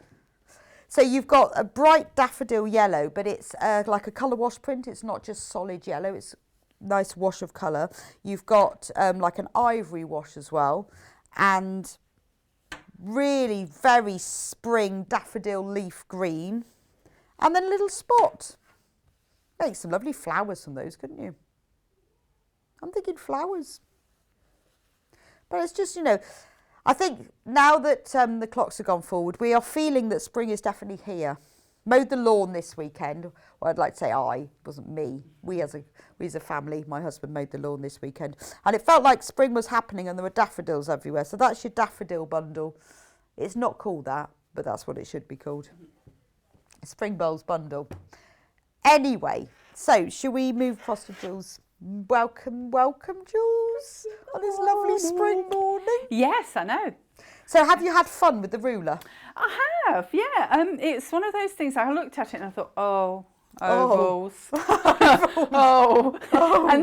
So you've got a bright daffodil yellow, but it's like a colour wash print. It's not just solid yellow. It's a nice wash of colour. You've got like an ivory wash as well. And really very spring daffodil leaf green. And then a little spot. Make some lovely flowers from those, couldn't you? I'm thinking flowers. But it's just, I think now that the clocks have gone forward, we are feeling that spring is definitely here. Mowed the lawn this weekend. Well, I'd like to say it wasn't me. We as a family, my husband mowed the lawn this weekend. And it felt like spring was happening and there were daffodils everywhere. So that's your daffodil bundle. It's not called that, but that's what it should be called. Spring Bowls bundle. Anyway, so shall we move across to Jules? Welcome, Jules, on this lovely spring morning. Yes, I know. So have you had fun with the ruler? I have, yeah. It's one of those things, I looked at it and I thought, ovals. And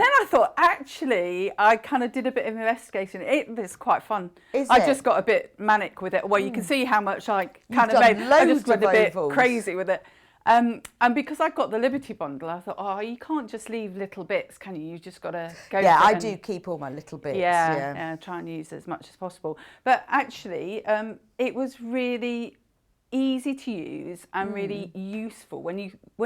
then I thought, actually, I kind of did a bit of investigating. It's quite fun. I just got a bit manic with it. Well, you can see how much I kind of made. I just went a bit crazy with it. And because I got the Liberty bundle, I thought, you can't just leave little bits, can you? You just got to go. Yeah, I do keep all my little bits. Yeah, try and use as much as possible. But actually, it was really easy to use and really useful. When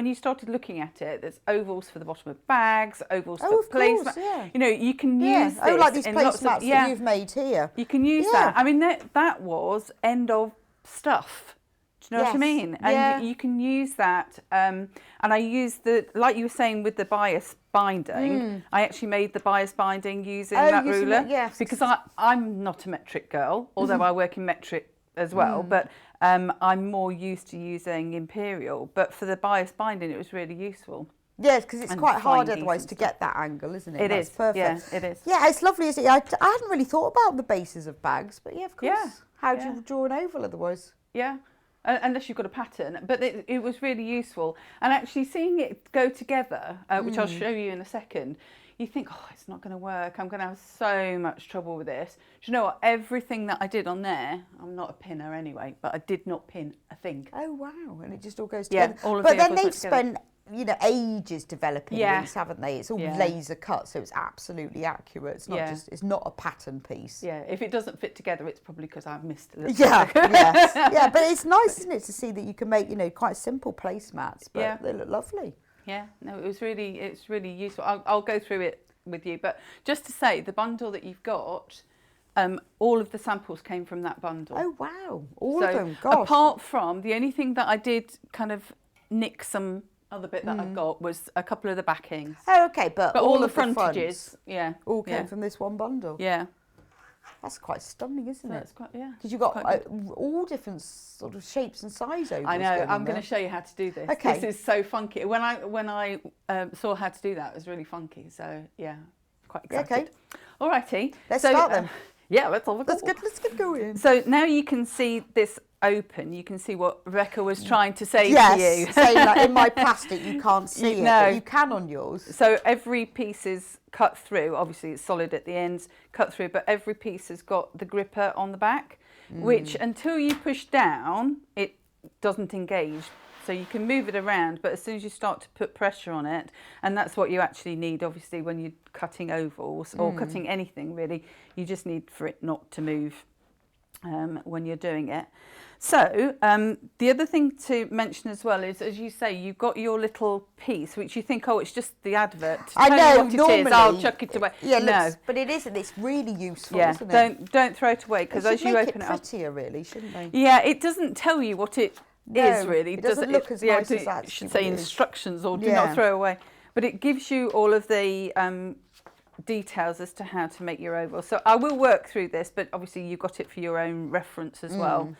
you started looking at it, there's ovals for the bottom of bags, ovals for placemats. Yeah. You know, you can use this. Oh, like these in lots placemats of, that you've made here. You can use that. I mean, that was end of stuff. Do you know what I mean? And you can use that. And I used like you were saying with the bias binding, I actually made the bias binding using that ruler. Yes. Because I'm not a metric girl, although I work in metric as well, but I'm more used to using imperial. But for the bias binding, it was really useful. Yes, because it's quite hard otherwise to get that angle, isn't it? It is. Perfect. Yeah, it is. Yeah, it's lovely, isn't it? I hadn't really thought about the bases of bags, but yeah, of course. Yeah. How do you draw an oval otherwise? Yeah. Unless you've got a pattern, but it was really useful. And actually seeing it go together, which I'll show you in a second, you think, it's not going to work. I'm going to have so much trouble with this. Do you know what? Everything that I did on there, I'm not a pinner anyway, but I did not pin a thing. Oh, wow. And it just all goes together. Yeah, all of but the then ovals they've went together. spent, ages developing these, haven't they? It's all laser cut, so it's absolutely accurate. It's not it's not a pattern piece. Yeah, if it doesn't fit together, it's probably because I've missed a little bit. Yeah, but it's nice, isn't it, to see that you can make, quite simple placemats, but they look lovely. Yeah, no, it's really useful. I'll go through it with you, but just to say, the bundle that you've got, all of the samples came from that bundle. Oh wow, all of them. Gosh. Apart from the only thing that I did kind of nick some other bit that I got was a couple of the backings. Oh, okay, but all the of frontages, all came from this one bundle. Yeah, that's quite stunning, isn't it? That's quite because you've got all different sort of shapes and sizes. I know. I'm going to show you how to do this. Okay. This is so funky. When I saw how to do that, it was really funky. So yeah, quite excited. Okay. Alrighty. Let's start then. Yeah, let's have a go. Let's get going. So now you can see this open. You can see what Rebecca was trying to say to you. Yes, saying that in my plastic you can't see it, but you can on yours. So every piece is cut through. Obviously it's solid at the ends, cut through, but every piece has got the gripper on the back, which until you push down, it doesn't engage. So you can move it around, but as soon as you start to put pressure on it, and that's what you actually need, obviously, when you're cutting ovals or cutting anything, really, you just need for it not to move when you're doing it. So the other thing to mention as well is, as you say, you've got your little piece, which you think, it's just the advert. I know, what normally, it is, I'll chuck it away. Yeah, no. but it isn't. It's really useful, isn't it? Don't throw it away, because as you open it up... prettier, really, shouldn't they? Yeah, it doesn't tell you what it is, really. It doesn't look as nice as that. It should say instructions or do not throw away. But it gives you all of the details as to how to make your oval. So I will work through this, but obviously you've got it for your own reference as well.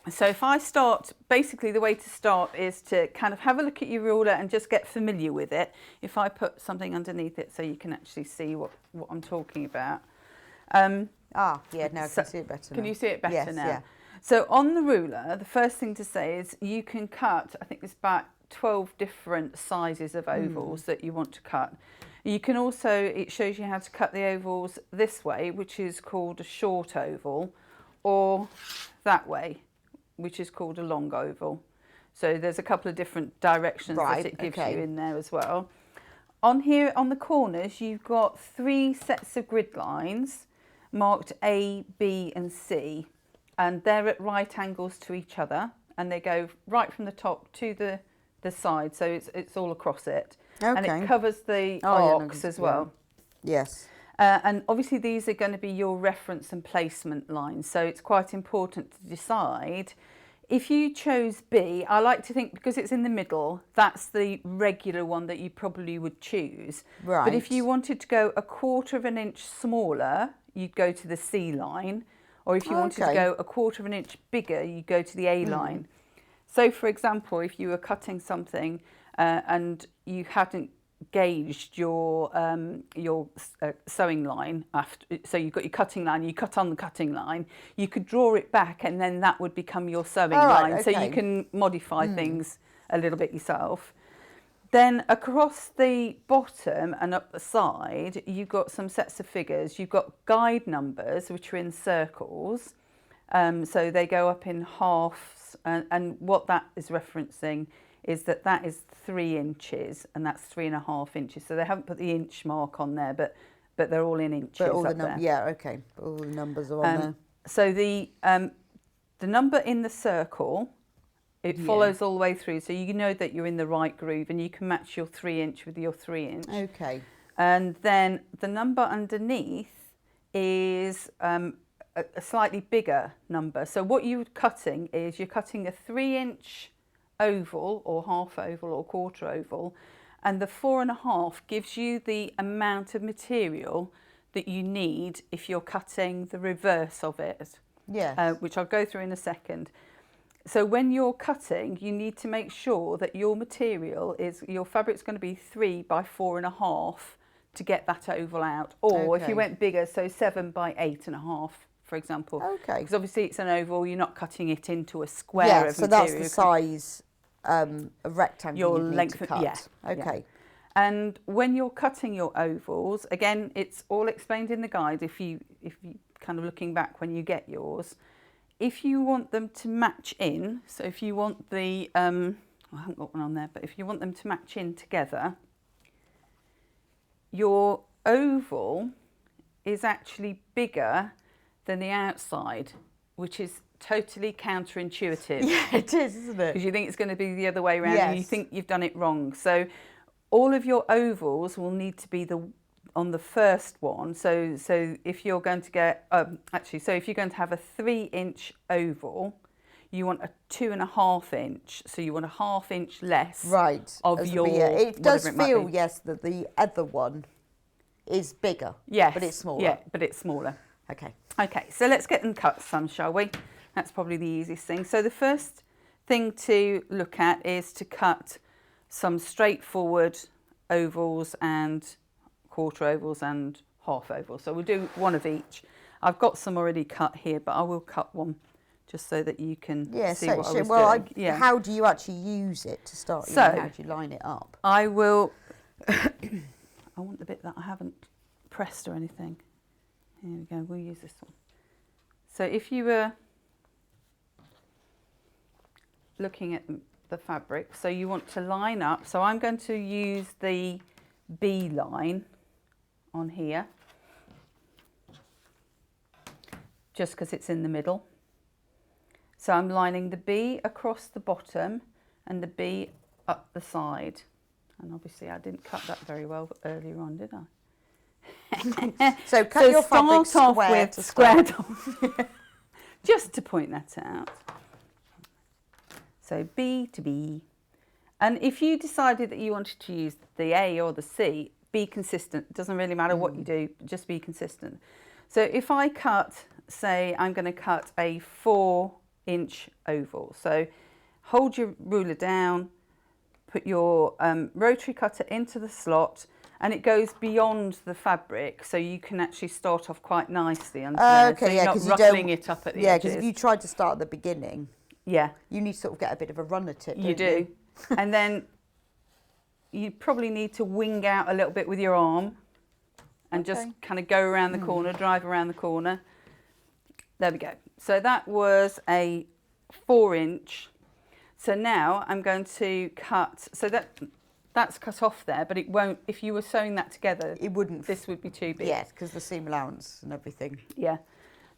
So if I start, basically the way to start is to kind of have a look at your ruler and just get familiar with it. If I put something underneath it so you can actually see what I'm talking about. Now I can see it better now. Can you see it better now? Yeah. So on the ruler, the first thing to say is you can cut, I think there's about 12 different sizes of ovals that you want to cut. You can also, it shows you how to cut the ovals this way, which is called a short oval, or that way, which is called a long oval. So there's a couple of different directions that it gives you in there as well. On here, on the corners, you've got 3 sets of grid lines marked A, B and C, and they're at right angles to each other, and they go right from the top to the side, so it's all across it. And it covers the arcs as well. Yes. And obviously these are going to be your reference and placement lines, so it's quite important to decide If you chose B, I like to think because it's in the middle, that's the regular one that you probably would choose. Right. But if you wanted to go 1/4 of an inch smaller, you'd go to the C line. Or if you wanted to go 1/4 of an inch bigger, you go to the A line. So, for example, if you were cutting something and you hadn't gauged your sewing line after, so you've got your cutting line, you cut on the cutting line, you could draw it back and then that would become your sewing line. So you can modify things a little bit yourself. Then across the bottom and up the side, you've got some sets of figures. You've got guide numbers, which are in circles. So they go up in halves. And what that is referencing is that is 3 inches and that's 3.5 inches. So they haven't put the inch mark on there, but they're all in inches But all up there. Yeah, okay. All the numbers are on there. So the number in the circle, it follows all the way through, so you know that you're in the right groove and you can match your 3 inch with your 3 inch. Okay. And then the number underneath is a slightly bigger number. So what you're cutting is you're cutting a 3 inch oval or half oval or quarter oval, and the 4.5 gives you the amount of material that you need if you're cutting the reverse of it. Yes. Which I'll go through in a second. So when you're cutting, you need to make sure that your material is, your fabric's going to be 3 by 4.5 to get that oval out. Or if you went bigger, so 7 by 8.5, for example. Okay. Because obviously it's an oval, you're not cutting it into a square Yeah, of so material. that's the size of rectangle Your you need length to of- cut. yeah, Okay. yeah. And when you're cutting your ovals, again, it's all explained in the guide if you kind of looking back when you get yours. If you want them to match in, so if you want the, I haven't got one on there, but if you want them to match in together, your oval is actually bigger than the outside, which is totally counterintuitive. Yeah, it is, isn't it? Because you think it's going to be the other way around and you Yes. think you've done it wrong. So all of your ovals will need to be on the first one. So if you're going to get, so if you're going to have a 3 inch oval, you want a 2.5 inch. So you want a 1/2 inch less Right. of as your, yeah, it does whatever it might feel, be. yes, that the other one is bigger. Yes. But it's smaller. Yeah, but it's smaller. Okay. Okay, so let's get them cut some, shall we? That's probably the easiest thing. So the first thing to look at is to cut some straightforward ovals and quarter ovals and half ovals. So we'll do one of each. I've got some already cut here, but I will cut one just so that you can see what I was doing. Yeah. How do you actually use it to start? So- How do you line it up? I will, I want the bit that I haven't pressed or anything. Here we go, we'll use this one. So if you were looking at the fabric, so you want to line up, so I'm going to use the B line on here, just because it's in the middle. So I'm lining the B across the bottom and the B up the side. And obviously I didn't cut that very well earlier on, did I? So cut your fabric start off square with to squared start. off. Just to point that out. So B to B. And if you decided that you wanted to use the A or the C, be consistent. It doesn't really matter what you do, just be consistent. So if I cut, say I'm going to cut a 4 inch oval. So hold your ruler down, put your rotary cutter into the slot, and it goes beyond the fabric, so you can actually start off quite nicely under there. Okay, so you're yeah, not 'cause you ruffling don't- it up at the Yeah, edges. because if you tried to start at the beginning, Yeah, you need to sort of get a bit of a run at it. you don't do. And then you probably need to wing out a little bit with your arm and just Okay. kind of go around the corner, drive around the corner. There we go. So that was a 4 inch. So now I'm going to cut, so that's cut off there, but it won't, if you were sewing that together, It wouldn't. this would be too big. Yes, because the seam allowance and everything. Yeah.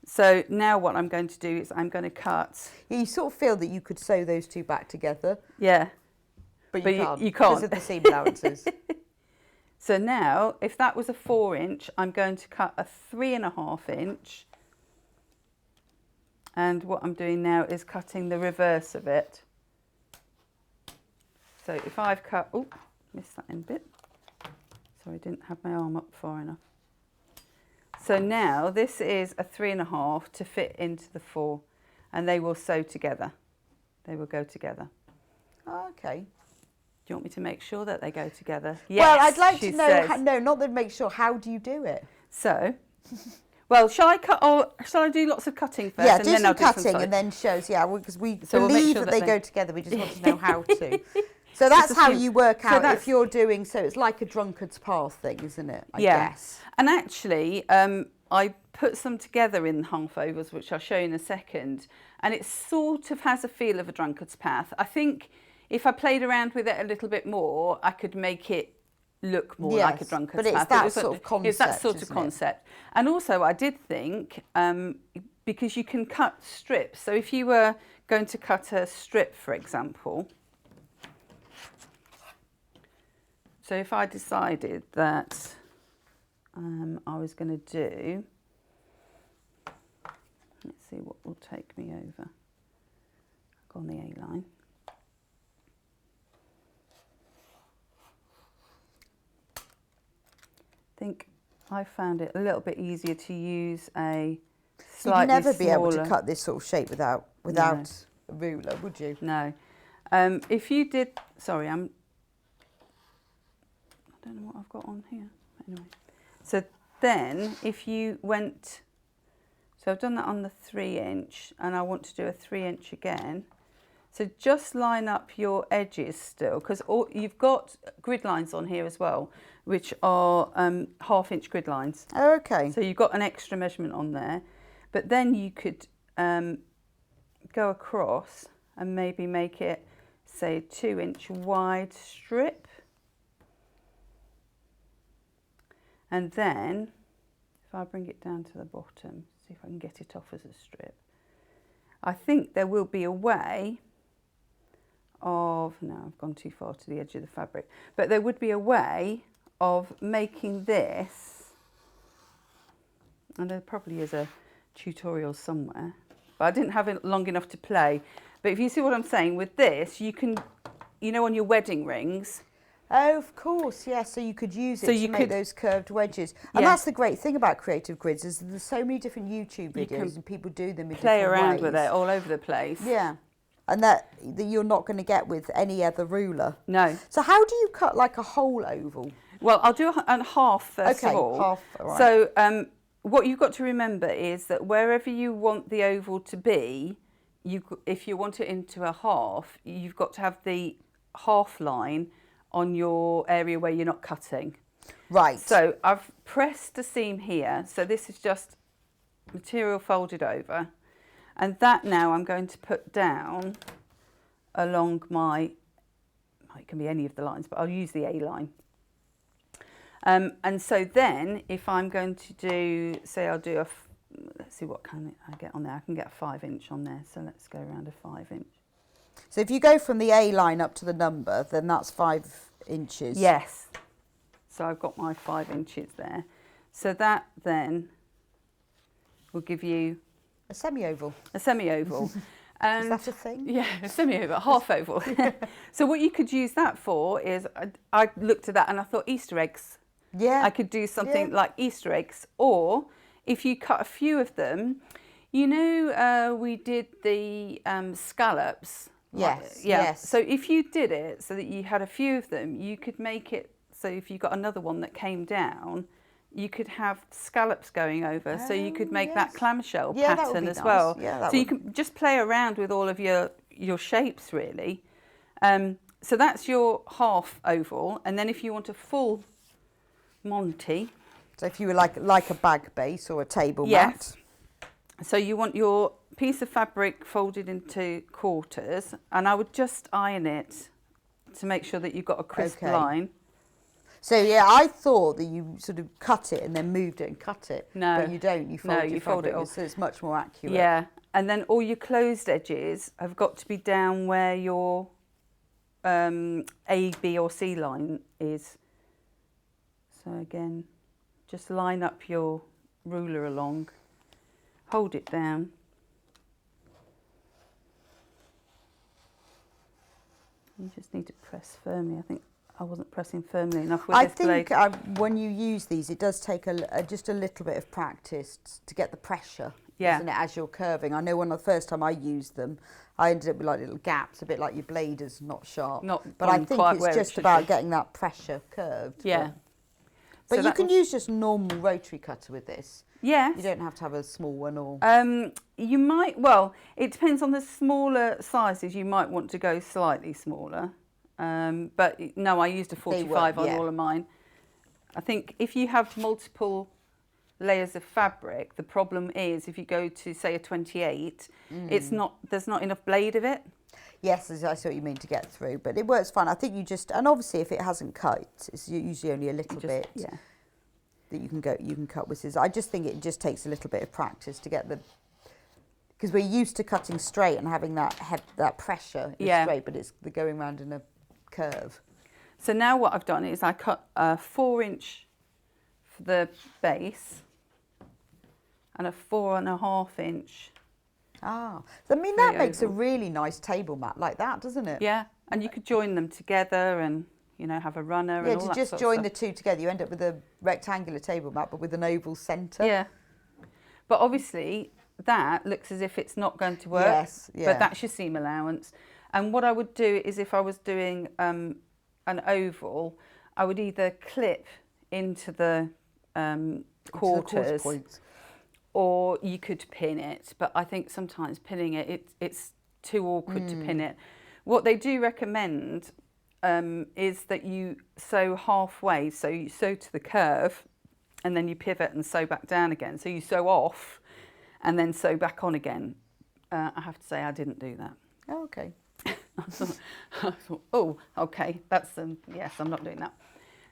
So now what I'm going to do is I'm going to cut, Yeah, you sort of feel that you could sew those two back together, yeah. but But you you- can't. you because can't. of the seam allowances. So now, if that was a 4 inch, I'm going to cut a 3.5 inch, And what I'm doing now is cutting the reverse of it. So if I've cut, oh, missed that end bit. Sorry, I didn't have my arm up far enough. So now this is a 3.5 to fit into the 4, and they will sew together. They will go together. Oh, okay. Do you want me to make sure that they go together? Yes, well, I'd like she to know, says. no, not that make sure, how do you do it? So, well, shall I cut, or shall I do lots of cutting first? Yeah, and do then some I'll do some cutting sewing? and then shows, yeah, because we So we'll make believe sure that that they they- go together, we just want to know how to. So that's Just a how few- you work so out that's- if you're doing, so it's like a drunkard's path thing, isn't it? I Yeah. guess. And actually, I put some together in half ovals, which I'll show you in a second, and it sort of has a feel of a drunkard's path. I think if I played around with it a little bit more, I could make it look more like a Yes, drunkard's but it's path. that was sort of It's that concept, sort of isn't it? concept. And also, I did think, because you can cut strips, so if you were going to cut a strip, for example, so if I decided that I was going to do, let's see what will take me over. Go on the A line. I think I found it a little bit easier to use a slightly You'd never be able to smaller- cut this sort of shape without a ruler, would you? No. If you did, sorry, I don't know what I've got on here. Anyway, so then if you went, so I've done that on the 3-inch, and I want to do a 3-inch again. So just line up your edges still, because you've got grid lines on here as well, which are 1/2-inch grid lines. Oh, okay. So you've got an extra measurement on there, but then you could go across and maybe make it, say, 2-inch wide strip. And then, if I bring it down to the bottom, see if I can get it off as a strip. I think there will be a way of, no, I've gone too far to the edge of the fabric, but there would be a way of making this, and there probably is a tutorial somewhere, but I didn't have it long enough to play. But if you see what I'm saying, with this, you can, you know, on your wedding rings, Oh, of course, yeah. So you could use it So to you make could- those curved wedges. And Yeah. that's the great thing about creative grids is there's so many different YouTube You can videos and people do them in play different around ways. with it all over the place. Yeah. And that you're not going to get with any other ruler. No. So how do you cut like a whole oval? Well, I'll do a half first Okay, of all. half, all right. So what you've got to remember is that wherever you want the oval to be, if you want it into a half, you've got to have the half line on your area where you're not cutting. Right. So I've pressed a seam here. So this is just material folded over. And that now I'm going to put down along my, it can be any of the lines, but I'll use the A line. And so then if I'm going to do, say I'll do let's see what can I get on there. I can get a 5-inch on there. So let's go around a 5-inch. So if you go from the A line up to the number, then that's 5 inches. Yes. So I've got my 5 inches there. So that then will give you A semi-oval. a semi-oval. And Is that a thing? yeah, a semi-oval, half oval. So what you could use that for is, I looked at that and I thought Easter eggs. Yeah. I could do something Yeah. like Easter eggs, or if you cut a few of them, you know, we did the scallops. Yes, Yeah. yes. So if you did it so that you had a few of them, you could make it so if you got another one that came down, you could have scallops going over. So you could make that yes. clamshell Yeah, that would pattern be as nice. well. Yeah, that so you would- can just play around with all of your shapes really. So that's your half oval, and then if you want a full Monty, So if you were like a bag base or a table yes. mat. So you want your piece of fabric folded into quarters, and I would just iron it to make sure that you've got a crisp Okay. line. So yeah, I thought that you sort of cut it and then moved it and cut it. No. But you don't. You fold No, your you fold it fabric, all. so it's much more accurate. Yeah, and then all your closed edges have got to be down where your A, B or C line is. So again, just line up your ruler along, hold it down, You just need to press firmly. I think I wasn't pressing firmly enough with this blade. I think when you use these, it does take just a little bit of practice to get the pressure, doesn't it, as you're curving. I know when the first time I used them, I ended up with like little gaps, a bit like your blade is not sharp. But I think it's just about getting that pressure curved. Yeah. But you can use just normal rotary cutter with this. Yes. You don't have to have a small one or... You might, well, it depends on the smaller sizes. You might want to go slightly smaller. But no, I used a 45 on all of mine. I think if you have multiple layers of fabric, the problem is if you go to, say, a 28, there's not enough blade of it. Yes, I see what you mean, to get through, but it works fine. I think you just, and obviously if it hasn't cut, it's usually only a little bit that you can cut with scissors. I just think it just takes a little bit of practice to get the, because we're used to cutting straight and having that pressure straight, but it's the going round in a curve. So now what I've done is I cut a 4-inch for the base and a 4.5-inch. I mean, that makes a really nice table mat like that, doesn't it? Yeah, and you could join them together and, you know, have a runner and all that to just join the two together, you end up with a rectangular table mat, but with an oval centre. Yeah. But obviously, that looks as if it's not going to work. Yes, yeah. But that's your seam allowance. And what I would do is if I was doing an oval, I would either clip into the quarters, or you could pin it. But I think sometimes pinning it's too awkward to pin it. What they do recommend is that you sew halfway. So you sew to the curve and then you pivot and sew back down again. So you sew off and then sew back on again. I have to say I didn't do that. Oh, okay. I thought, oh, okay, that's yes, I'm not doing that.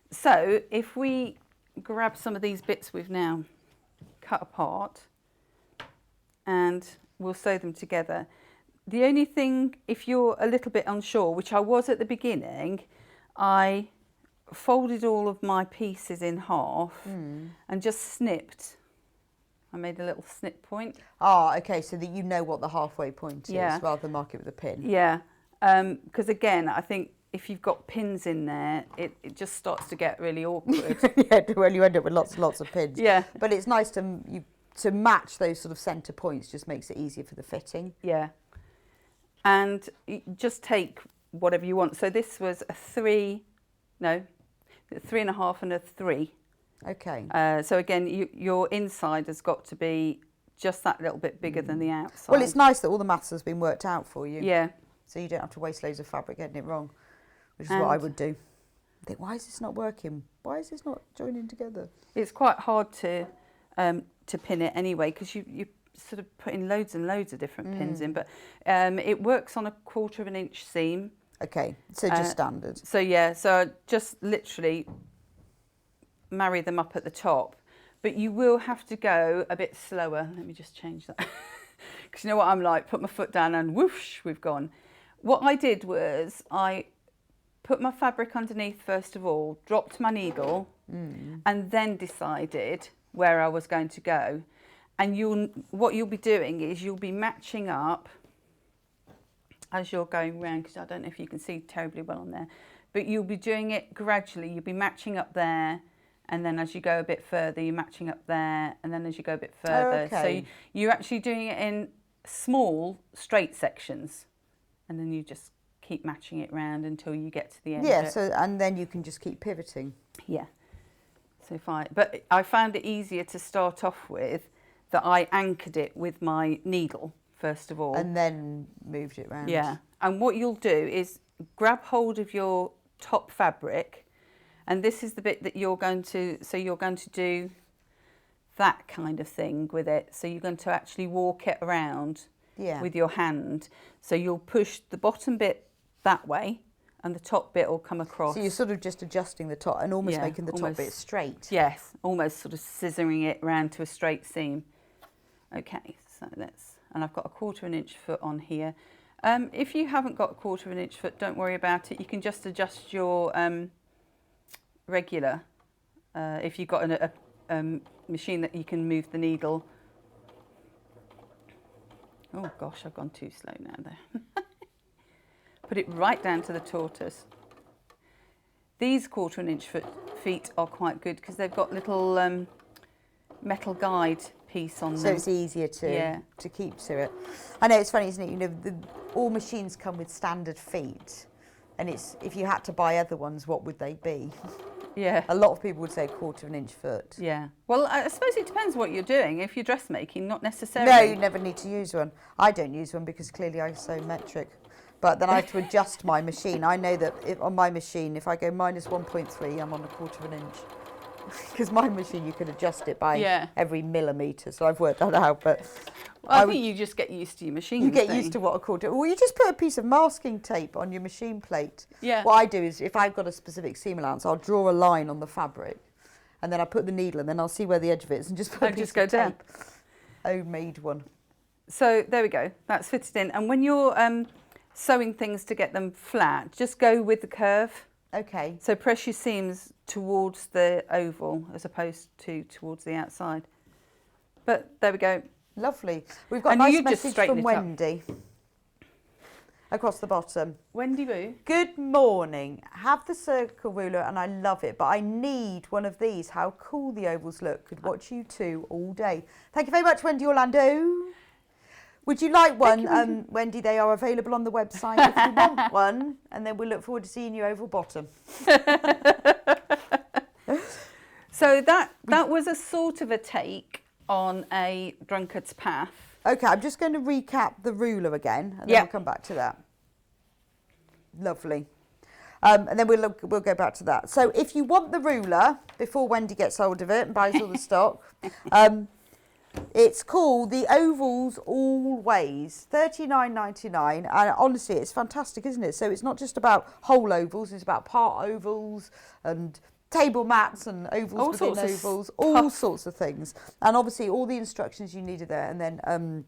So if we grab some of these bits we've now cut apart and we'll sew them together. The only thing, if you're a little bit unsure, which I was at the beginning, I folded all of my pieces in half and just snipped. I made a little snip point. Ah, okay, so that you know what the halfway point is rather than mark it with a pin. Yeah, because again, I think if you've got pins in there, it just starts to get really awkward. Yeah, well, you end up with lots and lots of pins. Yeah. But it's nice to match those sort of centre points, just makes it easier for the fitting. Yeah. And you just take whatever you want. So this was a 3.5 and a 3. Okay. So again, your inside has got to be just that little bit bigger than the outside. Well, it's nice that all the maths has been worked out for you. Yeah. So you don't have to waste loads of fabric getting it wrong, which is what I would do. I think, why is this not working? Why is this not joining together? It's quite hard to pin it anyway, because you sort of put in loads and loads of different pins in, but it works on a 1/4 inch seam. Okay, so just standard. So yeah, so just literally marry them up at the top, but you will have to go a bit slower. Let me just change that, because you know what I'm like, put my foot down and whoosh, we've gone. What I did was I put my fabric underneath first of all, dropped my needle, and then decided where I was going to go. And what you'll be doing is you'll be matching up as you're going round, because I don't know if you can see terribly well on there, but you'll be doing it gradually. You'll be matching up there, and then as you go a bit further, you're matching up there, and then as you go a bit further. Okay. So you're actually doing it in small, straight sections, and then you just keep matching it round until you get to the end. Yeah, of it. so and then you can just keep pivoting. Yeah. So but I found it easier to start off with that I anchored it with my needle first of all. And then moved it round. Yeah. And what you'll do is grab hold of your top fabric, and this is the bit that you're going to do that kind of thing with it. So you're going to actually walk it around with your hand. So you'll push the bottom bit that way and the top bit will come across. So you're sort of just adjusting the top and almost making the top bit straight. Yes, almost sort of scissoring it round to a straight seam. Okay, so and I've got a 1/4 inch foot on here. If you haven't got a 1/4 inch foot, don't worry about it. You can just adjust your regular, if you've got a machine that you can move the needle. Oh gosh, I've gone too slow now there. put it right down to the tortoise. These 1/4 inch feet are quite good because they've got little metal guide piece on them. So it's easier to keep to it. I know it's funny, isn't it? You know, all machines come with standard feet, and it's if you had to buy other ones, what would they be? Yeah. A lot of people would say 1/4 inch foot. Yeah. Well, I suppose it depends what you're doing. If you're dressmaking, not necessarily. No, you never need to use one. I don't use one because clearly I sew metric. But then I have to adjust my machine. I know that on my machine, if I go -1.3, I'm on 1/4 inch. Because my machine, you can adjust it by every millimetre. So I've worked that out. But I think you just get used to your machine. You get used to what 1/4. Well, you just put a piece of masking tape on your machine plate. Yeah. What I do is, if I've got a specific seam allowance, I'll draw a line on the fabric, and then I put the needle, and then I'll see where the edge of it is, and just put a piece of tape. Homemade one. So there we go. That's fitted in. And when you're sewing things to get them flat, just go with the curve. Okay. So press your seams towards the oval as opposed to towards the outside. But there we go. Lovely. We've got a nice message from Wendy across the bottom. Wendy Boo. Good morning. Have the circle ruler and I love it, but I need one of these. How cool the ovals look. Could watch you two all day. Thank you very much, Wendy Orlando. Would you like one, Wendy? They are available on the website if you want one, and then we'll look forward to seeing you oval bottom. So that was a sort of a take on a drunkard's path. Okay, I'm just going to recap the ruler again, and then we'll come back to that. Lovely. And then we'll go back to that. So if you want the ruler, before Wendy gets hold of it and buys all the stock, it's called the Ovals Always, $39.99, and honestly it's fantastic, isn't it? So it's not just about whole ovals, it's about part ovals and table mats and ovals within ovals, all sorts of things. And obviously all the instructions you needed there, and then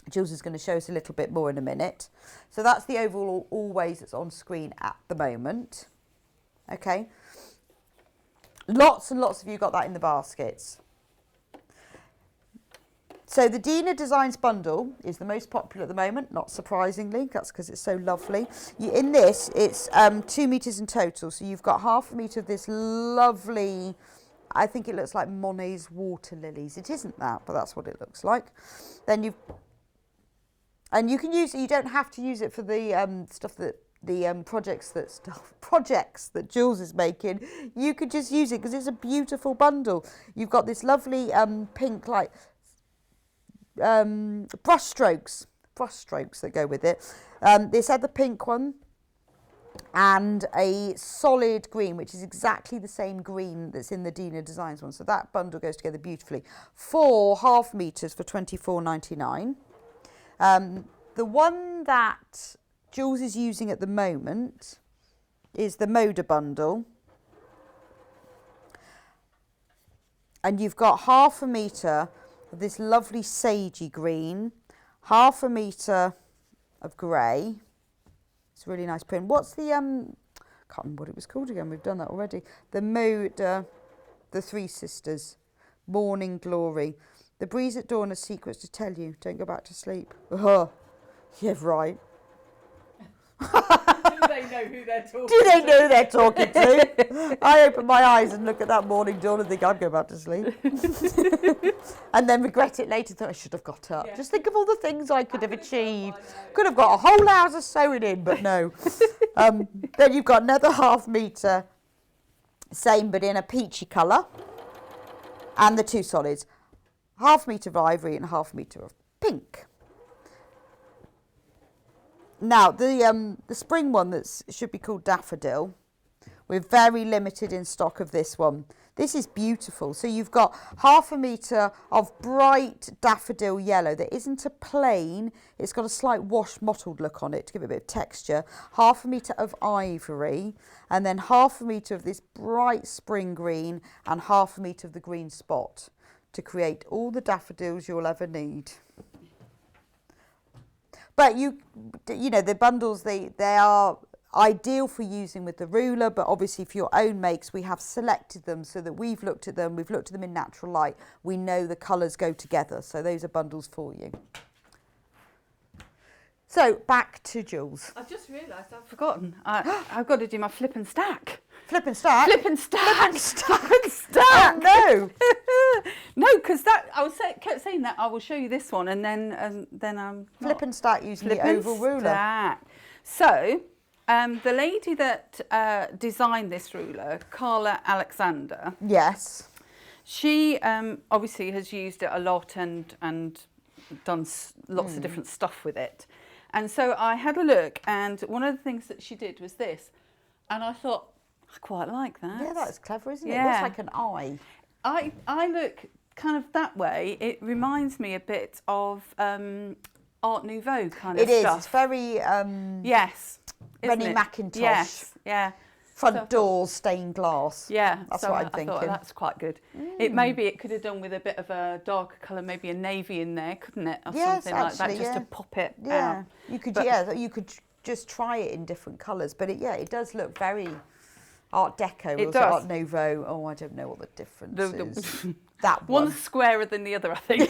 Jules is going to show us a little bit more in a minute. So that's the Oval Always that's on screen at the moment. Okay. Lots and lots of you got that in the baskets. So the Dina Designs bundle is the most popular at the moment, not surprisingly. That's because it's so lovely. In this, it's 2 metres in total. So you've got 1/2 metre of this lovely, I think it looks like Monet's water lilies. It isn't that, but that's what it looks like. Then you can use it. You don't have to use it for the stuff that projects that Jules is making. You could just use it because it's a beautiful bundle. You've got this lovely pink like brush strokes that go with it. This other pink one and a solid green, which is exactly the same green that's in the Dina Designs one. So that bundle goes together beautifully. 4 1/2 metres for $24.99. The one that Jules is using at the moment is the Moda bundle. And you've got 1/2 metre of this lovely sagey green, 1/2 metre of grey. It's a really nice print. What's the, can't remember what it was called again. We've done that already. The Moda, the Three Sisters, Morning Glory. The breeze at dawn, a secret to tell you. Don't go back to sleep. Oh, yeah, right. Do they know who they're talking to? Do they know who they're talking to? I open my eyes and look at that morning dawn and think I'd go back to sleep. And then regret it later, that I should have got up. Yeah. Just think of all the things I could have achieved. Could have got a whole house of sewing in, but no. Then you've got another 1/2 metre, same but in a peachy colour. And the two solids, 1/2 metre of ivory and 1/2 metre of pink. Now, the spring one that should be called Daffodil, we're very limited in stock of this one. This is beautiful. So you've got 1/2 metre of bright daffodil yellow that isn't a plain, it's got a slight wash mottled look on it to give it a bit of texture. 1/2 metre of ivory, and then 1/2 metre of this bright spring green and 1/2 metre of the green spot to create all the daffodils you'll ever need. But you know, the bundles, they are ideal for using with the ruler, but obviously for your own makes, we have selected them so that we've looked at them in natural light. We know the colours go together, so those are bundles for you. So back to Jules. I've just realised I've forgotten. I've got to do my flip and stack. Flip and stack. Flip and stack. Flip and stack. Flip and stack. Oh, no. No, because that kept saying that I will show you this one, and then I'm Flip and stack using flip the and oval ruler. stack. So the lady that designed this ruler, Carla Alexander, Yes. she obviously has used it a lot and done lots of different stuff with it. And so I had a look, and one of the things that she did was this, and I thought, I quite like that. Yeah, that's clever, isn't it? It Yeah. looks like an eye. I look kind of that way. It reminds me a bit of Art Nouveau kind of It is. stuff. It's very Yes. isn't Rennie it? Mackintosh. Yes. Yeah. front doors stained glass. Yeah. That's so what I'm I thinking. thought that's quite good. Maybe it could have done with a bit of a darker colour, maybe a navy in there, couldn't it? Or Yes, something like that, actually, just to yeah. pop it Yeah, out. you could. But- You could just try it in different colours, but it does look very Art Deco. It or does. Art Nouveau. Oh, I don't know what the difference is. That one. One's squarer than the other, I think.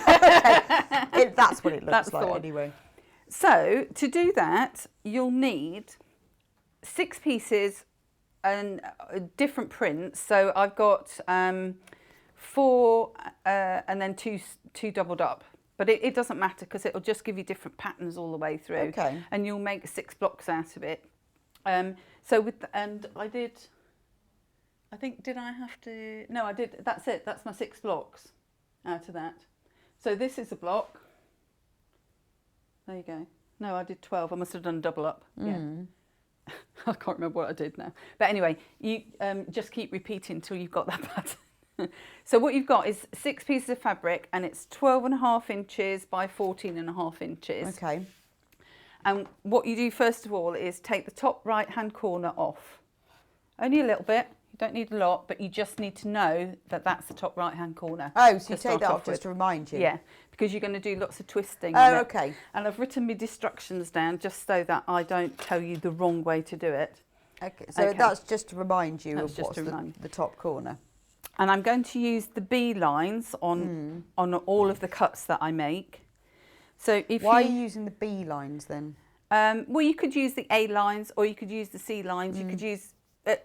That's what it looks That's the like one. anyway. So to do that, you'll need 6 pieces and different prints. So I've got 4 and then two doubled up. But it doesn't matter because it'll just give you different patterns all the way through. Okay. And you'll make 6 blocks out of it. Did I have to? No, I did. That's it. That's my 6 blocks out of that. So this is a block. There you go. No, I did 12. I must have done double up. Yeah. I can't remember what I did now. But anyway, you just keep repeating until you've got that pattern. So what you've got is 6 pieces of fabric, and it's 12.5 inches by 14.5 inches. Okay. And what you do first of all is take the top right-hand corner off. Only a little bit. You don't need a lot, but you just need to know that that's the top right-hand corner. Oh, so to you start take that off off just with. to remind you. Yeah, because you're going to do lots of twisting. Oh, on it. okay. And I've written my instructions down just so that I don't tell you the wrong way to do it. Okay. So Okay. that's just to remind you That's of just what's to remind you. the top corner. And I'm going to use the B lines on all of the cuts that I make. So if Why are you using the B lines then? well, you could use the A lines or you could use the C lines. You could use,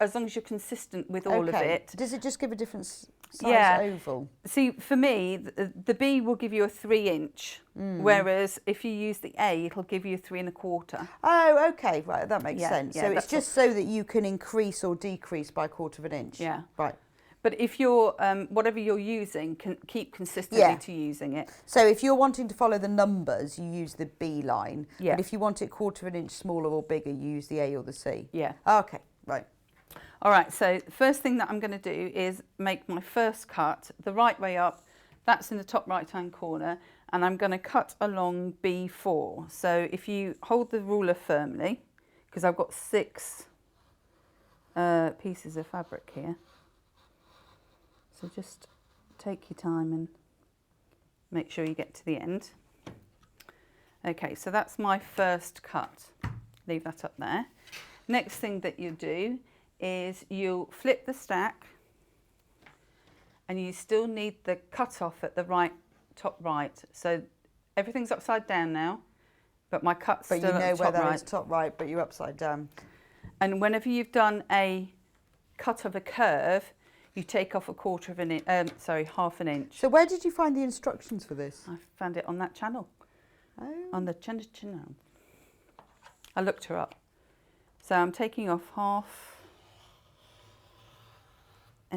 as long as you're consistent with all of it. Does it just give a different size Yeah. oval? See, for me, the B will give you a 3-inch, whereas if you use the A, it'll give you a 3¼ Oh, okay, right, that makes Yeah, sense. yeah, So it's that's just so that you can increase or decrease by 1/4 inch. Yeah. Right. But if you're, whatever you're using, can keep consistently Yeah. to using it. So if you're wanting to follow the numbers, you use the B line. Yeah. But if you want it 1/4 inch smaller or bigger, you use the A or the C. Yeah. Okay, right. All right, so the first thing that I'm going to do is make my first cut the right way up. That's in the top right-hand corner, and I'm going to cut along B4. So if you hold the ruler firmly, because I've got 6 pieces of fabric here. So just take your time and make sure you get to the end. Okay, so that's my first cut. Leave that up there. Next thing that you do is you'll flip the stack, and you still need the cut off at the top right. So everything's upside down now, but my cut's But still you know at the where top that right. is top right, but you're upside down. And whenever you've done a cut of a curve, you take off 1/4 inch. So where did you find the instructions for this? I found it on that channel, Oh. on the channel. I looked her up. So I'm taking off 1/2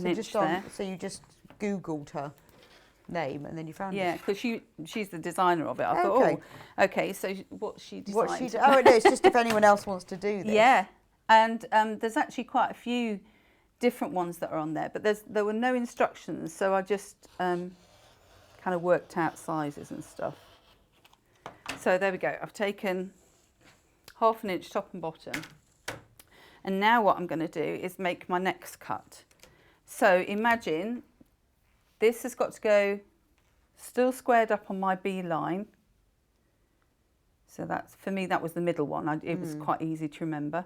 inch there. So you just Googled her name and then you found Yeah, it. because she's the designer of it. I thought, Okay. oh, okay, so what she designed. What she did? Oh, no, it's just if anyone else wants to do this. Yeah, and there's actually quite a few different ones that are on there, but there were no instructions, so I just kind of worked out sizes and stuff. So there we go. I've taken 1/2 inch top and bottom, and now what I'm going to do is make my next cut. So imagine this has got to go still squared up on my B line. So that's, for me, that was the middle one. It was quite easy to remember.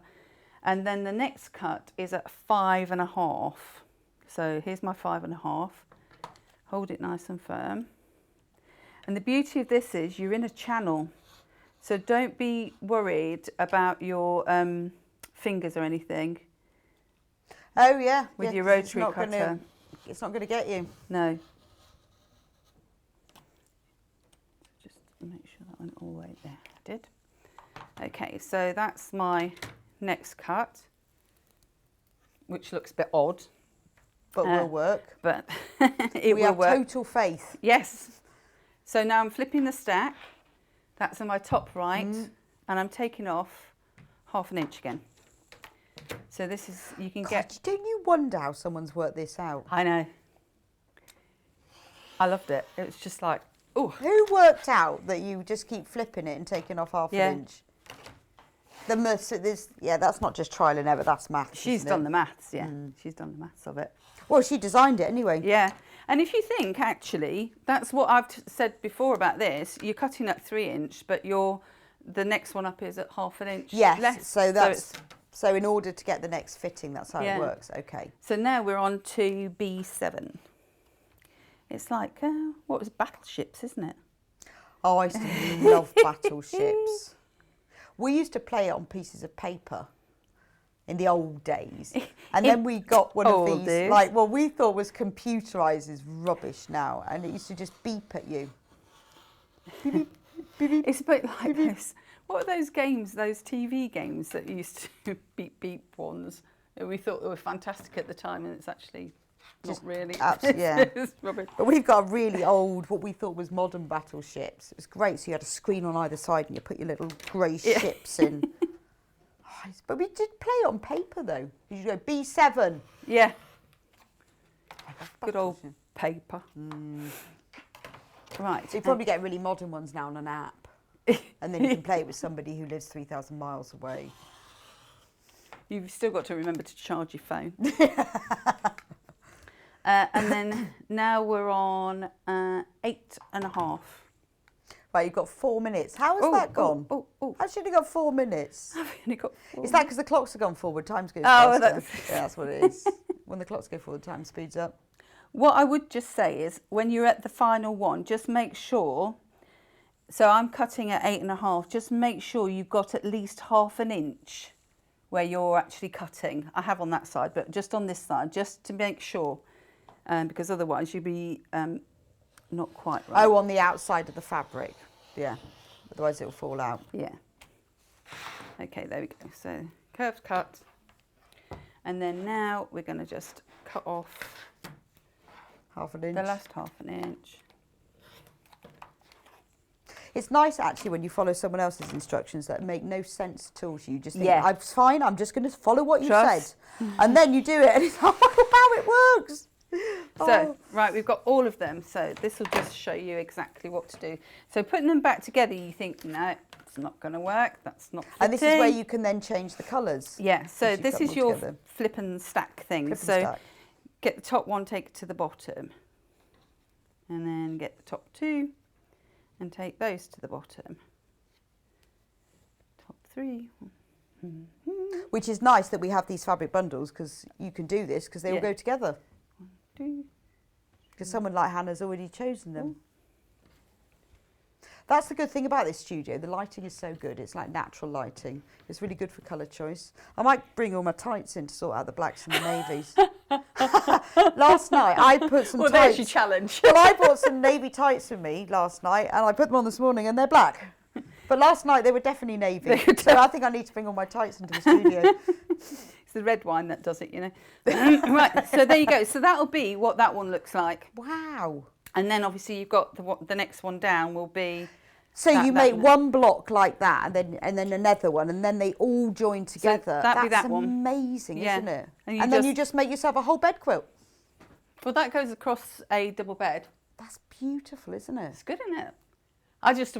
And then the next cut is at 5.5. So here's my 5.5. Hold it nice and firm. And the beauty of this is you're in a channel. So don't be worried about your fingers or anything. Oh yeah. With yeah, your 'cause rotary cutter. It's not going to get you. No. Just make sure that went all the way there. I did. Okay, so that's my next cut, which looks a bit odd. But will work. But it We will have work. total faith. Yes. So now I'm flipping the stack. That's on my top right. And I'm taking off 1/2 inch again. So this is, you can get... Don't you wonder how someone's worked this out? I know. I loved it. It was just like, oh. Who worked out that you just keep flipping it and taking off 1/2 Yeah. inch? That's not just trial and error, that's maths. She's isn't done it? the maths, yeah. She's done the maths of it. Well, she designed it anyway. Yeah. And if you think, actually, that's what I've said before about this, you're cutting at 3 inch, but the next one up is at 1/2 inch Yes, less. so that's... it's- So in order to get the next fitting, that's how Yeah. it works. Okay. So now we're on to B7. It's like, what was battleships, isn't it? Oh, I used to love battleships. We used to play it on pieces of paper in the old days. And then we got one of Old these, days. like, what we thought was computerised is rubbish now. And it used to just beep at you. Beep, beep, beep, beep. It's a bit like this. What are those games, those TV games that used to beep beep ones? That we thought they were fantastic at the time, and it's actually Just not really. yeah. It's rubbish. But we've got a really old, what we thought was modern battleships. It was great. So you had a screen on either side and you put your little grey ships in. Oh, but we did play it on paper though. You go B7. Yeah. Good old paper. Right. So you probably get really modern ones now on an app. And then you can play it with somebody who lives 3,000 miles away. You've still got to remember to charge your phone. And then now we're on 8.5. Right, you've got 4 minutes. How has that gone? Oh. How's she only got 4 minutes? I've only got 4. Is that because the clocks have gone forward, times goes Oh, faster? Yeah, that's what it is. When the clocks go forward, time speeds up. What I would just say is when you're at the final one, just make sure, so I'm cutting at 8.5, just make sure you've got at least 1/2 inch where you're actually cutting. I have on that side, but just on this side, just to make sure, because otherwise you'll be not quite right. Oh, on the outside of the fabric. Yeah, otherwise it'll fall out. Yeah. Okay, there we go. So curved cut. And then now we're going to just cut off 1/2 inch. the last 1/2 inch. It's nice actually when you follow someone else's instructions that make no sense at all to you. Just think, Yeah. I'm fine, I'm just going to follow what you Trust. said. And then you do it and it's like, oh, wow, it works. So, right, we've got all of them. So this will just show you exactly what to do. So putting them back together, you think, no, it's not going to work. That's not fitting. And this is where you can then change the colours. Yeah, so Once you've this got is them your together. flip and stack thing. Flip and So stack. get the top one, take it to the bottom. And then get the top two and take those to the bottom. Top three. Which is nice that we have these fabric bundles because you can do this because they all Yeah. go together. Two. Because someone like Hannah's already chosen them. That's the good thing about this studio. The lighting is so good. It's like natural lighting. It's really good for colour choice. I might bring all my tights in to sort out the blacks and the navies. Last night I put some Well, there's tights. your challenge. Well, I bought some navy tights for me last night and I put them on this morning and they're black. But last night they were definitely navy. So I think I need to bring all my tights into the studio. It's the red wine that does it, you know. Right, so there you go. So that'll be what that one looks like. Wow. And then obviously you've got the next one down will be. So that- you that make one. one block like that and then another one and then they all join together. that'd be That's that one. amazing, Yeah. isn't it? And then you just make yourself a whole bed quilt. Well, that goes across a double bed. That's beautiful, isn't it? It's good, isn't it? I just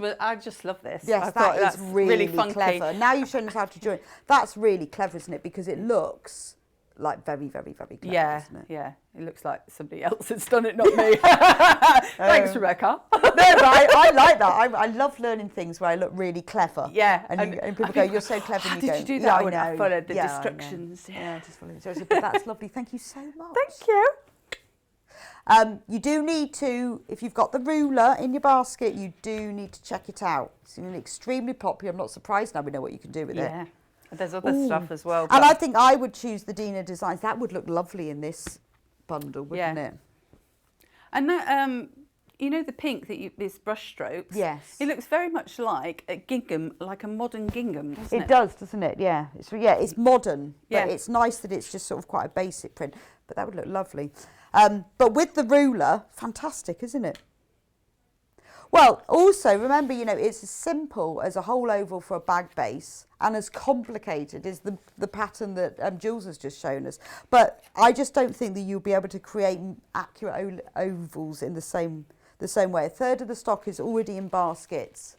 love this. Yes, I thought that is that's really funky. clever. Now you've shown us how to join. That's really clever, isn't it? Because it looks like very, very, very clever, Yeah, doesn't it? yeah. It looks like somebody else has done it, not me. Thanks, Rebecca. No, but I like that. I love learning things where I look really clever. Yeah, And people go, you're so clever. How And you did go, you do yeah, that? I I went, I know. followed the Yeah, I know. instructions. Yeah, just following instructions. But that's lovely. Thank you so much. Thank you. You do need to, if you've got the ruler in your basket, you do need to check it out. It's extremely popular. I'm not surprised now we know what you can do with it. Yeah. There's other stuff as well. And I think I would choose the Dina designs. That would look lovely in this bundle, wouldn't it? And that, you know, the pink that this brush strokes. Yes. It looks very much like a gingham, like a modern gingham, doesn't it? It does, doesn't it? Yeah. It's modern. But it's nice that it's just sort of quite a basic print. But that would look lovely. But with the ruler, fantastic, isn't it? Well, also remember, you know, it's as simple as a whole oval for a bag base and as complicated as the pattern that Jules has just shown us. But I just don't think that you'll be able to create accurate ovals in the same way. A third of the stock is already in baskets.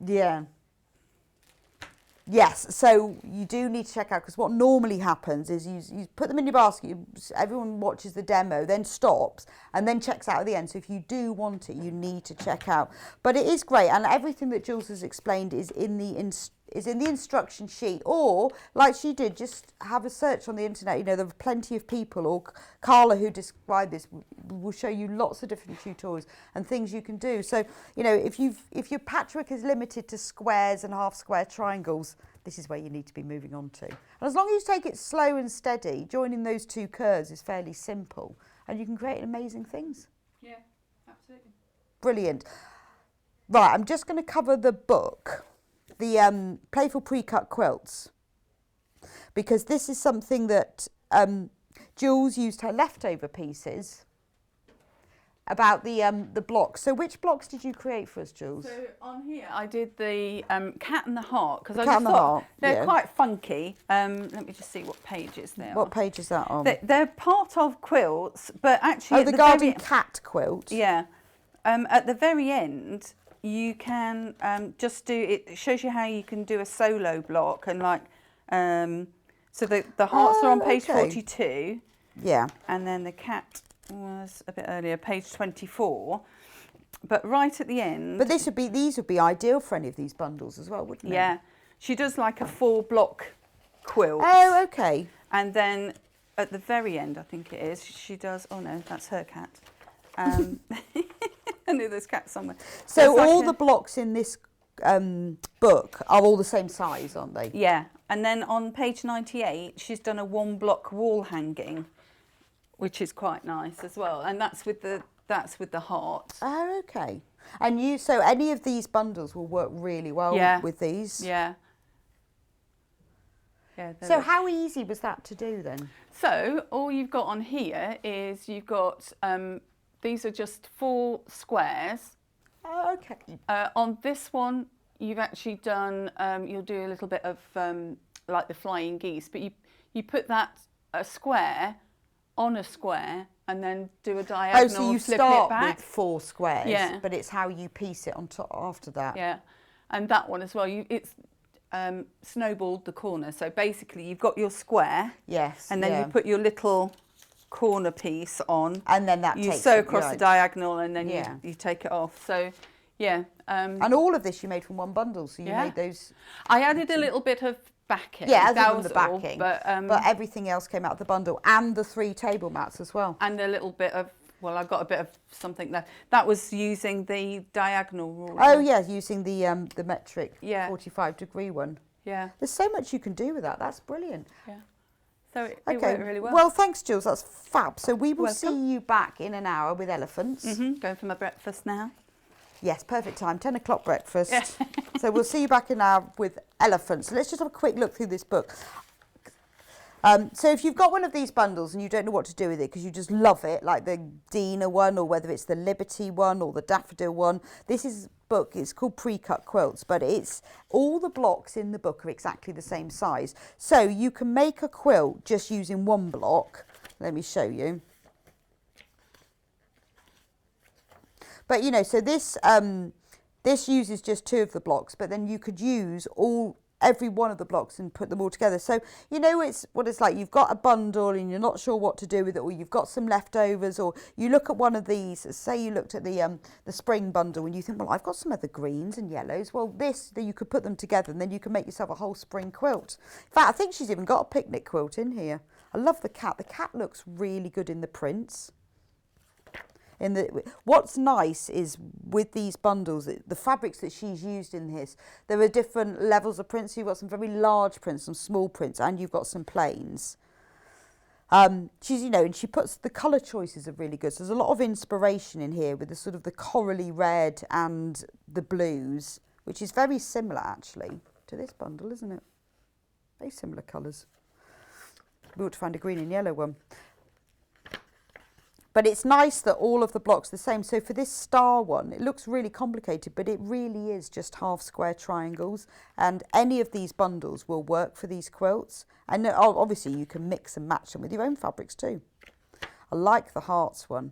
Yeah. Yes, so you do need to check out, because what normally happens is you put them in your basket, everyone watches the demo, then stops, and then checks out at the end. So if you do want it, you need to check out. But it is great, and everything that Jules has explained is in the instruction sheet, or like she did, just have a search on the internet. You know, there are plenty of people, or Carla, who described this, will show you lots of different tutorials and things you can do. So, you know, if your patchwork is limited to squares and half square triangles, this is where you need to be moving on to. And as long as you take it slow and steady, joining those two curves is fairly simple, and you can create amazing things. Yeah, absolutely. Brilliant. Right, I'm just going to cover the book, the Playful Pre-Cut Quilts, because this is something that Jules used her leftover pieces about the blocks. So which blocks did you create for us, Jules? So on here I did the cat and the heart, because I cat just and the thought heart, they're yeah. quite funky. Let me just see what pages they are. What page is that on? They're part of quilts, but actually the garden cat quilt. Yeah. At the very end, you can just do it. It shows you how you can do a solo block, and like so the hearts are on page 42. Yeah. And then the cat was a bit earlier, page 24. But right at the end. But these would be ideal for any of these bundles as well, wouldn't it? Yeah. She does like a 4-block quilt. Oh, okay. And then at the very end, I think it is, she does. Oh no, that's her cat. I knew there's cats somewhere. So all the blocks in this book are all the same size, aren't they? Yeah. And then on page 98, she's done a 1-block wall hanging, which is quite nice as well. And that's with the heart. Oh, okay. And so any of these bundles will work really well with these. Yeah. Yeah. So how easy was that to do then? So all you've got on here is you've got these are just 4 squares. Oh, okay. On this one, you've actually done, you'll do a little bit of like the flying geese, but you put a square on a square and then do a diagonal. Oh, so you flip start it back. with 4 squares, Yeah. but it's how you piece it on top after that. Yeah, and that one as well. It's snowballed the corner. So basically, you've got your square. Yes. And then you put your little corner piece on, and then you sew across the diagonal, and then you take it off. So yeah, and all of this you made from one bundle, so you made those. I added a little bit of backing. Yeah, that other was than the all, backing, but everything else came out of the bundle, and the 3 table mats as well, and a little bit of, well, I got a bit of something there. That was using the diagonal ruler. Oh yeah, using the metric 45-degree one. Yeah, there's so much you can do with that. That's brilliant. Yeah. So it worked really well. Well, thanks, Jules. That's fab. So we will see you back in an hour with elephants. Going for my breakfast now. Yes, perfect time. 10 o'clock breakfast. Yeah. So we'll see you back in an hour with elephants. So let's just have a quick look through this book. So if you've got one of these bundles and you don't know what to do with it because you just love it, like the Dina one, or whether it's the Liberty one or the Daffodil one, this book is called Pre-Cut Quilts, but it's all the blocks in the book are exactly the same size. So you can make a quilt just using 1 block. Let me show you. But you know, so this uses just 2 of the blocks, but then you could use every one of the blocks and put them all together. So you know it's what it's like. You've got a bundle and you're not sure what to do with it, or you've got some leftovers, or you look at one of these. Say you looked at the spring bundle and you think, well, I've got some other greens and yellows. Well, you could put them together and then you can make yourself a whole spring quilt. In fact, I think she's even got a picnic quilt in here. I love the cat. The cat looks really good in the prints. What's nice is with these bundles, the fabrics that she's used in this, there are different levels of prints. You've got some very large prints, some small prints, and you've got some plains. She's, and she puts the colour choices are really good. So there's a lot of inspiration in here with the sort of the corally red and the blues, which is very similar actually to this bundle, isn't it? Very similar colours. We ought to find a green and yellow one. But it's nice that all of the blocks are the same. So for this star one, it looks really complicated, but it really is just half square triangles. And any of these bundles will work for these quilts. And obviously you can mix and match them with your own fabrics too. I like the hearts one.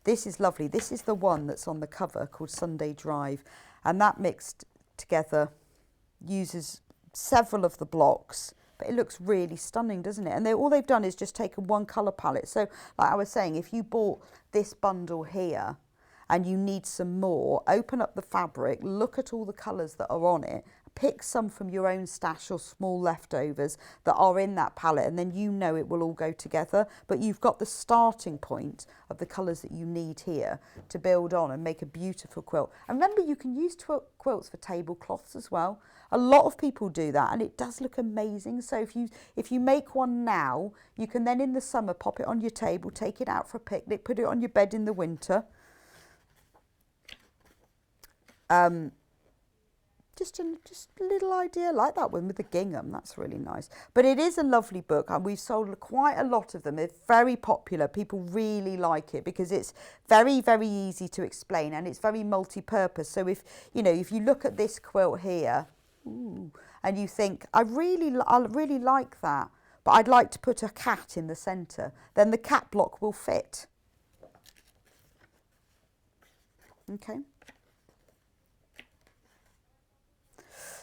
This is lovely. This is the one that's on the cover called Sunday Drive. And that mixed together uses several of the blocks. But it looks really stunning, doesn't it? And all they've done is just taken one colour palette. So like I was saying, if you bought this bundle here and you need some more, open up the fabric, look at all the colours that are on it, pick some from your own stash or small leftovers that are in that palette, and then you know it will all go together. But you've got the starting point of the colours that you need here to build on and make a beautiful quilt. And remember, you can use quilts for tablecloths as well. A lot of people do that and it does look amazing. So if you make one now, you can then in the summer pop it on your table, take it out for a picnic, put it on your bed in the winter. Just a little idea like that one with the gingham. That's really nice. But it is a lovely book and we've sold quite a lot of them. It's very popular. People really like it because it's very, very easy to explain and it's very multi-purpose. So if you look at this quilt here, ooh, and you think, I really like that, but I'd like to put a cat in the centre, then the cat block will fit. Okay.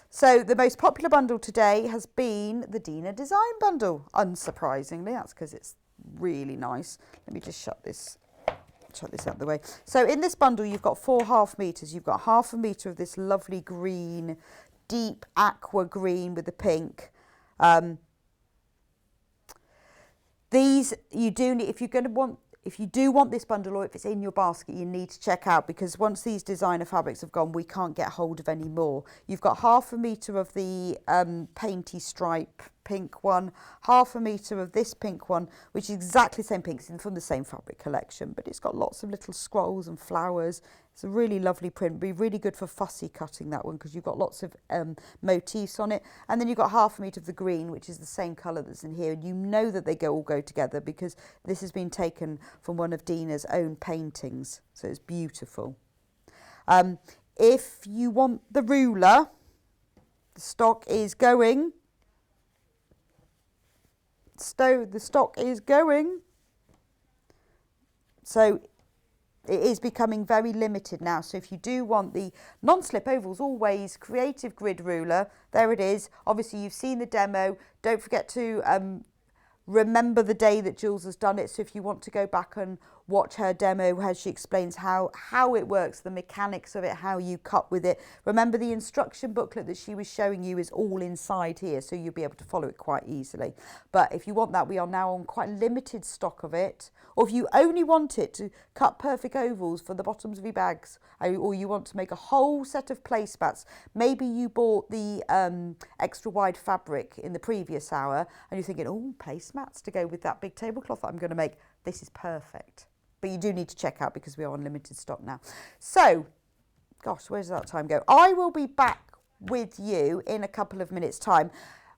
So the most popular bundle today has been the Dina Design Bundle, unsurprisingly. That's because it's really nice. Let me just shut this out of the way. So in this bundle, you've got 4 half meters. You've got half a metre of this lovely green, deep aqua green with the pink. These you do need, if you do want this bundle, or if it's in your basket, you need to check out, because once these designer fabrics have gone, we can't get hold of any more. You've got half a metre of the painty stripe pink one, half a metre of this pink one, which is exactly the same pink, it's from the same fabric collection, but it's got lots of little scrolls and flowers. It's a really lovely print. Be really good for fussy cutting, that one, because you've got lots of motifs on it. And then you've got half a metre of the green, which is the same colour that's in here. And you know that they all go together because this has been taken from one of Dina's own paintings. So it's beautiful. If you want the ruler, the stock is going. The stock is going. So it is becoming very limited now. So if you do want the non-slip ovals, always creative grid ruler, there it is. Obviously you've seen the demo. Don't forget to remember the day that Jules has done it. So if you want to go back and watch her demo, how she explains how it works, the mechanics of it, how you cut with it. Remember, the instruction booklet that she was showing you is all inside here, so you'll be able to follow it quite easily. But if you want that, we are now on quite limited stock of it. Or if you only want it to cut perfect ovals for the bottoms of your bags, or you want to make a whole set of placemats, maybe you bought the extra wide fabric in the previous hour and you're thinking, oh, placemats to go with that big tablecloth that I'm going to make. This is perfect. But you do need to check out because we are on limited stock now. So, gosh, where does that time go? I will be back with you in a couple of minutes' time.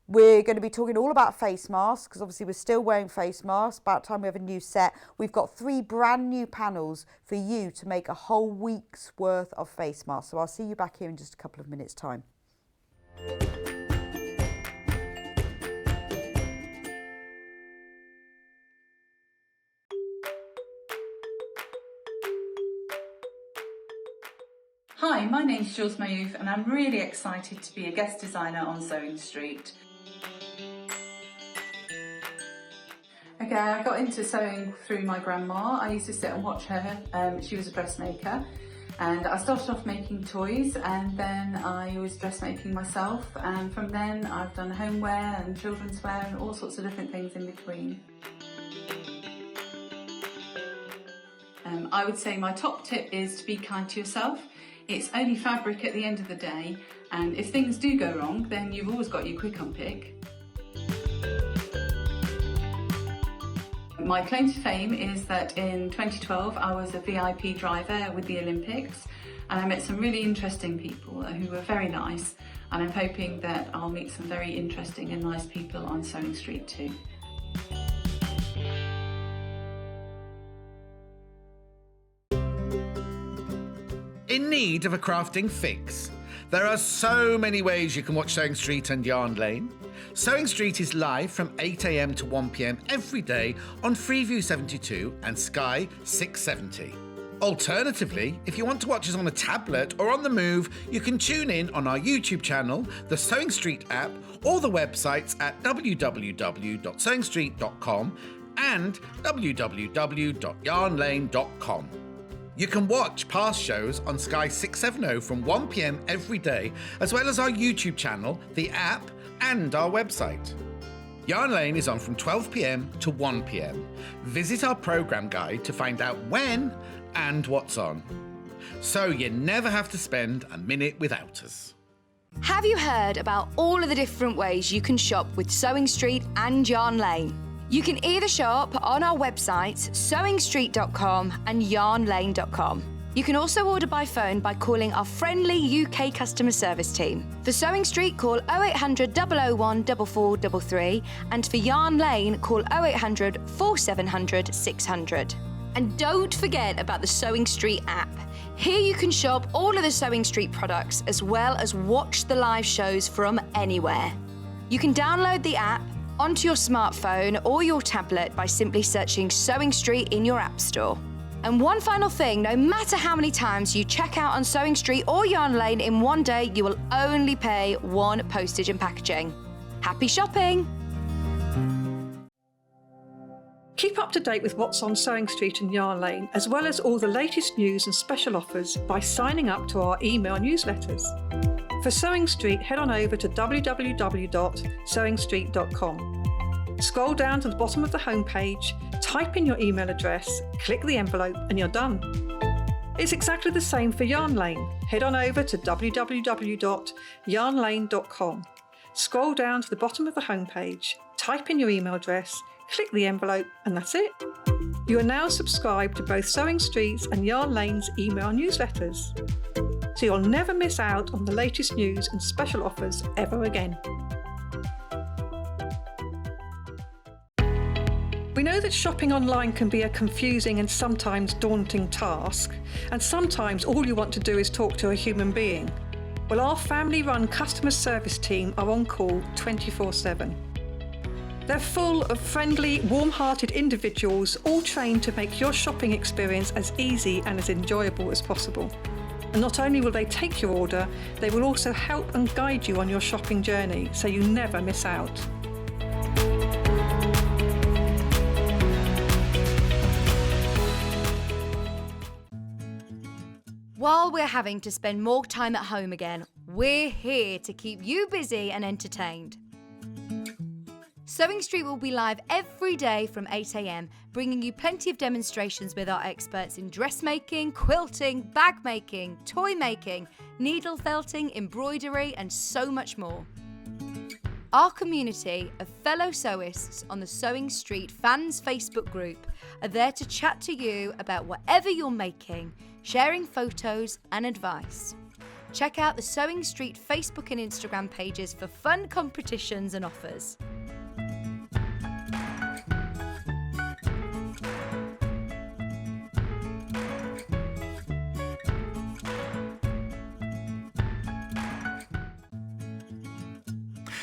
We're going to be talking all about face masks because obviously we're still wearing face masks. About time we have a new set. We've got 3 brand new panels for you to make a whole week's worth of face masks. So I'll see you back here in just a couple of minutes' time. Hi, my name's Jules Mayouf and I'm really excited to be a guest designer on Sewing Street. Okay, I got into sewing through my grandma. I used to sit and watch her. She was a dressmaker, and I started off making toys, and then I was dressmaking myself, and from then I've done homeware and children's wear and all sorts of different things in between. I would say my top tip is to be kind to yourself. It's only fabric at the end of the day, and if things do go wrong, then you've always got your quick unpick. My claim to fame is that in 2012 I was a VIP driver with the Olympics, and I met some really interesting people who were very nice, and I'm hoping that I'll meet some very interesting and nice people on Sewing Street too. In need of a crafting fix? There are so many ways you can watch Sewing Street and Yarn Lane. Sewing Street is live from 8 a.m. to 1 p.m. every day on Freeview 72 and Sky 670. Alternatively, if you want to watch us on a tablet or on the move, you can tune in on our YouTube channel, the Sewing Street app, or the websites at www.sewingstreet.com and www.yarnlane.com. You can watch past shows on Sky 670 from 1 p.m. every day, as well as our YouTube channel, the app, and our website. Yarn Lane is on from 12 p.m. to 1 p.m. Visit our programme guide to find out when and what's on. So you never have to spend a minute without us. Have you heard about all of the different ways you can shop with Sewing Street and Yarn Lane? You can either shop on our websites, sewingstreet.com and yarnlane.com. You can also order by phone by calling our friendly UK customer service team. For Sewing Street, call 0800 001 4433, and for Yarn Lane, call 0800 4700 600. And don't forget about the Sewing Street app. Here you can shop all of the Sewing Street products as well as watch the live shows from anywhere. You can download the app onto your smartphone or your tablet by simply searching Sewing Street in your app store. And one final thing, no matter how many times you check out on Sewing Street or Yarn Lane in one day, you will only pay one postage and packaging. Happy shopping! Keep up to date with what's on Sewing Street and Yarn Lane, as well as all the latest news and special offers by signing up to our email newsletters. For Sewing Street, head on over to www.sewingstreet.com. Scroll down to the bottom of the homepage, type in your email address, click the envelope, and you're done. It's exactly the same for Yarn Lane. Head on over to www.yarnlane.com. Scroll down to the bottom of the homepage, type in your email address, click the envelope, and that's it. You are now subscribed to both Sewing Street's and Yarn Lane's email newsletters, so you'll never miss out on the latest news and special offers ever again. We know that shopping online can be a confusing and sometimes daunting task, and sometimes all you want to do is talk to a human being. Well, our family-run customer service team are on call 24/7. They're full of friendly, warm-hearted individuals, all trained to make your shopping experience as easy and as enjoyable as possible. And not only will they take your order, they will also help and guide you on your shopping journey, so you never miss out. While we're having to spend more time at home again, we're here to keep you busy and entertained. Sewing Street will be live every day from 8 a.m, bringing you plenty of demonstrations with our experts in dressmaking, quilting, bag making, toy making, needle felting, embroidery, and so much more. Our community of fellow sewists on the Sewing Street fans Facebook group are there to chat to you about whatever you're making, sharing photos and advice. Check out the Sewing Street Facebook and Instagram pages for fun competitions and offers.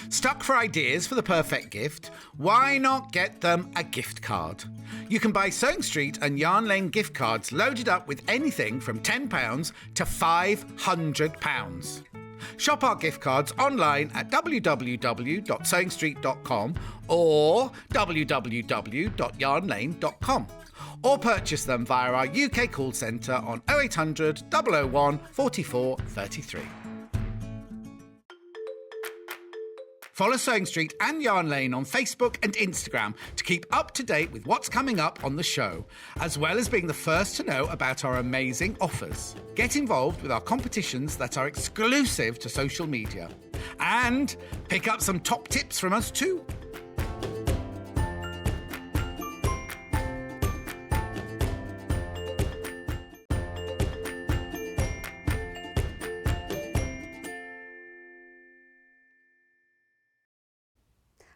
Stuck for ideas for the perfect gift? Why not get them a gift card? You can buy Sewing Street and Yarn Lane gift cards loaded up with anything from £10 to £500. Shop our gift cards online at www.sewingstreet.com or www.yarnlane.com, or purchase them via our UK call centre on 0800 001 44 33. Follow Sewing Street and Yarn Lane on Facebook and Instagram to keep up to date with what's coming up on the show, as well as being the first to know about our amazing offers. Get involved with our competitions that are exclusive to social media. And pick up some top tips from us too.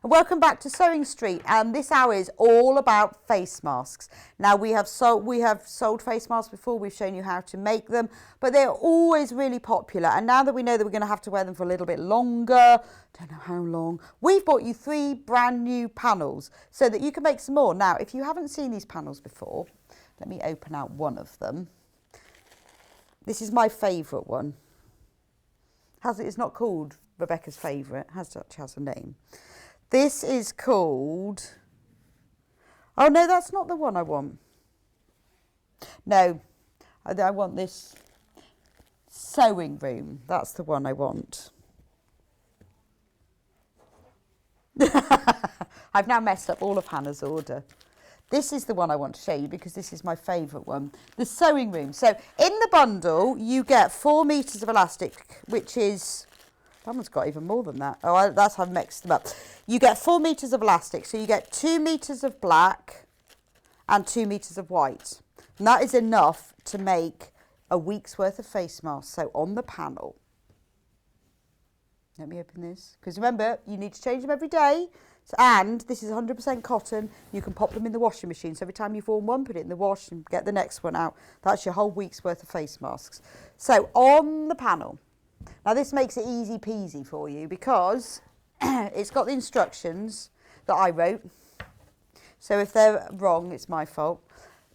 Welcome back to Sewing Street, and this hour is all about face masks. Now we have sold face masks before, we've shown you how to make them, but they're always really popular, and now that we know that we're going to have to wear them for a little bit longer, don't know how long, we've bought you 3 brand new panels so that you can make some more. Now if you haven't seen these panels before, let me open out one of them. This is my favourite one. It's not called Rebecca's favourite, it has a name. This is called, oh no, that's not the one I want. No, I want this sewing room. That's the one I want. I've now messed up all of Hannah's order. This is the one I want to show you because this is my favourite one. The sewing room. So in the bundle, you get 4 metres of elastic, which is, that one's got even more than that. Oh, that's how I've mixed them up. You get 4 metres of elastic, so you get 2 metres of black and 2 metres of white. And that is enough to make a week's worth of face masks. So on the panel, let me open this, because remember, you need to change them every day. And this is 100% cotton. You can pop them in the washing machine. So every time you've worn one, put it in the wash and get the next one out. That's your whole week's worth of face masks. So on the panel, now this makes it easy peasy for you because it's got the instructions that I wrote. So if they're wrong, it's my fault.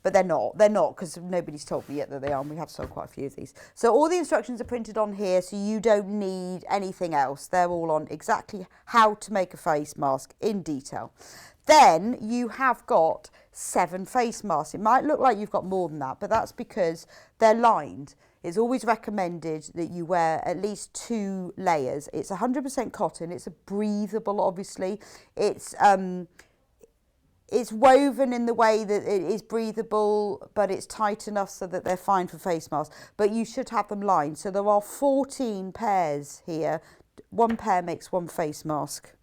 But they're not because nobody's told me yet that they are, and we have sold quite a few of these. So all the instructions are printed on here, so you don't need anything else. They're all on exactly how to make a face mask in detail. Then you have got 7 face masks. It might look like you've got more than that, but that's because they're lined. It's always recommended that you wear at least 2 layers. It's 100% cotton. It's a breathable, obviously. It's woven in the way that it is breathable, but it's tight enough so that they're fine for face masks. But you should have them lined. So there are 14 pairs here. 1 pair makes 1 face mask.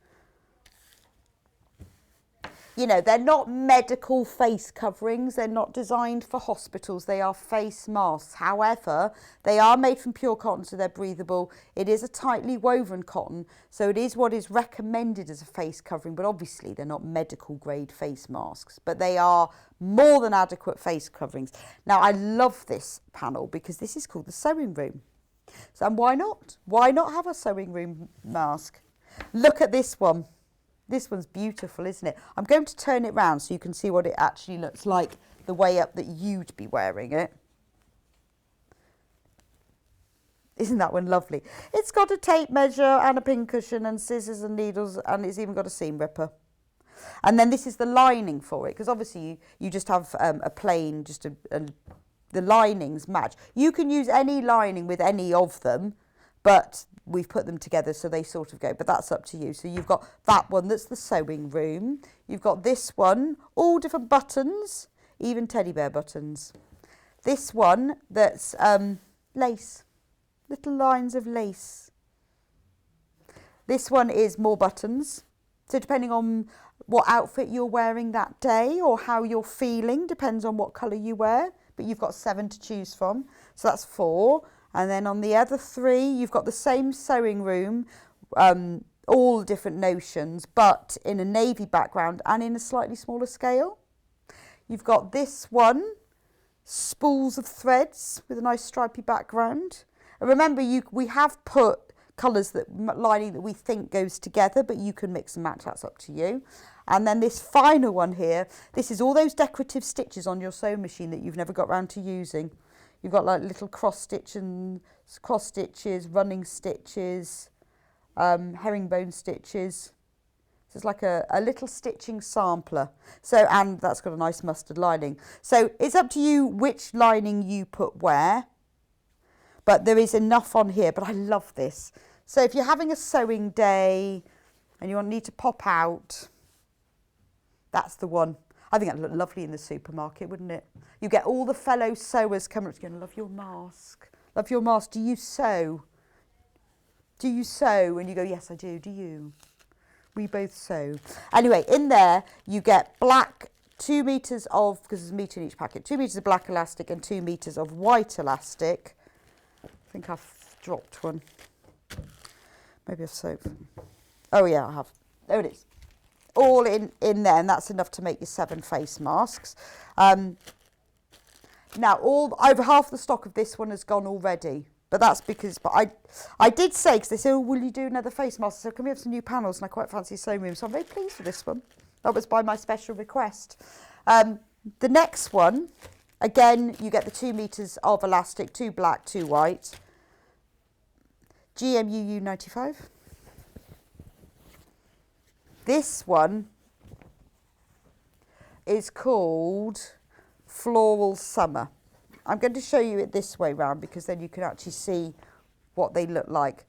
You know, they're not medical face coverings. They're not designed for hospitals. They are face masks. However, they are made from pure cotton, so they're breathable. It is a tightly woven cotton, so it is what is recommended as a face covering, but obviously they're not medical grade face masks, but they are more than adequate face coverings. Now, I love this panel because this is called the sewing room. So, and why not? Why not have a sewing room mask? Look at this one. This one's beautiful, isn't it? I'm going to turn it round so you can see what it actually looks like the way up that you'd be wearing it. Isn't that one lovely? It's got a tape measure and a pin cushion and scissors and needles, and it's even got a seam ripper. And then this is the lining for it, because obviously you just have a plain, the linings match. You can use any lining with any of them, but we've put them together so they sort of go, but that's up to you. So you've got that one, that's the sewing room. You've got this one, all different buttons, even teddy bear buttons. This one that's lace, little lines of lace. This one is more buttons. So depending on what outfit you're wearing that day or how you're feeling, depends on what colour you wear, but you've got 7 to choose from. So that's 4. And then on the other 3, you've got the same sewing room, all different notions, but in a navy background and in a slightly smaller scale. You've got this one, spools of threads with a nice stripy background. And remember, we have put colours lining that we think goes together, but you can mix and match, that's up to you. And then this final one here, this is all those decorative stitches on your sewing machine that you've never got round to using. You've got like little cross stitches, running stitches, herringbone stitches. So it's like a little stitching sampler. So, and that's got a nice mustard lining. So it's up to you which lining you put where, but there is enough on here, but I love this. So if you're having a sewing day and you need to pop out, that's the one. I think that'd look lovely in the supermarket, wouldn't it? You get all the fellow sewers coming up to you and love your mask. Love your mask. Do you sew? Do you sew? And you go, yes, I do. Do you? We both sew. Anyway, in there you get black 2 meters of, because there's a metre in each packet, 2 meters of black elastic and 2 meters of white elastic. I think I've dropped one. Maybe I've sewed. Oh yeah, I have. There it is. All in there, and that's enough to make your 7 face masks. Now, over half the stock of this one has gone already. But that's because, I did say, because they said, oh, will you do another face mask? I said, can we have some new panels? And I quite fancy sewing room, so I'm very pleased with this one. That was by my special request. The next one, again, you get the 2 meters of elastic, 2 black, 2 white. GMUU 95. This one is called Floral Summer. I'm going to show you it this way round because then you can actually see what they look like.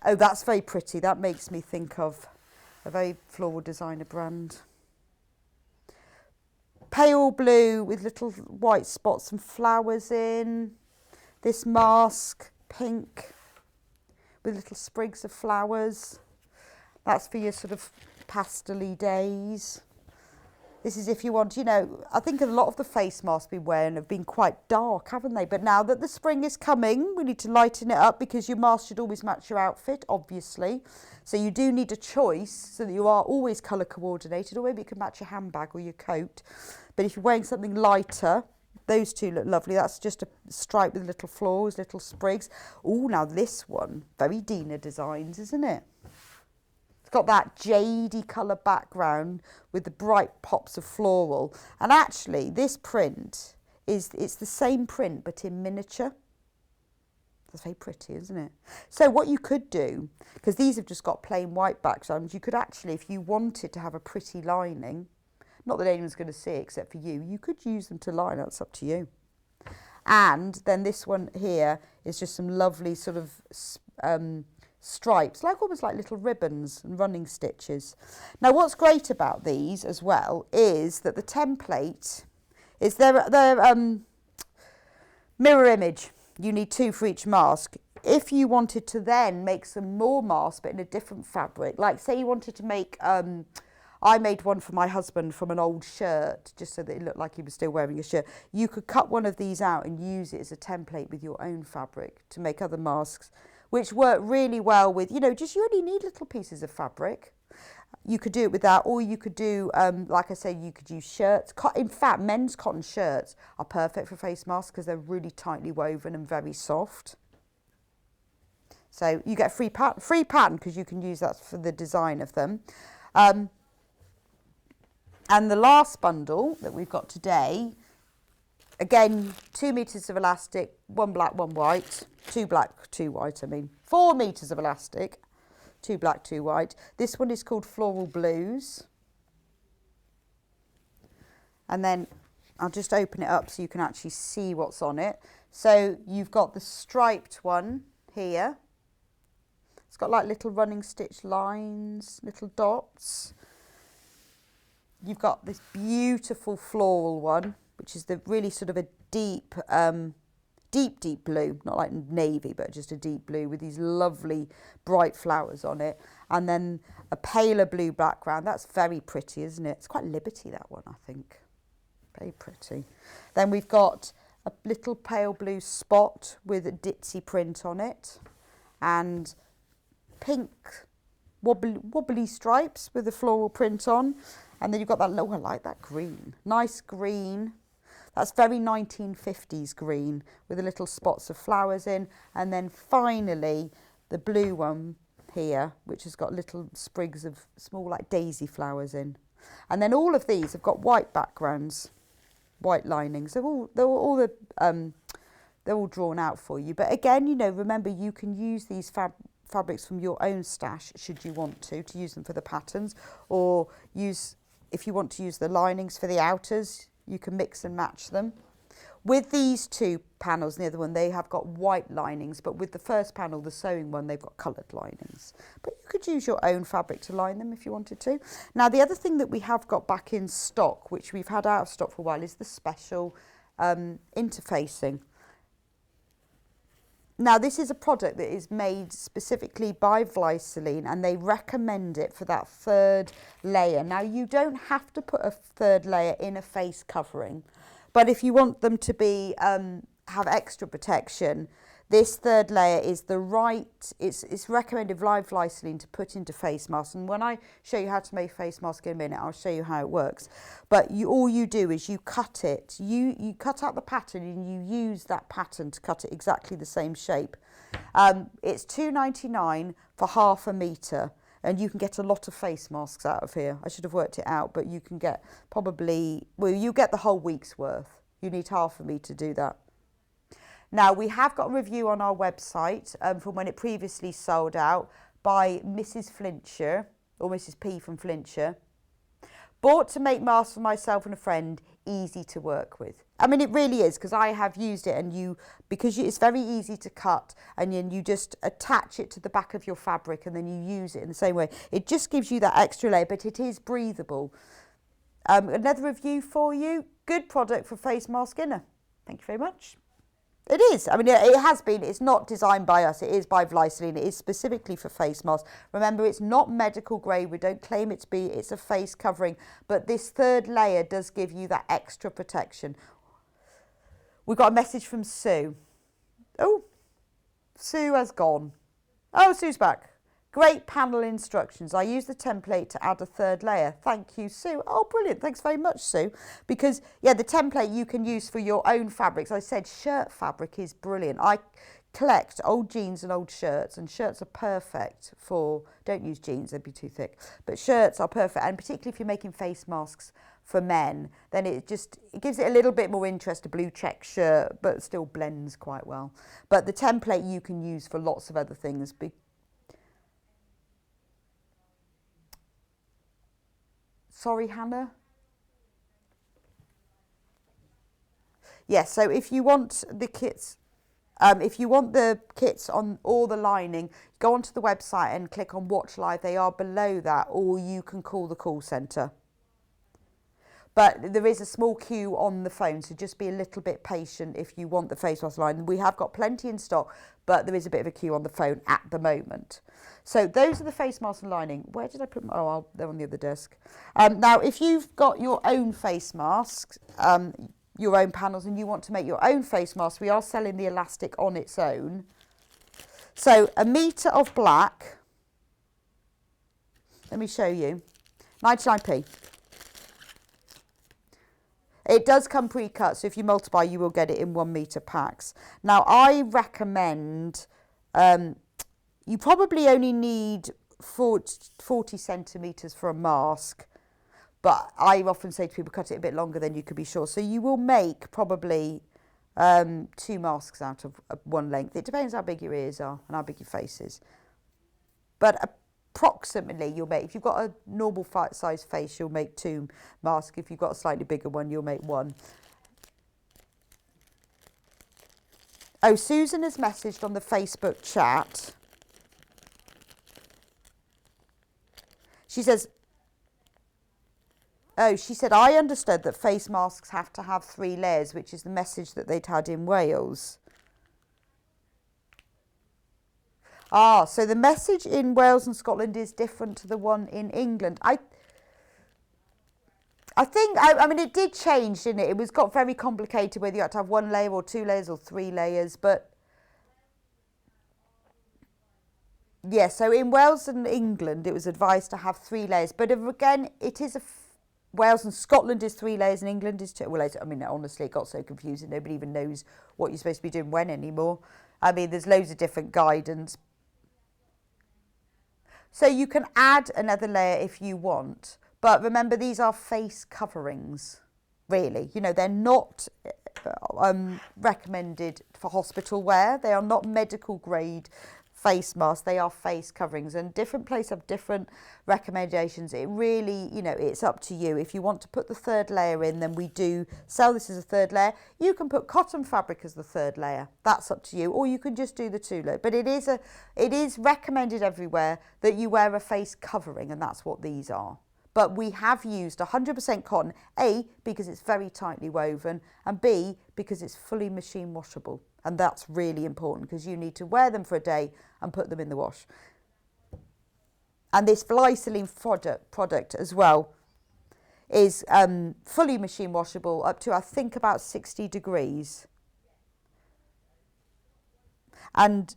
Oh, that's very pretty. That makes me think of a very floral designer brand. Pale blue with little white spots and flowers in. This mask, pink, with little sprigs of flowers. That's for your sort of pastel-y days. This is if you want, I think a lot of the face masks we've been wearing have been quite dark, haven't they? But now that the spring is coming, we need to lighten it up because your mask should always match your outfit, obviously. So you do need a choice so that you are always colour coordinated, or maybe it can match your handbag or your coat. But if you're wearing something lighter, those two look lovely. That's just a stripe with little florals, little sprigs. Oh, now this one, very Dina Designs, isn't it? It's got that jadey colour background with the bright pops of floral. And actually, this print it's the same print, but in miniature. That's very pretty, isn't it? So what you could do, because these have just got plain white backgrounds, you could actually, if you wanted to have a pretty lining, not that anyone's going to see it except for you, you could use them to line. That's up to you. And then this one here is just some lovely sort of stripes, almost like little ribbons and running stitches. Now what's great about these as well is that the template is their mirror image. You need 2 for each mask. If you wanted to then make some more masks but in a different fabric, like say you wanted to make, I made one for my husband from an old shirt just so that it looked like he was still wearing a shirt. You could cut one of these out and use it as a template with your own fabric to make other masks, which work really well with, you only need little pieces of fabric. You could do it with that, or you could do, like I say, you could use shirts. In fact, men's cotton shirts are perfect for face masks because they're really tightly woven and very soft. So you get free pattern because you can use that for the design of them. And the last bundle that we've got today, again, 2 meters of elastic, 1 black, 1 white, 2 black, 2 white, 4 meters of elastic, 2 black, 2 white. This one is called Floral Blues. And then I'll just open it up so you can actually see what's on it. So you've got the striped one here. It's got like little running stitch lines, little dots. You've got this beautiful floral one, which is the really sort of a deep blue, not like navy, but just a deep blue with these lovely bright flowers on it. And then a paler blue background. That's very pretty, isn't it? It's quite Liberty, that one, I think. Very pretty. Then we've got a little pale blue spot with a ditzy print on it. And pink wobbly stripes with a floral print on. And then you've got that, I like that green. Nice green. That's very 1950s green with the little spots of flowers in. And then finally, the blue one here, which has got little sprigs of small like daisy flowers in. And then all of these have got white backgrounds, white linings. They're all drawn out for you. But again, you know, remember you can use these fabrics from your own stash should you want to use them for the patterns, or if you want to use the linings for the outers, you can mix and match them. With these two panels and the other one, they have got white linings, but with the first panel, the sewing one, they've got coloured linings. But you could use your own fabric to line them if you wanted to. Now, the other thing that we have got back in stock, which we've had out of stock for a while, is the special interfacing. Now, this is a product that is made specifically by Vliceline, and they recommend it for that third layer. Now, you don't have to put a third layer in a face covering, but if you want them to be have extra protection, this third layer is the right, it's recommended by Vliceline to put into face masks. And when I show you how to make face mask in a minute, I'll show you how it works. But all you do is you cut it, you cut out the pattern and you use that pattern to cut it exactly the same shape. It's $2.99 for half a metre. And you can get a lot of face masks out of here. I should have worked it out, but you can get you get the whole week's worth. You need half a metre to do that. Now, we have got a review on our website from when it previously sold out by Mrs. Flintshire, or Mrs. P from Flintshire. Bought to make masks for myself and a friend, easy to work with. I mean, it really is, because I have used it, and it's very easy to cut, and then you just attach it to the back of your fabric and then you use it in the same way. It just gives you that extra layer, but it is breathable. Another review for you. Good product for face mask inner. Thank you very much. It is. I mean, it has been. It's not designed by us. It is by Vliceline. It is specifically for face masks. Remember, it's not medical grade. We don't claim it to be. It's a face covering. But this third layer does give you that extra protection. We got a message from Sue. Oh, Sue has gone. Oh, Sue's back. Great panel instructions. I use the template to add a third layer. Thank you, Sue. Oh, brilliant. Thanks very much, Sue. Because, yeah, the template you can use for your own fabrics. I said shirt fabric is brilliant. I collect old jeans and old shirts, and shirts are perfect for, don't use jeans, they'd be too thick, but shirts are perfect. And particularly if you're making face masks for men, then it gives it a little bit more interest, a blue check shirt, but still blends quite well. But the template you can use for lots of other things. Sorry, Hannah. Yes, so if you want the kits, on all the lining, go onto the website and click on Watch Live. They are below that, or you can call the call centre. But there is a small queue on the phone, so just be a little bit patient if you want the face mask line. We have got plenty in stock, but there is a bit of a queue on the phone at the moment. So those are the face mask and lining. Where did I put them? Oh, they're on the other desk. Now, if you've got your own face masks, your own panels, and you want to make your own face mask, we are selling the elastic on its own. So a metre of black, let me show you, 99p. It does come pre-cut, so if you multiply, you will get it in 1 metre packs. Now, I recommend, you probably only need 40 centimetres for a mask, but I often say to people, cut it a bit longer, then you could be sure. So you will make probably 2 masks out of one length. It depends how big your ears are and how big your face is. But approximately you'll make, if you've got a normal size face, you'll make 2 masks. If you've got a slightly bigger one, you'll make 1. Oh, Susan has messaged on the Facebook chat. She says, she said, I understood that face masks have to have 3 layers, which is the message that they'd had in Wales. Ah, so the message in Wales and Scotland is different to the one in England. I think, I mean, it did change, didn't it? It got very complicated whether you had to have 1 layer or 2 layers or 3 layers. But, yeah, so in Wales and England, it was advised to have 3 layers. But again, it is Wales and Scotland is 3 layers and England is 2. Well, I mean, honestly, it got so confusing. Nobody even knows what you're supposed to be doing when anymore. I mean, there's loads of different guidance. So you can add another layer if you want, but remember these are face coverings, really. You know, they're not recommended for hospital wear. They are not medical grade face masks, they are face coverings, and different places have different recommendations. It really, you know, it's up to you. If you want to put the third layer in, then we do sell this as a third layer. You can put cotton fabric as the third layer, that's up to you, or you can just do the 2 layer. But it is recommended everywhere that you wear a face covering, and that's what these are. But we have used 100% cotton, A, because it's very tightly woven, and B, because it's fully machine washable. And that's really important because you need to wear them for a day and put them in the wash. And this Glycerin product as well is fully machine washable up to, I think, about 60 degrees. And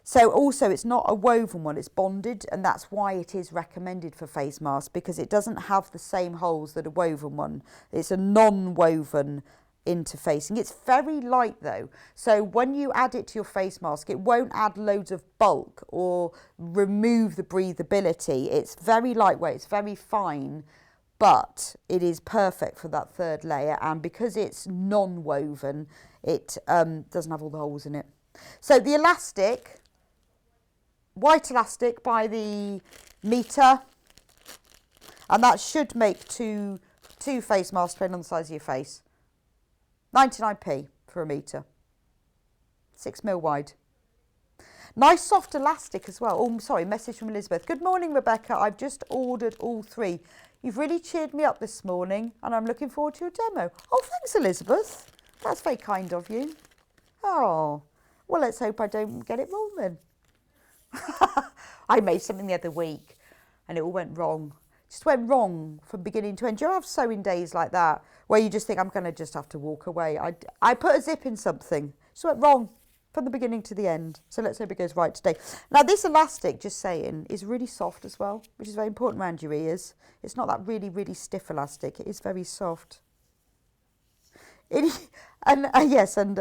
so also it's not a woven one, it's bonded, and that's why it is recommended for face masks, because it doesn't have the same holes that a woven one. It's a non-woven interfacing. It's very light though, so when you add it to your face mask, it won't add loads of bulk or remove the breathability. It's very lightweight, it's very fine, but it is perfect for that third layer, and because it's non-woven, it doesn't have all the holes in it. So the elastic, white elastic by the metre, and that should make two face masks depending on the size of your face. 99p for a metre, 6mm wide. Nice soft elastic as well. Oh, sorry, message from Elizabeth. Good morning, Rebecca. I've just ordered all 3. You've really cheered me up this morning and I'm looking forward to your demo. Oh, thanks, Elizabeth. That's very kind of you. Oh, well, let's hope I don't get it wrong then. I made something the other week and it all went wrong. Just went wrong from beginning to end. Do you have sewing days like that where you just think, I'm going to just have to walk away? I put a zip in something. Just went wrong from the beginning to the end. So let's hope it goes right today. Now this elastic, just saying, is really soft as well, which is very important around your ears. It's not that really, really stiff elastic. It is very soft. Yes, and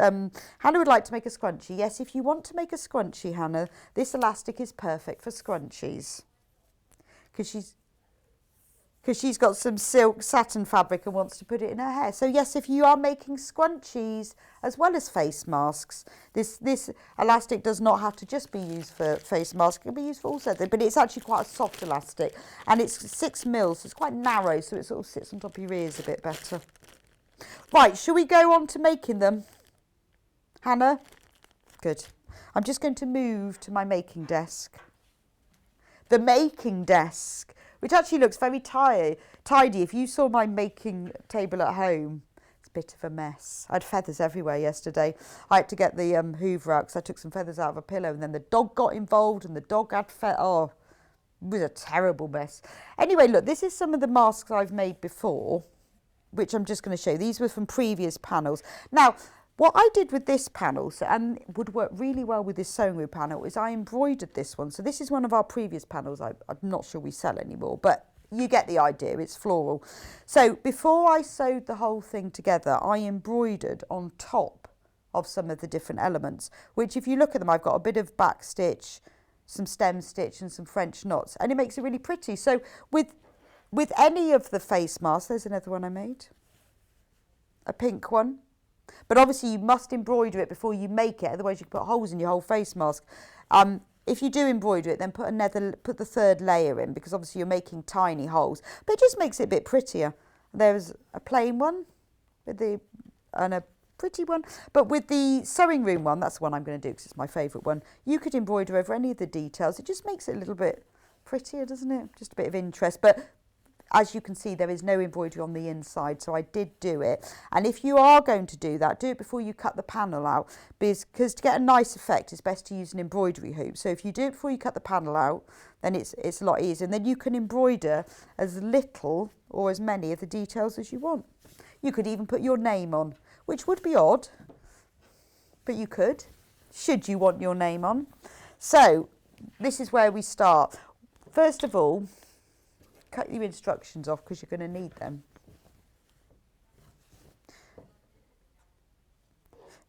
Hannah would like to make a scrunchie. Yes, if you want to make a scrunchie, Hannah, this elastic is perfect for scrunchies. Because she's got some silk satin fabric and wants to put it in her hair. So yes, if you are making scrunchies as well as face masks, this elastic does not have to just be used for face masks. It can be used for all sorts, but it's actually quite a soft elastic, and it's 6mm, so it's quite narrow, so it sort of sits on top of your ears a bit better. Right, shall we go on to making them? Hannah? Good. I'm just going to move to my making desk. The making desk, which actually looks very tidy. If you saw my making table at home, it's a bit of a mess. I had feathers everywhere yesterday. I had to get the hoover out because I took some feathers out of a pillow, and then the dog got involved and the dog had feathers. Oh, it was a terrible mess. Anyway, look, this is some of the masks I've made before, which I'm just going to show you. These were from previous panels. Now, what I did with this panel, and would work really well with this sewing room panel, is I embroidered this one. So this is one of our previous panels. I'm not sure we sell anymore, but you get the idea. It's floral. So before I sewed the whole thing together, I embroidered on top of some of the different elements, which if you look at them, I've got a bit of back stitch, some stem stitch and some French knots, and it makes it really pretty. So with any of the face masks, there's another one I made, a pink one. But obviously you must embroider it before you make it, otherwise you can put holes in your whole face mask. If you do embroider it, then put the third layer in, because obviously you're making tiny holes. But it just makes it a bit prettier. There's a plain one and a pretty one. But with the sewing room one, that's the one I'm going to do because it's my favourite one. You could embroider over any of the details. It just makes it a little bit prettier, doesn't it? Just a bit of interest. But as you can see, there is no embroidery on the inside, so I did do it. And if you are going to do that, do it before you cut the panel out, because to get a nice effect, it's best to use an embroidery hoop. So if you do it before you cut the panel out, then it's a lot easier. And then you can embroider as little or as many of the details as you want. You could even put your name on, which would be odd, but you could, should you want your name on. So this is where we start. First of all, cut your instructions off because you're going to need them.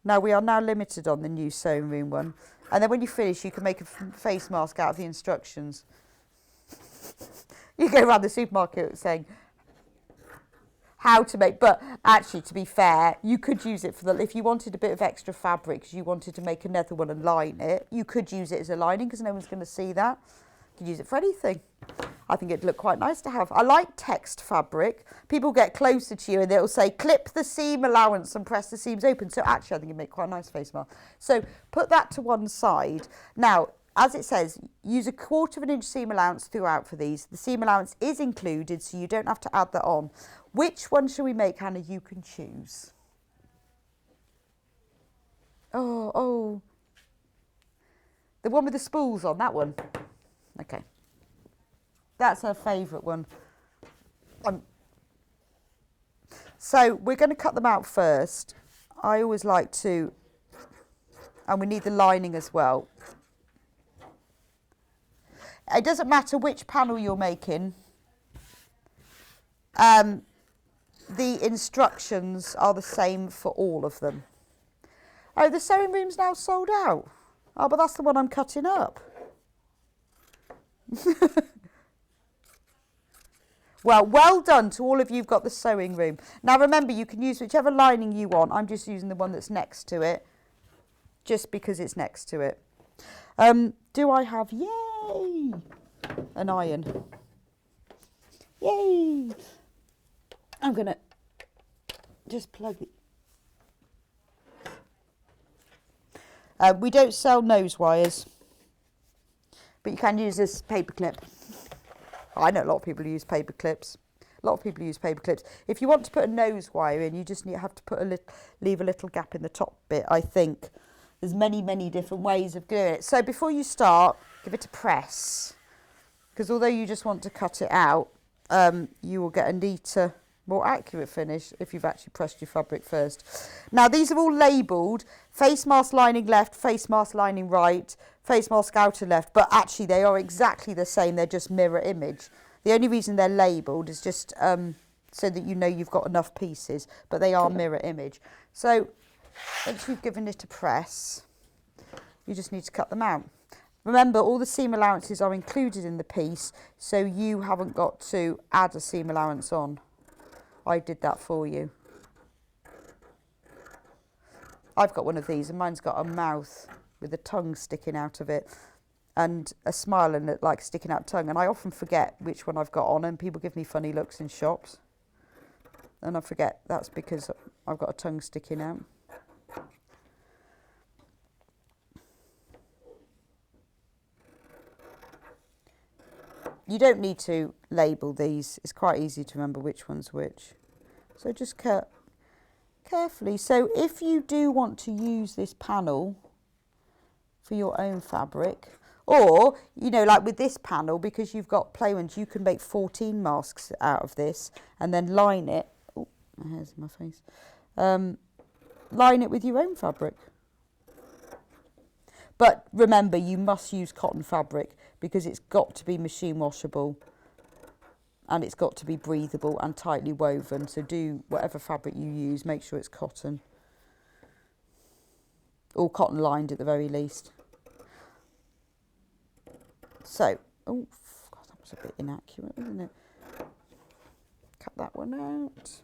Now we are now limited on the new sewing room one. And then when you finish, you can make a face mask out of the instructions. You go around the supermarket saying how to make, but actually, to be fair, you could use it for the, if you wanted a bit of extra fabric because you wanted to make another one and line it, you could use it as a lining because no one's going to see that. You could use it for anything. I think it'd look quite nice to have. I like text fabric. People get closer to you and they'll say, clip the seam allowance and press the seams open. So actually, I think it'd make quite a nice face mask. So put that to one side. Now, as it says, use a 1/4 inch seam allowance throughout for these. The seam allowance is included, so you don't have to add that on. Which one shall we make, Hannah? You can choose. Oh. The one with the spools on, that one. Okay. That's her favourite one. So we're going to cut them out first. I always like to, and we need the lining as well. It doesn't matter which panel you're making. The instructions are the same for all of them. Oh, the sewing room's now sold out. Oh, but that's the one I'm cutting up. Well done to all of you who've got the sewing room. Now remember, you can use whichever lining you want. I'm just using the one that's next to it, just because it's next to it. Do I have, yay, an iron? Yay! I'm going to just plug it. We don't sell nose wires, but you can use this paper clip. I know a lot of people use paper clips. A lot of people use paper clips. If you want to put a nose wire in, you just have to put leave a little gap in the top bit, I think. There's many, many different ways of doing it. So before you start, give it a press. Because although you just want to cut it out, you will get a neater, more accurate finish if you've actually pressed your fabric first. Now these are all labelled face mask lining left, face mask lining right, face mask outer left, but actually they are exactly the same. They're just mirror image. The only reason they're labelled is just so that you know you've got enough pieces, but they are mirror image. So once you've given it a press, you just need to cut them out. Remember, all the seam allowances are included in the piece, so you haven't got to add a seam allowance on. I did that for you. I've got one of these, and mine's got a mouth with a tongue sticking out of it, and a smile and like sticking out tongue, and I often forget which one I've got on, and people give me funny looks in shops, and I forget that's because I've got a tongue sticking out. You don't need to label these. It's quite easy to remember which one's which. So just cut carefully. So if you do want to use this panel for your own fabric, or, you know, like with this panel, because you've got play ones, you can make 14 masks out of this and then line it. Oh, my hair's in my face. Line it with your own fabric. But remember, you must use cotton fabric because it's got to be machine washable and it's got to be breathable and tightly woven. So do whatever fabric you use, make sure it's cotton. Or cotton lined at the very least. So, oh, God, that was a bit inaccurate, wasn't it? Cut that one out.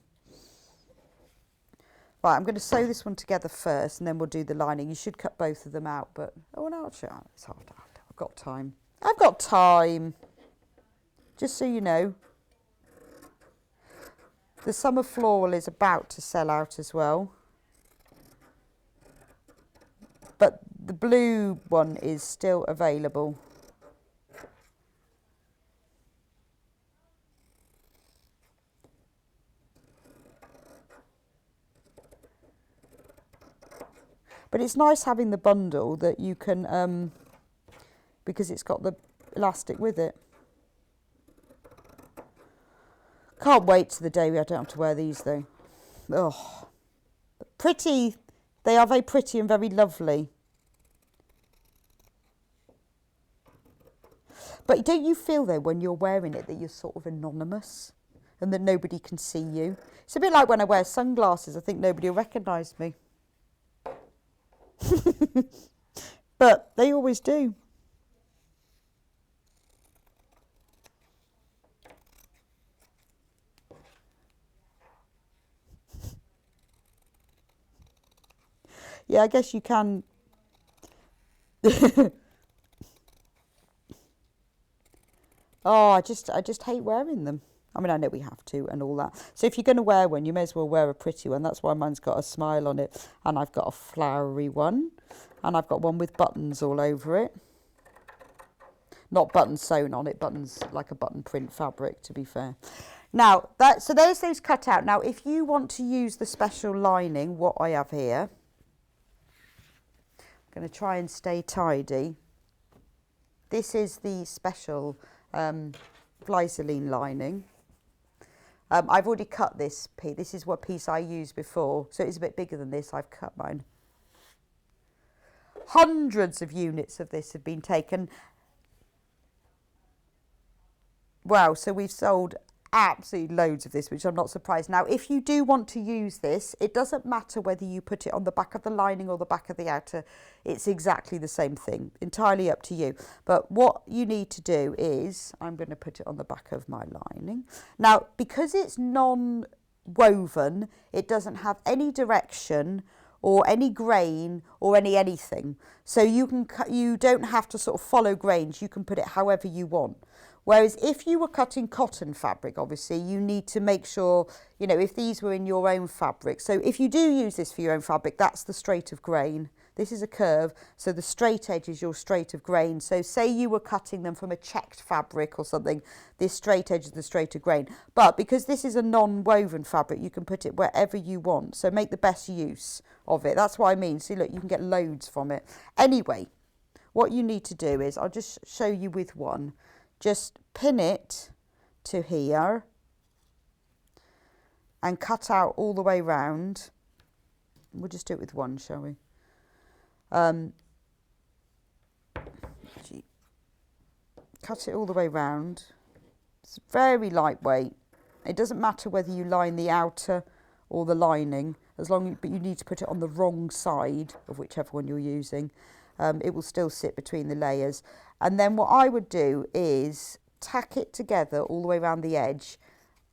Right, I'm going to sew this one together first and then we'll do the lining. You should cut both of them out, but, oh no, it's hard. I've got time. I've got time. Just so you know. The summer floral is about to sell out as well. But the blue one is still available. But it's nice having the bundle that you can, because it's got the elastic with it. Can't wait to the day where I don't have to wear these though. Oh, pretty. They are very pretty and very lovely. But don't you feel though when you're wearing it that you're sort of anonymous and that nobody can see you? It's a bit like when I wear sunglasses. I think nobody will recognise me. but they always do. Yeah, I guess you can. Oh, I just hate wearing them. I mean, I know we have to and all that. So if you're going to wear one, you may as well wear a pretty one. That's why mine's got a smile on it. And I've got a flowery one. And I've got one with buttons all over it. Not buttons sewn on it, buttons like a button print fabric, to be fair. Now, so there's those cut out. Now, if you want to use the special lining, what I have here, I'm going to try and stay tidy. This is the special Flyzoline lining. I've already cut this piece. This is what piece I used before, so it's a bit bigger than this. I've cut mine. Hundreds of units of this have been taken. Wow, so we've sold absolutely loads of this, which I'm not surprised. Now, if you do want to use this, it doesn't matter whether you put it on the back of the lining or the back of the outer. It's exactly the same thing, entirely up to you. But what you need to do is, I'm going to put it on the back of my lining. Now, because it's non-woven, it doesn't have any direction or any grain or anything. So you don't have to sort of follow grains. You can put it however you want. Whereas if you were cutting cotton fabric, obviously, you need to make sure, you know, if these were in your own fabric. So if you do use this for your own fabric, that's the straight of grain. This is a curve, so the straight edge is your straight of grain. So say you were cutting them from a checked fabric or something, this straight edge is the straight of grain. But because this is a non-woven fabric, you can put it wherever you want. So make the best use of it. That's what I mean. See, look, you can get loads from it. Anyway, what you need to do is, I'll just show you with one. Just pin it to here and cut out all the way round. We'll just do it with one, shall we? Cut it all the way round. It's very lightweight. It doesn't matter whether you line the outer or the lining, but you need to put it on the wrong side of whichever one you're using. It will still sit between the layers. And then what I would do is tack it together all the way around the edge,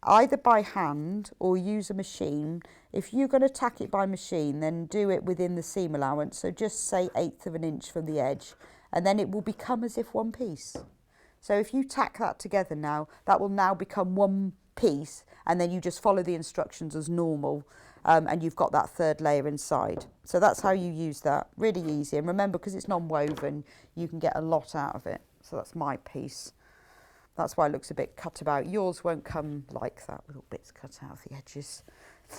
either by hand or use a machine. If you're going to tack it by machine, then do it within the seam allowance. So just say 1/8 of an inch from the edge, and then it will become as if one piece. So if you tack that together now, that will now become one piece, and then you just follow the instructions as normal. And you've got that third layer inside. So that's how you use that. Really easy. And remember, because it's non-woven, you can get a lot out of it. So that's my piece. That's why it looks a bit cut about. Yours won't come like that, with all bits cut out of the edges.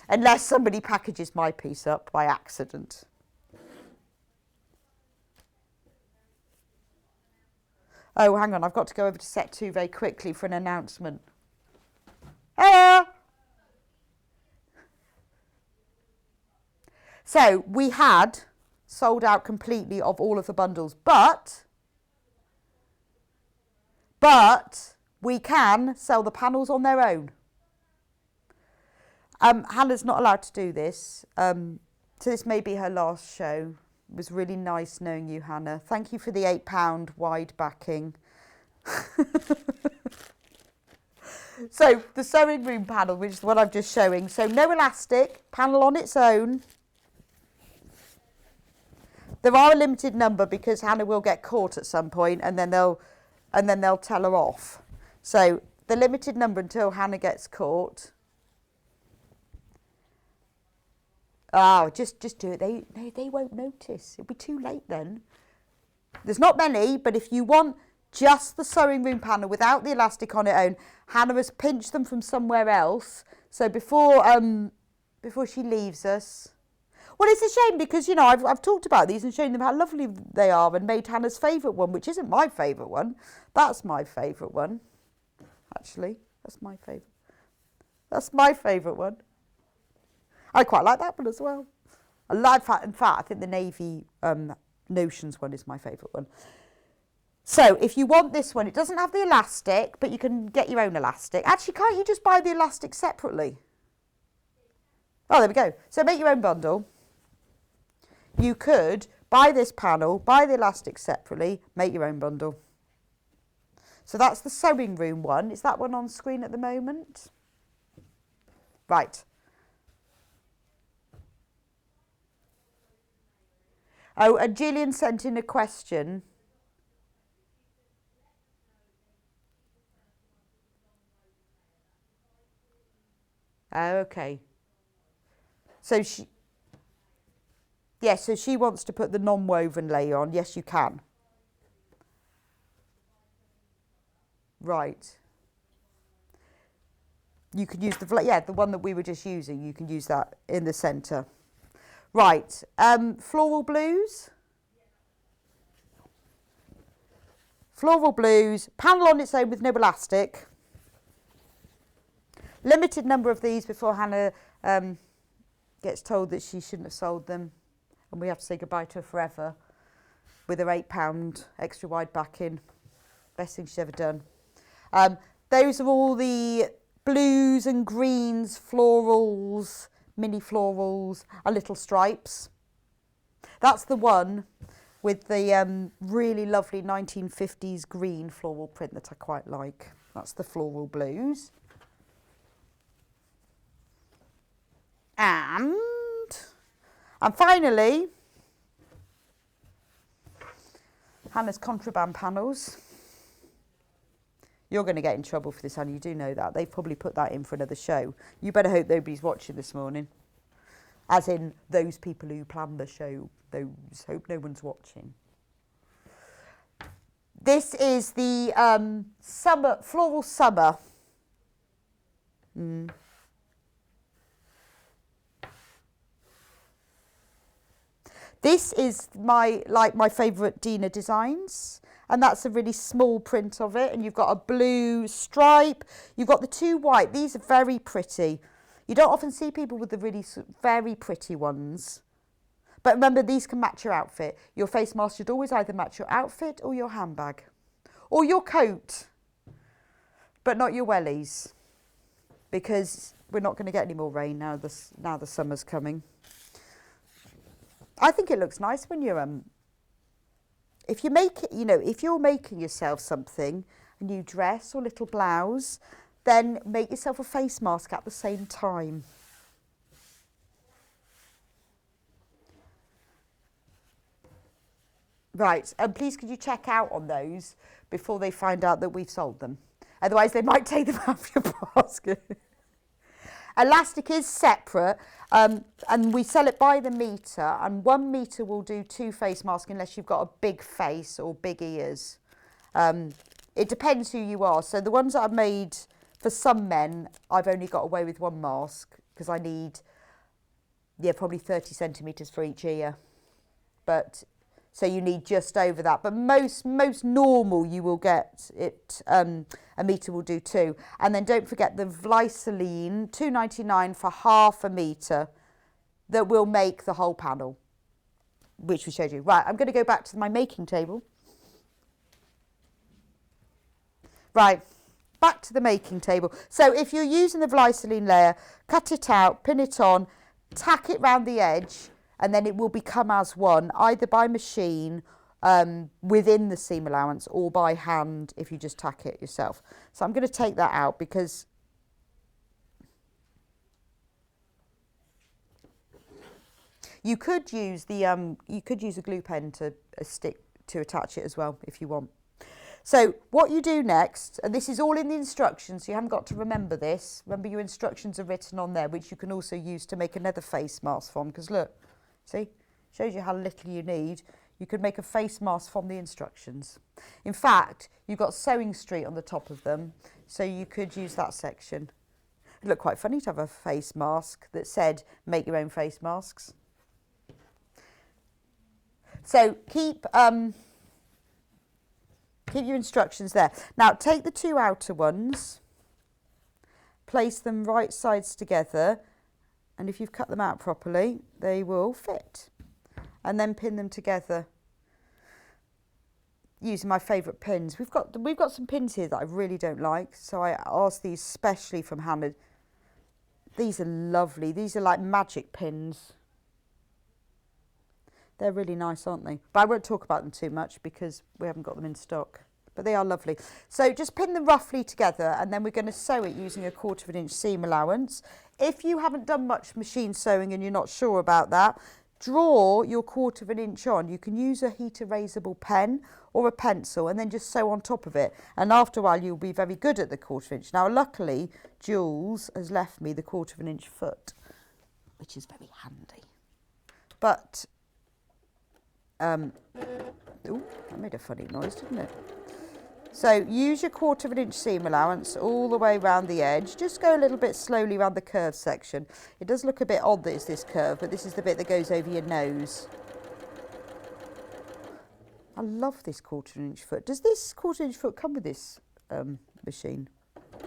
Unless somebody packages my piece up by accident. Oh, hang on. I've got to go over to set 2 very quickly for an announcement. Hello! So we had sold out completely of all of the bundles, but we can sell the panels on their own. Hannah's not allowed to do this, so this may be her last show. It was really nice knowing you, Hannah. Thank you for the £8 wide backing. So the sewing room panel, which is what I'm just showing. So no elastic, panel on its own. There are a limited number because Hannah will get caught at some point, and then they'll tell her off. So the limited number until Hannah gets caught. Oh, just do it. They won't notice. It'll be too late then. There's not many, but if you want just the sewing room panel without the elastic on its own, Hannah has pinched them from somewhere else. So before she leaves us. Well, it's a shame because, you know, I've talked about these and shown them how lovely they are and made Hannah's favourite one, which isn't my favourite one. That's my favourite one. Actually, that's my favourite. That's my favourite one. I quite like that one as well. In fact, I think the navy notions one is my favourite one. So if you want this one, it doesn't have the elastic, but you can get your own elastic. Actually, can't you just buy the elastic separately? Oh, there we go. So make your own bundle. You could buy this panel, buy the elastic separately, make your own bundle. So that's the sewing room one. Is that one on screen at the moment? Right. Oh, and Gillian sent in a question. Oh, okay. So she wants to put the non-woven layer on. Yes, you can. Right. You could use the one that we were just using. You can use that in the centre. Right. Floral blues. Floral blues. Panel on its own with no elastic. Limited number of these before Hannah gets told that she shouldn't have sold them, and we have to say goodbye to her forever with her £8 extra wide backing. Best thing she's ever done. Those are all the blues and greens, florals, mini florals, and little stripes. That's the one with the really lovely 1950s green floral print that I quite like. That's the floral blues. And finally, Hannah's contraband panels. You're going to get in trouble for this, Hannah, you do know that. They've probably put that in for another show. You better hope nobody's watching this morning. As in, those people who planned the show, hope no one's watching. This is the floral summer. This is my favourite Dina designs, and that's a really small print of it, and you've got a blue stripe, you've got the two white. These are very pretty. You don't often see people with the really very pretty ones. But remember, these can match your outfit. Your face mask should always either match your outfit or your handbag. Or your coat, but not your wellies, because we're not going to get any more rain now the summer's coming. I think it looks nice when you're if you make it, if you're making yourself something, a new dress or little blouse, then make yourself a face mask at the same time. Right, and please could you check out on those before they find out that we've sold them. Otherwise they might take them out of your basket. Elastic is separate, and we sell it by the metre, and 1 metre will do 2 face masks unless you've got a big face or big ears. It depends who you are. So the ones that I've made for some men, I've only got away with 1 mask because I need, probably 30 centimetres for each ear. But so you need just over that. But most normal you will get it, a metre will do 2. And then don't forget the Vlyceline, £2.99 for half a metre, that will make the whole panel, which we showed you. Right, I'm going to go back to my making table. Right, back to the making table. So if you're using the Vlyceline layer, cut it out, pin it on, tack it round the edge, and then it will become as one, either by machine within the seam allowance or by hand if you just tack it yourself. So I'm going to take that out because you could use a glue pen to a stick to attach it as well if you want. So what you do next, and this is all in the instructions, so you haven't got to remember this. Remember, your instructions are written on there, which you can also use to make another face mask from, because look, see, shows you how little you need. You could make a face mask from the instructions. In fact, you've got Sewing Street on the top of them, so you could use that section. It'd look quite funny to have a face mask that said, make your own face masks. So keep your instructions there. Now take the 2 outer ones, place them right sides together, and if you've cut them out properly, they will fit. And then pin them together using my favourite pins. We've got some pins here that I really don't like, so I asked these specially from Hannah. These are lovely. These are like magic pins. They're really nice, aren't they? But I won't talk about them too much because we haven't got them in stock. But they are lovely. So just pin them roughly together and then we're going to sew it using a 1/4 inch seam allowance. If you haven't done much machine sewing and you're not sure about that, draw your 1/4 inch on. You can use a heat erasable pen or a pencil and then just sew on top of it. And after a while you'll be very good at the 1/4 inch. Now luckily Jules has left me the 1/4 inch foot, which is very handy. But, oh, that made a funny noise, didn't it? So use your 1/4 inch seam allowance all the way around the edge. Just go a little bit slowly around the curve section. It does look a bit odd that it's this curve, but this is the bit that goes over your nose. I love this 1/4 inch foot. Does this 1/4 inch foot come with this machine?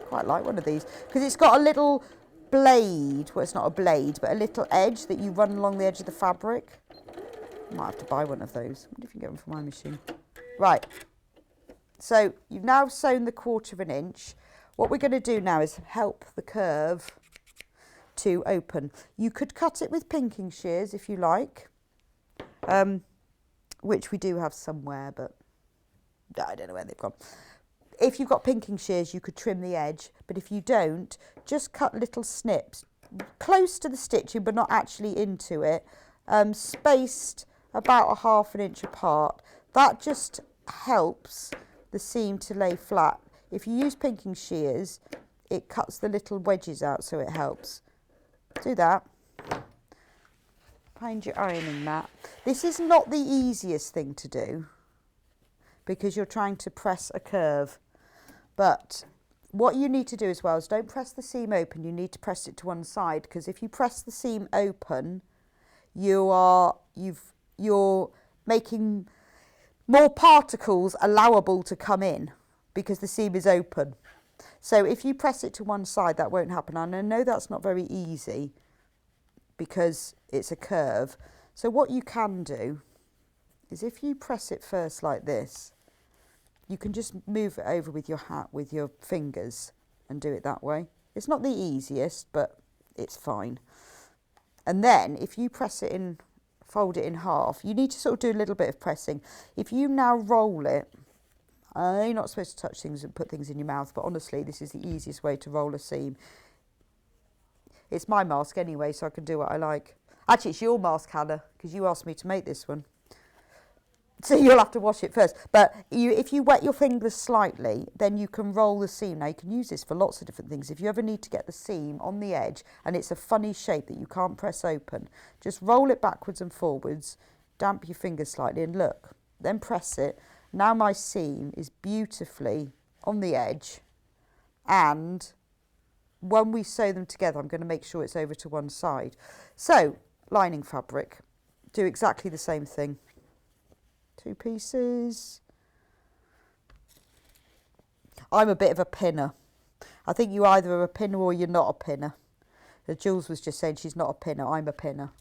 Quite like one of these because it's got a little blade. Well, it's not a blade, but a little edge that you run along the edge of the fabric. I might have to buy one of those. I wonder if you can get one for my machine. Right. So you've now sewn the 1/4 inch. What we're going to do now is help the curve to open. You could cut it with pinking shears if you like, which we do have somewhere, but I don't know where they've gone. If you've got pinking shears, you could trim the edge, but if you don't, just cut little snips close to the stitching, but not actually into it, spaced about a 1/2 inch apart. That just helps the seam to lay flat. If you use pinking shears, it cuts the little wedges out, so it helps. Do that. Find your ironing mat. This is not the easiest thing to do because you're trying to press a curve. But what you need to do as well is don't press the seam open, you need to press it to one side, because if you press the seam open, you're making more particles allowable to come in because the seam is open. So if you press it to one side, that won't happen. And I know that's not very easy because it's a curve. So what you can do is if you press it first like this, you can just move it over with your fingers and do it that way. It's not the easiest, but it's fine. And then if you press it in, fold it in half, you need to sort of do a little bit of pressing. If you now roll it, I know you're not supposed to touch things and put things in your mouth, but honestly, this is the easiest way to roll a seam. It's my mask anyway, so I can do what I like. Actually, it's your mask, Hannah, because you asked me to make this one. So you'll have to wash it first. But if you wet your fingers slightly, then you can roll the seam. Now, you can use this for lots of different things. If you ever need to get the seam on the edge and it's a funny shape that you can't press open, just roll it backwards and forwards, damp your fingers slightly and look. Then press it. Now my seam is beautifully on the edge. And when we sew them together, I'm going to make sure it's over to one side. So, lining fabric. Do exactly the same thing. 2 pieces. I'm a bit of a pinner. I think you either are a pinner or you're not a pinner. As Jules was just saying, she's not a pinner, I'm a pinner.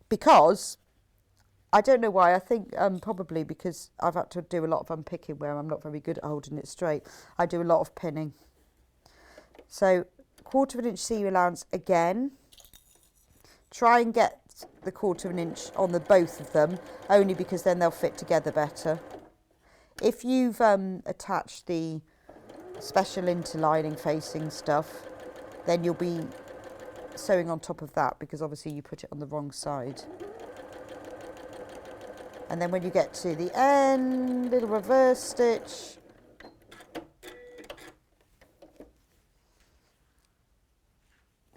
Because, I don't know why, I think probably because I've had to do a lot of unpicking where I'm not very good at holding it straight. I do a lot of pinning. So, 1/4 inch seam allowance again. Try and get the 1/4 inch on the both of them, only because then they'll fit together better. If you've attached the special interlining facing stuff, then you'll be sewing on top of that because obviously you put it on the wrong side. And then when you get to the end, little reverse stitch.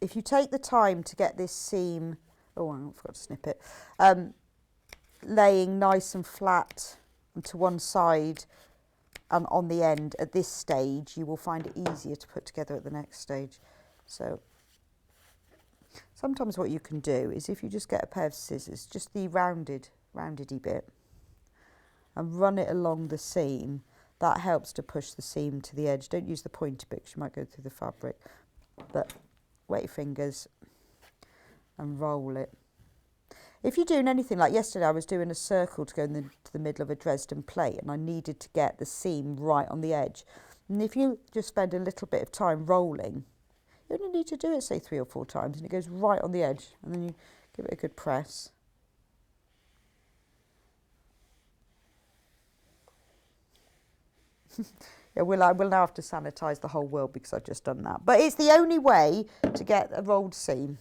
If you take the time to get this seam, oh, I forgot to snip it, laying nice and flat and to one side and on the end at this stage, you will find it easier to put together at the next stage. So sometimes what you can do is if you just get a pair of scissors, just the roundedy bit, and run it along the seam, that helps to push the seam to the edge. Don't use the pointy bit because you might go through the fabric, but wet your fingers and roll it. If you're doing anything like yesterday, I was doing a circle to go into the middle of a Dresden plate and I needed to get the seam right on the edge. And if you just spend a little bit of time rolling, you only need to do it say 3 or 4 times and it goes right on the edge, and then you give it a good press. Yeah, we'll now have to sanitise the whole world because I've just done that. But it's the only way to get a rolled seam,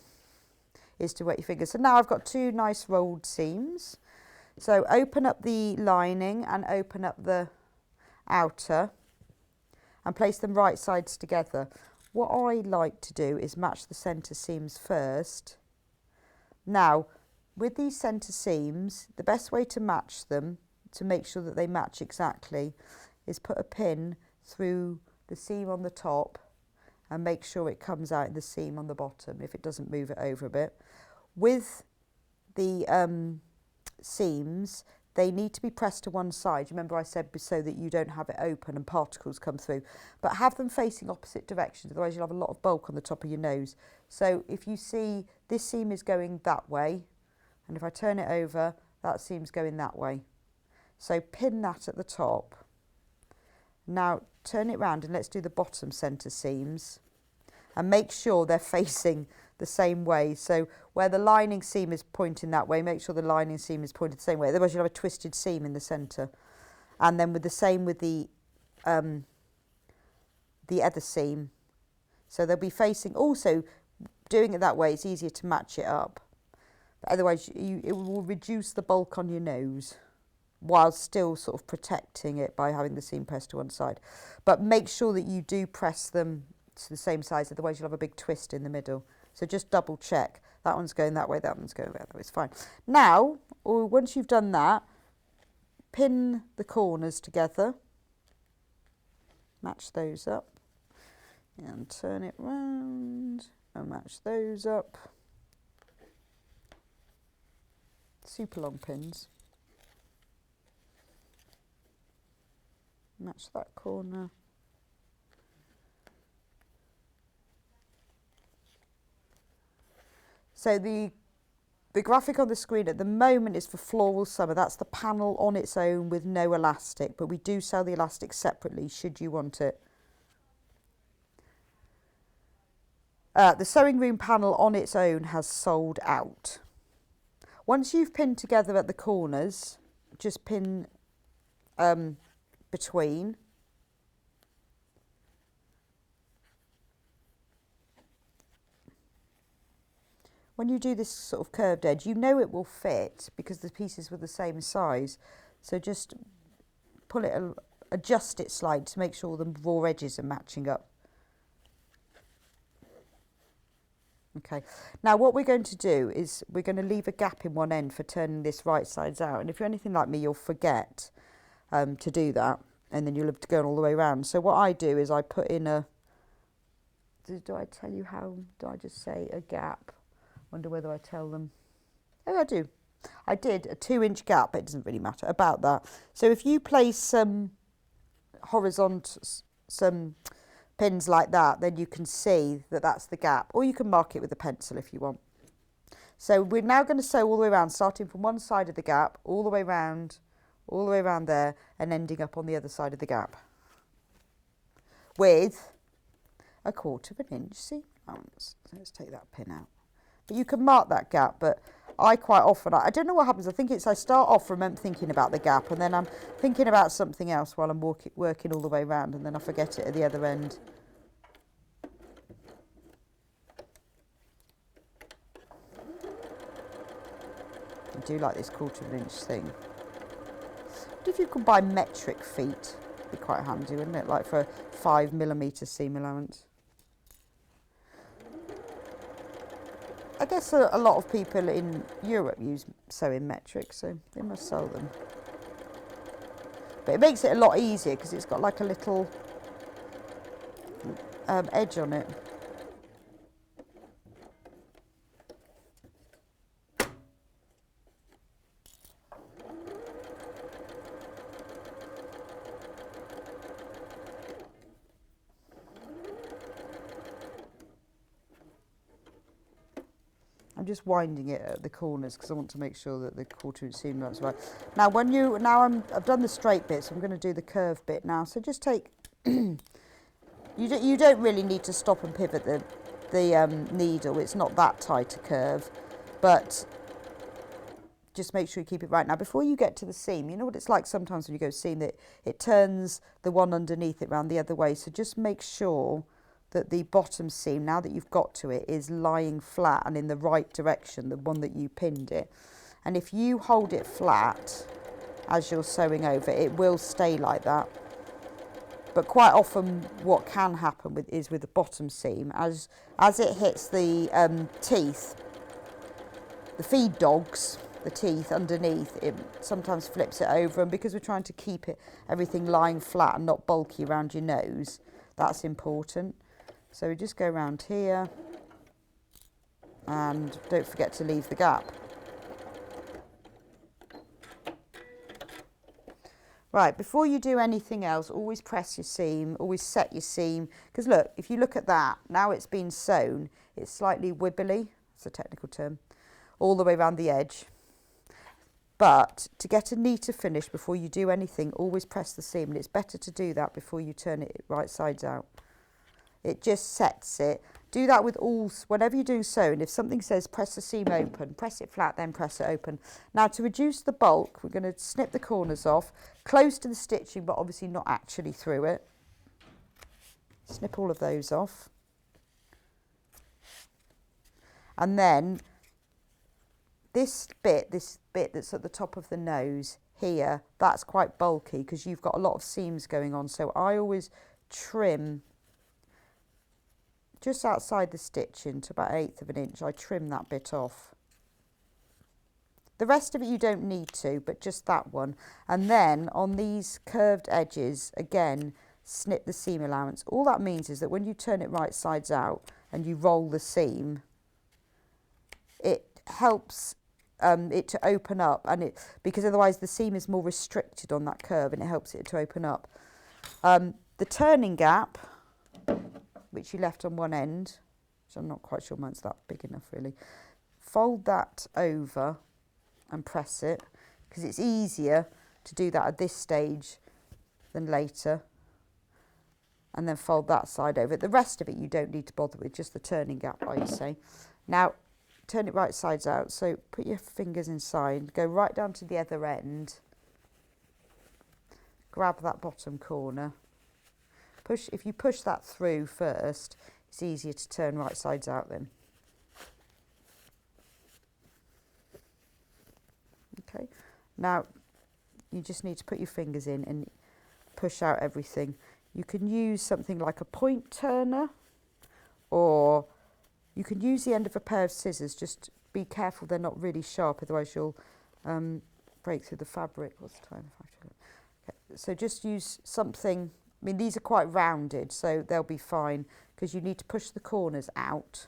is to wet your fingers. So now I've got 2 nice rolled seams. So open up the lining and open up the outer and place them right sides together. What I like to do is match the centre seams first. Now, with these centre seams, the best way to match them, to make sure that they match exactly, is put a pin through the seam on the top and make sure it comes out in the seam on the bottom. If it doesn't, move it over a bit. With the seams, they need to be pressed to one side. Remember I said so that you don't have it open and particles come through. But have them facing opposite directions, otherwise you'll have a lot of bulk on the top of your nose. So if you see this seam is going that way, and if I turn it over, that seam's going that way. So pin that at the top. Now turn it round and let's do the bottom centre seams and make sure they're facing the same way. So where the lining seam is pointing that way, make sure the lining seam is pointed the same way, otherwise you'll have a twisted seam in the centre. And then with the same with the other seam. So they'll be facing, also doing it that way, it's easier to match it up. But otherwise it will reduce the bulk on your nose while still sort of protecting it by having the seam pressed to one side. But make sure that you do press them to the same size, otherwise you'll have a big twist in the middle. So just double check. That one's going that way, that one's going that way. It's fine. Now, once you've done that, pin the corners together. Match those up. And turn it round and match those up. Super long pins. Match that corner. So the graphic on the screen at the moment is for Floral Summer. That's the panel on its own with no elastic, but we do sell the elastic separately should you want it. The Sewing Room panel on its own has sold out. Once you've pinned together at the corners, just pin between. When you do this sort of curved edge, you know it will fit because the pieces were the same size. So just pull it, adjust it slightly to make sure the raw edges are matching up. Okay, now what we're going to do is we're going to leave a gap in one end for turning this right sides out. And if you're anything like me, you'll forget to do that. And then you'll have to go all the way around. So what I do is I put in a, do I tell you how, do I just say a gap? Wonder whether I tell them. Oh, I do. I did a 2-inch gap, but it doesn't really matter about that. So if you place some some pins like that, then you can see that that's the gap, or you can mark it with a pencil if you want. So we're now going to sew all the way around, starting from one side of the gap, all the way around there, and ending up on the other side of the gap with a 1/4 inch seam allowance. So let's take that pin out. But you can mark that gap, but I quite often, I don't know what happens, I think it's I start off thinking about the gap and then I'm thinking about something else while I'm working all the way around, and then I forget it at the other end. I do like this 1/4 inch thing. What if you could buy metric feet? It'd be quite handy, wouldn't it? Like for a 5mm seam allowance. I guess a lot of people in Europe sew in metric, so they must sell them. But it makes it a lot easier because it's got like a little edge on it. I'm just winding it at the corners because I want to make sure that the 1/4 inch seam allowance is right. Now I've done the straight bit, so I'm going to do the curved bit now. So just take you don't really need to stop and pivot the needle. It's not that tight a curve, but just make sure you keep it right. Now, before you get to the seam, you know what it's like sometimes when you go seam, that it turns the one underneath it round the other way. So just make sure that the bottom seam, now that you've got to it, is lying flat and in the right direction, the one that you pinned it. And if you hold it flat as you're sewing over, it will stay like that. But quite often what can happen with the bottom seam, as it hits the teeth, the feed dogs, the teeth underneath, it sometimes flips it over, and because we're trying to keep everything lying flat and not bulky around your nose, that's important. So we just go around here and don't forget to leave the gap. Right, before you do anything else, always press your seam, always set your seam, because look, if you look at that, now it's been sewn, it's slightly wibbly, it's a technical term, all the way around the edge. But to get a neater finish before you do anything, always press the seam, and it's better to do that before you turn it right sides out. It just sets it. Do that with all, whenever you do sewing, if something says press the seam open, press it flat, then press it open. Now to reduce the bulk, we're going to snip the corners off, close to the stitching, but obviously not actually through it. Snip all of those off. And then this bit that's at the top of the nose here, that's quite bulky because you've got a lot of seams going on. So I always trim just outside the stitching to about 1/8 of an inch. I trim that bit off. The rest of it you don't need to, but just that one. And then on these curved edges, again, snip the seam allowance. All that means is that when you turn it right sides out and you roll the seam, it helps it to open up, and because otherwise the seam is more restricted on that curve, and it helps it to open up. The turning gap, which you left on one end, which I'm not quite sure mine's that big enough really, fold that over and press it, because it's easier to do that at this stage than later, and then fold that side over. The rest of it you don't need to bother with, just the turning gap, I would say. Now turn it right sides out, so put your fingers inside, go right down to the other end, grab that bottom corner. If you push that through first, it's easier to turn right sides out then. Okay, now you just need to put your fingers in and push out everything. You can use something like a point turner, or you can use the end of a pair of scissors. Just be careful they're not really sharp, otherwise you'll break through the fabric. What's the time? Okay, so just use something. I mean, these are quite rounded, so they'll be fine, because you need to push the corners out.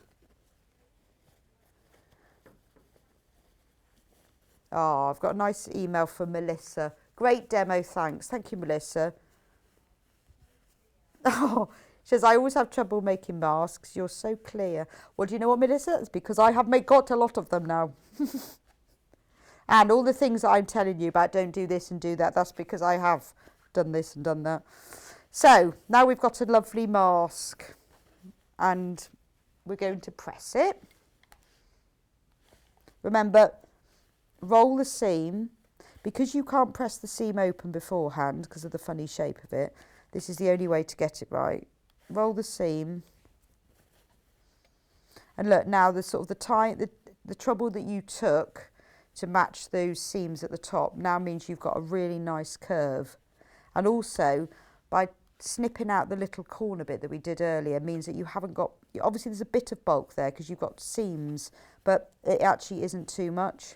Oh, I've got a nice email from Melissa. Great demo, thanks. Thank you, Melissa. Oh, she says, I always have trouble making masks. You're so clear. Well, do you know what, Melissa? It's because I have got a lot of them now. And all the things that I'm telling you about, don't do this and do that, that's because I have done this and done that. So now we've got a lovely mask, and we're going to press it. Remember, roll the seam. Because you can't press the seam open beforehand because of the funny shape of it, this is the only way to get it right. Roll the seam, and look, now the trouble that you took to match those seams at the top now means you've got a really nice curve. And also, by snipping out the little corner bit that we did earlier, means that you haven't got, obviously there's a bit of bulk there because you've got seams, but it actually isn't too much.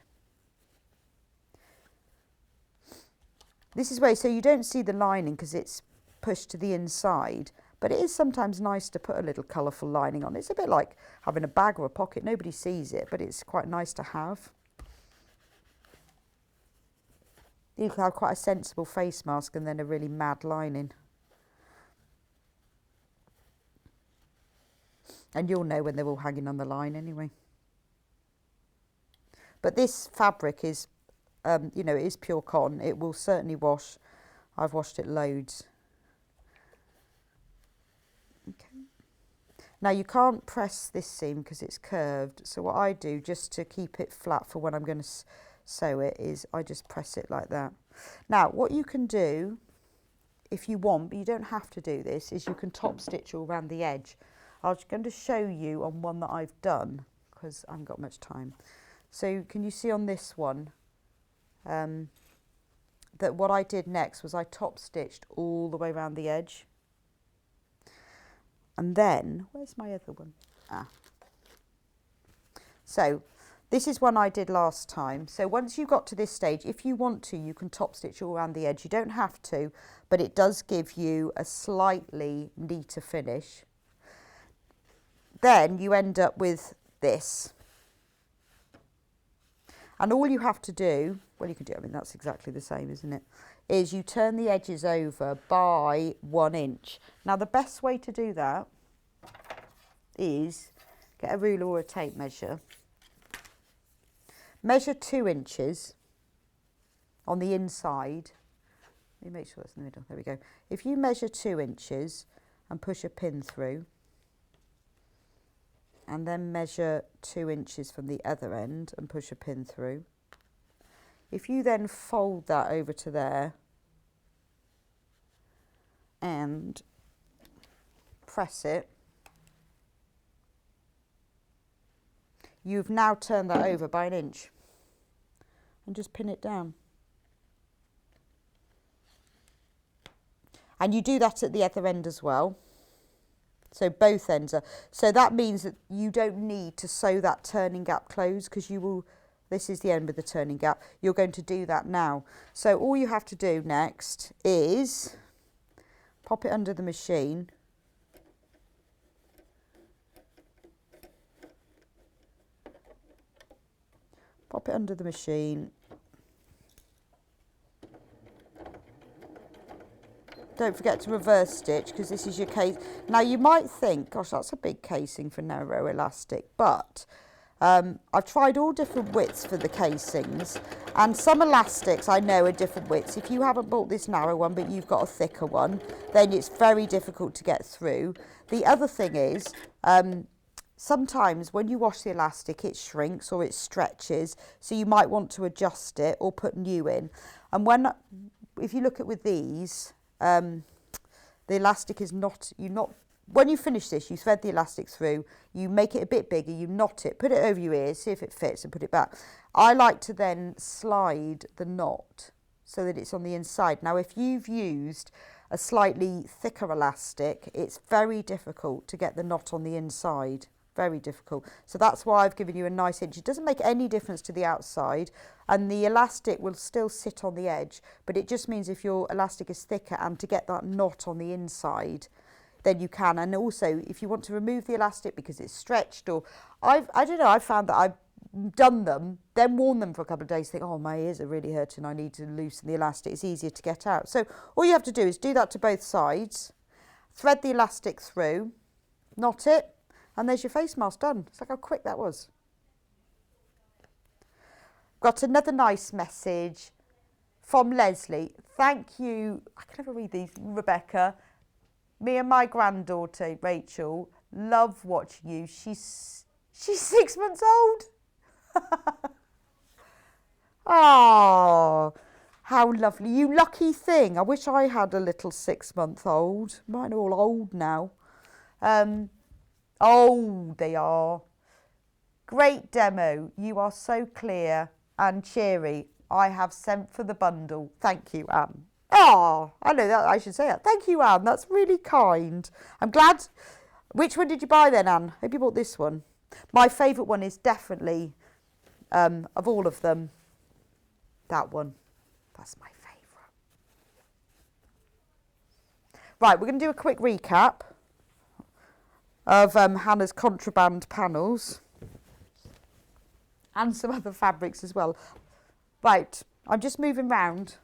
This is where, so you don't see the lining because it's pushed to the inside, but it is sometimes nice to put a little colourful lining on. It's a bit like having a bag or a pocket. Nobody sees it, but it's quite nice to have. You can have quite a sensible face mask and then a really mad lining. And you'll know when they're all hanging on the line anyway. But this fabric is, you know, it is pure cotton. It will certainly wash. I've washed it loads. Okay. Now you can't press this seam because it's curved. So what I do, just to keep it flat for when I'm going to sew it is I just press it like that. Now what you can do if you want, but you don't have to do this, is you can top stitch all around the edge. I'm just going to show you on one that I've done because I haven't got much time. So can you see on this one that what I did next was I top stitched all the way around the edge. And then, where's my other one? So this is one I did last time. So once you got to this stage, if you want to, you can top stitch all around the edge. You don't have to, but it does give you a slightly neater finish. Then you end up with this. And all you have to do, well, you can do, I mean, that's exactly the same, isn't it? Is you turn the edges over by 1 inch. Now, the best way to do that is get a ruler or a tape measure. Measure 2 inches on the inside. Let me make sure that's in the middle. There we go. If you measure 2 inches and push a pin through, and then measure 2 inches from the other end and push a pin through. If you then fold that over to there and press it, you've now turned that over by 1 inch and just pin it down. And you do that at the other end as well. So both ends are, so that means that you don't need to sew that turning gap closed because you will, this is the end with the turning gap. You're going to do that now. So all you have to do next is pop it under the machine. Pop it under the machine. Don't forget to reverse stitch because this is your case. Now you might think, gosh, that's a big casing for narrow elastic, but I've tried all different widths for the casings, and some elastics I know are different widths. If you haven't bought this narrow one but you've got a thicker one, then it's very difficult to get through. The other thing is sometimes when you wash the elastic it shrinks or it stretches, so you might want to adjust it or put new in. And if you look at with these, the elastic is not, when you finish this, you thread the elastic through, you make it a bit bigger, you knot it, put it over your ears, see if it fits and put it back. I like to then slide the knot so that it's on the inside. Now, if you've used a slightly thicker elastic, it's very difficult to get the knot on the inside. Very difficult. So that's why I've given you a nice inch. It doesn't make any difference to the outside, and the elastic will still sit on the edge, but it just means if your elastic is thicker and to get that knot on the inside, then you can. And also if you want to remove the elastic because it's stretched, or I don't know, I've found that I've done them, then worn them for a couple of days, think, oh, my ears are really hurting, I need to loosen the elastic. It's easier to get out. So all you have to do is do that to both sides, thread the elastic through, knot it, and there's your face mask done. It's like how quick that was. Got another nice message from Leslie. Thank you. I can never read these. Rebecca. Me and my granddaughter, Rachel, love watching you. She's 6 months old. Oh, how lovely. You lucky thing. I wish I had a little 6-month-old. Mine are all old now. Oh, they are. Great demo. You are so clear and cheery. I have sent for the bundle. Thank you, Anne. Oh, I know that. I should say that. Thank you, Anne. That's really kind. I'm glad. Which one did you buy then, Anne? Hope you bought this one. My favourite one is definitely, of all of them, that one. That's my favourite. Right, we're going to do a quick recap of Hannah's contraband panels and some other fabrics as well. Right, I'm just moving round.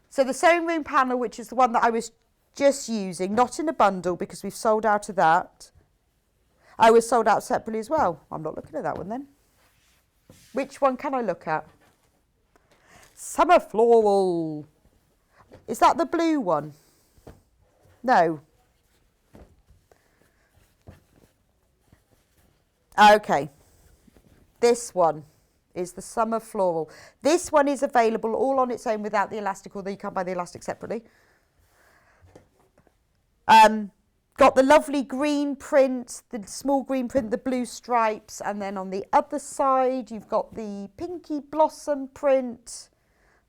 So the sewing room panel, which is the one that I was just using, not in a bundle because we've sold out of that. I was sold out separately as well. I'm not looking at that one then. Which one can I look at? Summer Floral. Is that the blue one? No. Okay, this one is the Summer Floral. This one is available all on its own without the elastic, although you can buy the elastic separately. Got the lovely green print, the small green print, the blue stripes, and then on the other side you've got the pinky blossom print,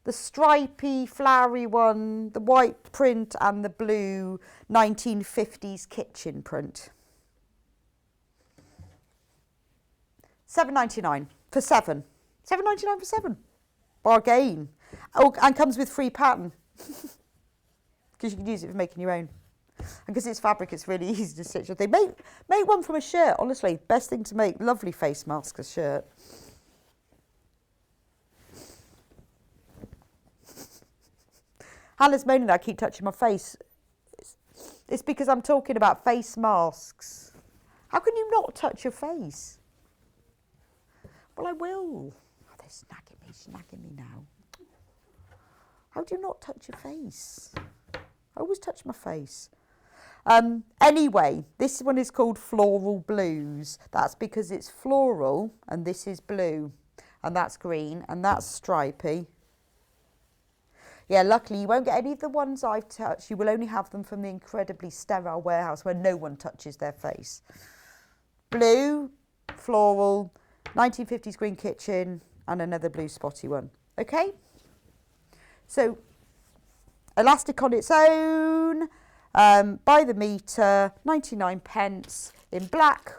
the stripy flowery one, the white print, and the blue 1950s kitchen print. $7.99 for 7. $7.99 for 7. Bargain. Oh, and comes with free pattern because you can use it for making your own. And because it's fabric, it's really easy to stitch. They make one from a shirt, honestly. Best thing to make. Lovely face mask, a shirt. Hannah's moaning that I keep touching my face. It's because I'm talking about face masks. How can you not touch your face? Well, I will. Oh, they're snagging me now. How do you not touch your face? I always touch my face. Anyway, this one is called Floral Blues. That's because it's floral and this is blue and that's green and that's stripy. Yeah, luckily you won't get any of the ones I've touched. You will only have them from the incredibly sterile warehouse where no one touches their face. Blue, floral, 1950s green kitchen and another blue spotty one. Okay? So, elastic on its own, by the metre, 99 pence in black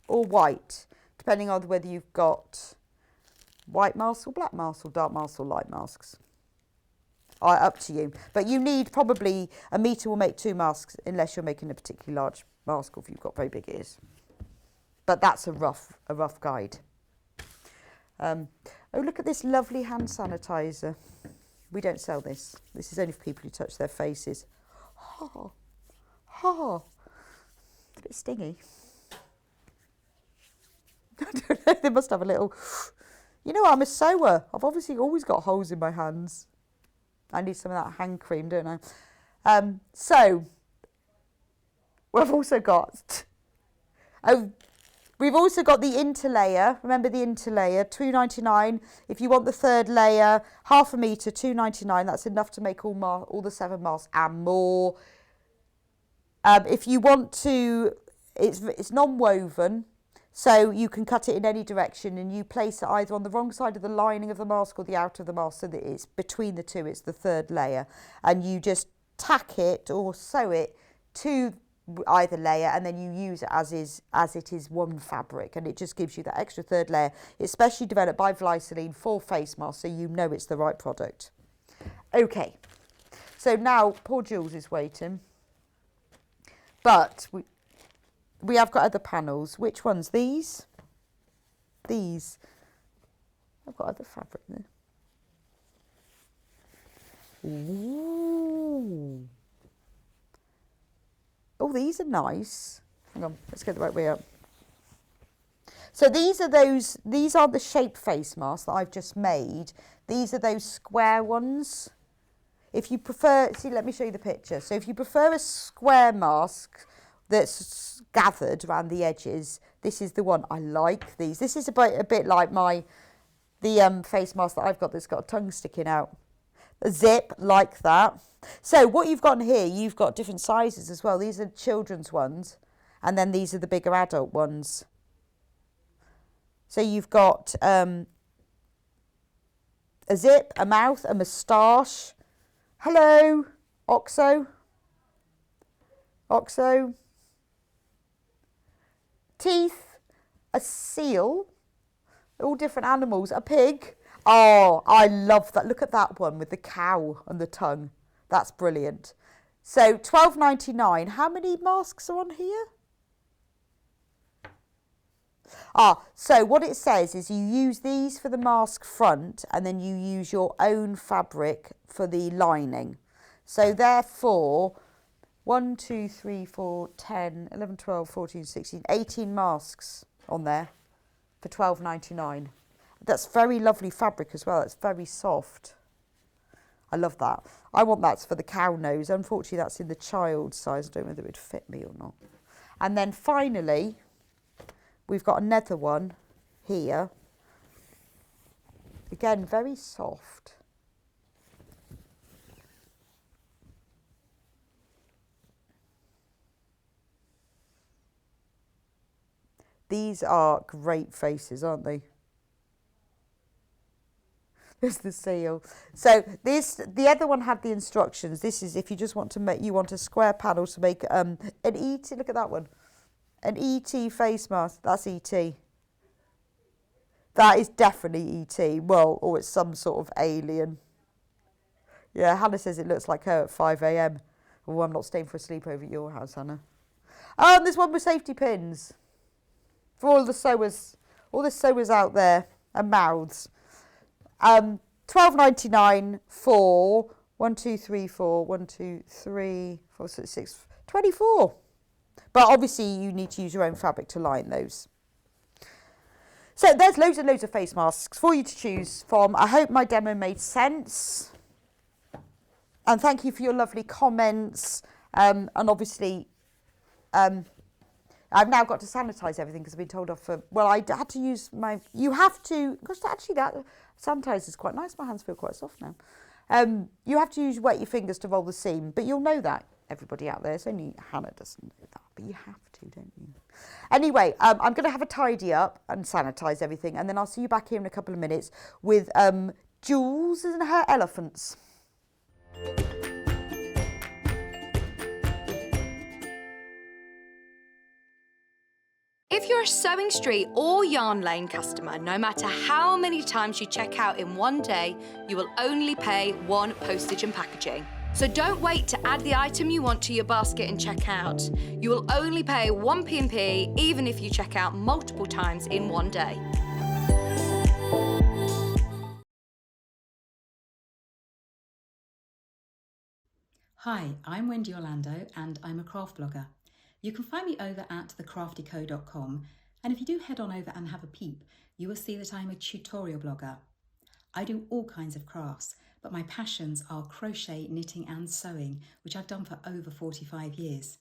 or white, depending on whether you've got white masks or black masks or dark masks or light masks. Up to you. But you need probably, a metre will make 2 masks unless you're making a particularly large mask or if you've got very big ears. But that's a rough guide. Oh, look at this lovely hand sanitizer. We don't sell this. This is only for people who touch their faces. Oh, oh, it's a bit stingy. I don't know, they must have a little... You know, I'm a sewer. I've obviously always got holes in my hands. I need some of that hand cream, don't I? So, we've also got... We've also got the interlayer. Remember the interlayer, $2.99. If you want the third layer, half a metre, $2.99. That's enough to make all the 7 masks and more. If you want to, it's non-woven, so you can cut it in any direction and you place it either on the wrong side of the lining of the mask or the outer of the mask so that it's between the two. It's the third layer. And you just tack it or sew it to either layer and then you use it as it is one fabric, and it just gives you that extra third layer. It's specially developed by Glycerin for face masks, so you know it's the right product. Okay, so now poor Jules is waiting, but we have got other panels. Which ones? These I've got other fabric there. Ooh. Oh, these are nice. Hang on, let's get the right way up. So these are the shape face masks that I've just made. These are those square ones. If you prefer, see, let me show you the picture. So if you prefer a square mask that's gathered around the edges, this is the one. I like these. This is a bit like the face mask that I've got that's got a tongue sticking out. A zip like that. So what you've got in here, you've got different sizes as well. These are children's ones, and then these are the bigger adult ones. So you've got a zip, a mouth, a moustache. Hello, Oxo. Teeth, a seal, all different animals, a pig. Oh, I love that. Look at that one with the cow and the tongue. That's brilliant. So $12.99. How many masks are on here? So what it says is you use these for the mask front and then you use your own fabric for the lining. So therefore, 1, 2, 3, 4, 10, 11, 12, 14, 16, 18 masks on there for $12.99. That's very lovely fabric as well. It's very soft. I love that. I want that for the cow nose. Unfortunately, that's in the child size. I don't know whether it would fit me or not. And then finally, we've got another one here. Again, very soft. These are great faces, aren't they? There's the seal. So the other one had the instructions. This is if you just want to make, you want a square panel to make an ET. Look at that one, an ET face mask. That's ET. That is definitely ET. Well, or it's some sort of alien. Yeah, Hannah says it looks like her at 5 a.m. Oh, I'm not staying for a sleepover at your house, Hannah. Oh, and there's one with safety pins for all the sewers out there and mouths. $12.99 for 1, 2, 3, 4, 1, 2, 3, 4, 6, 24. But obviously you need to use your own fabric to line those. So there's loads and loads of face masks for you to choose from. I hope my demo made sense. And thank you for your lovely comments. And obviously, I've now got to sanitise everything because I've been told off for, well, I had to use my, you have to, because actually that sanitizer is quite nice. My hands feel quite soft now. You have to wet your fingers to roll the seam, but you'll know that, everybody out there. It's only Hannah doesn't know that, but you have to, don't you? Anyway, I'm going to have a tidy up and sanitise everything, and then I'll see you back here in a couple of minutes with Jules and her elephants. If you're a Sewing Street or Yarn Lane customer, no matter how many times you check out in one day, you will only pay one postage and packaging. So don't wait to add the item you want to your basket and check out. You will only pay one P&P even if you check out multiple times in one day. Hi, I'm Wendy Orlando and I'm a craft blogger. You can find me over at thecraftyco.com, and if you do head on over and have a peep, you will see that I'm a tutorial blogger. I do all kinds of crafts, but my passions are crochet, knitting and sewing, which I've done for over 45 years.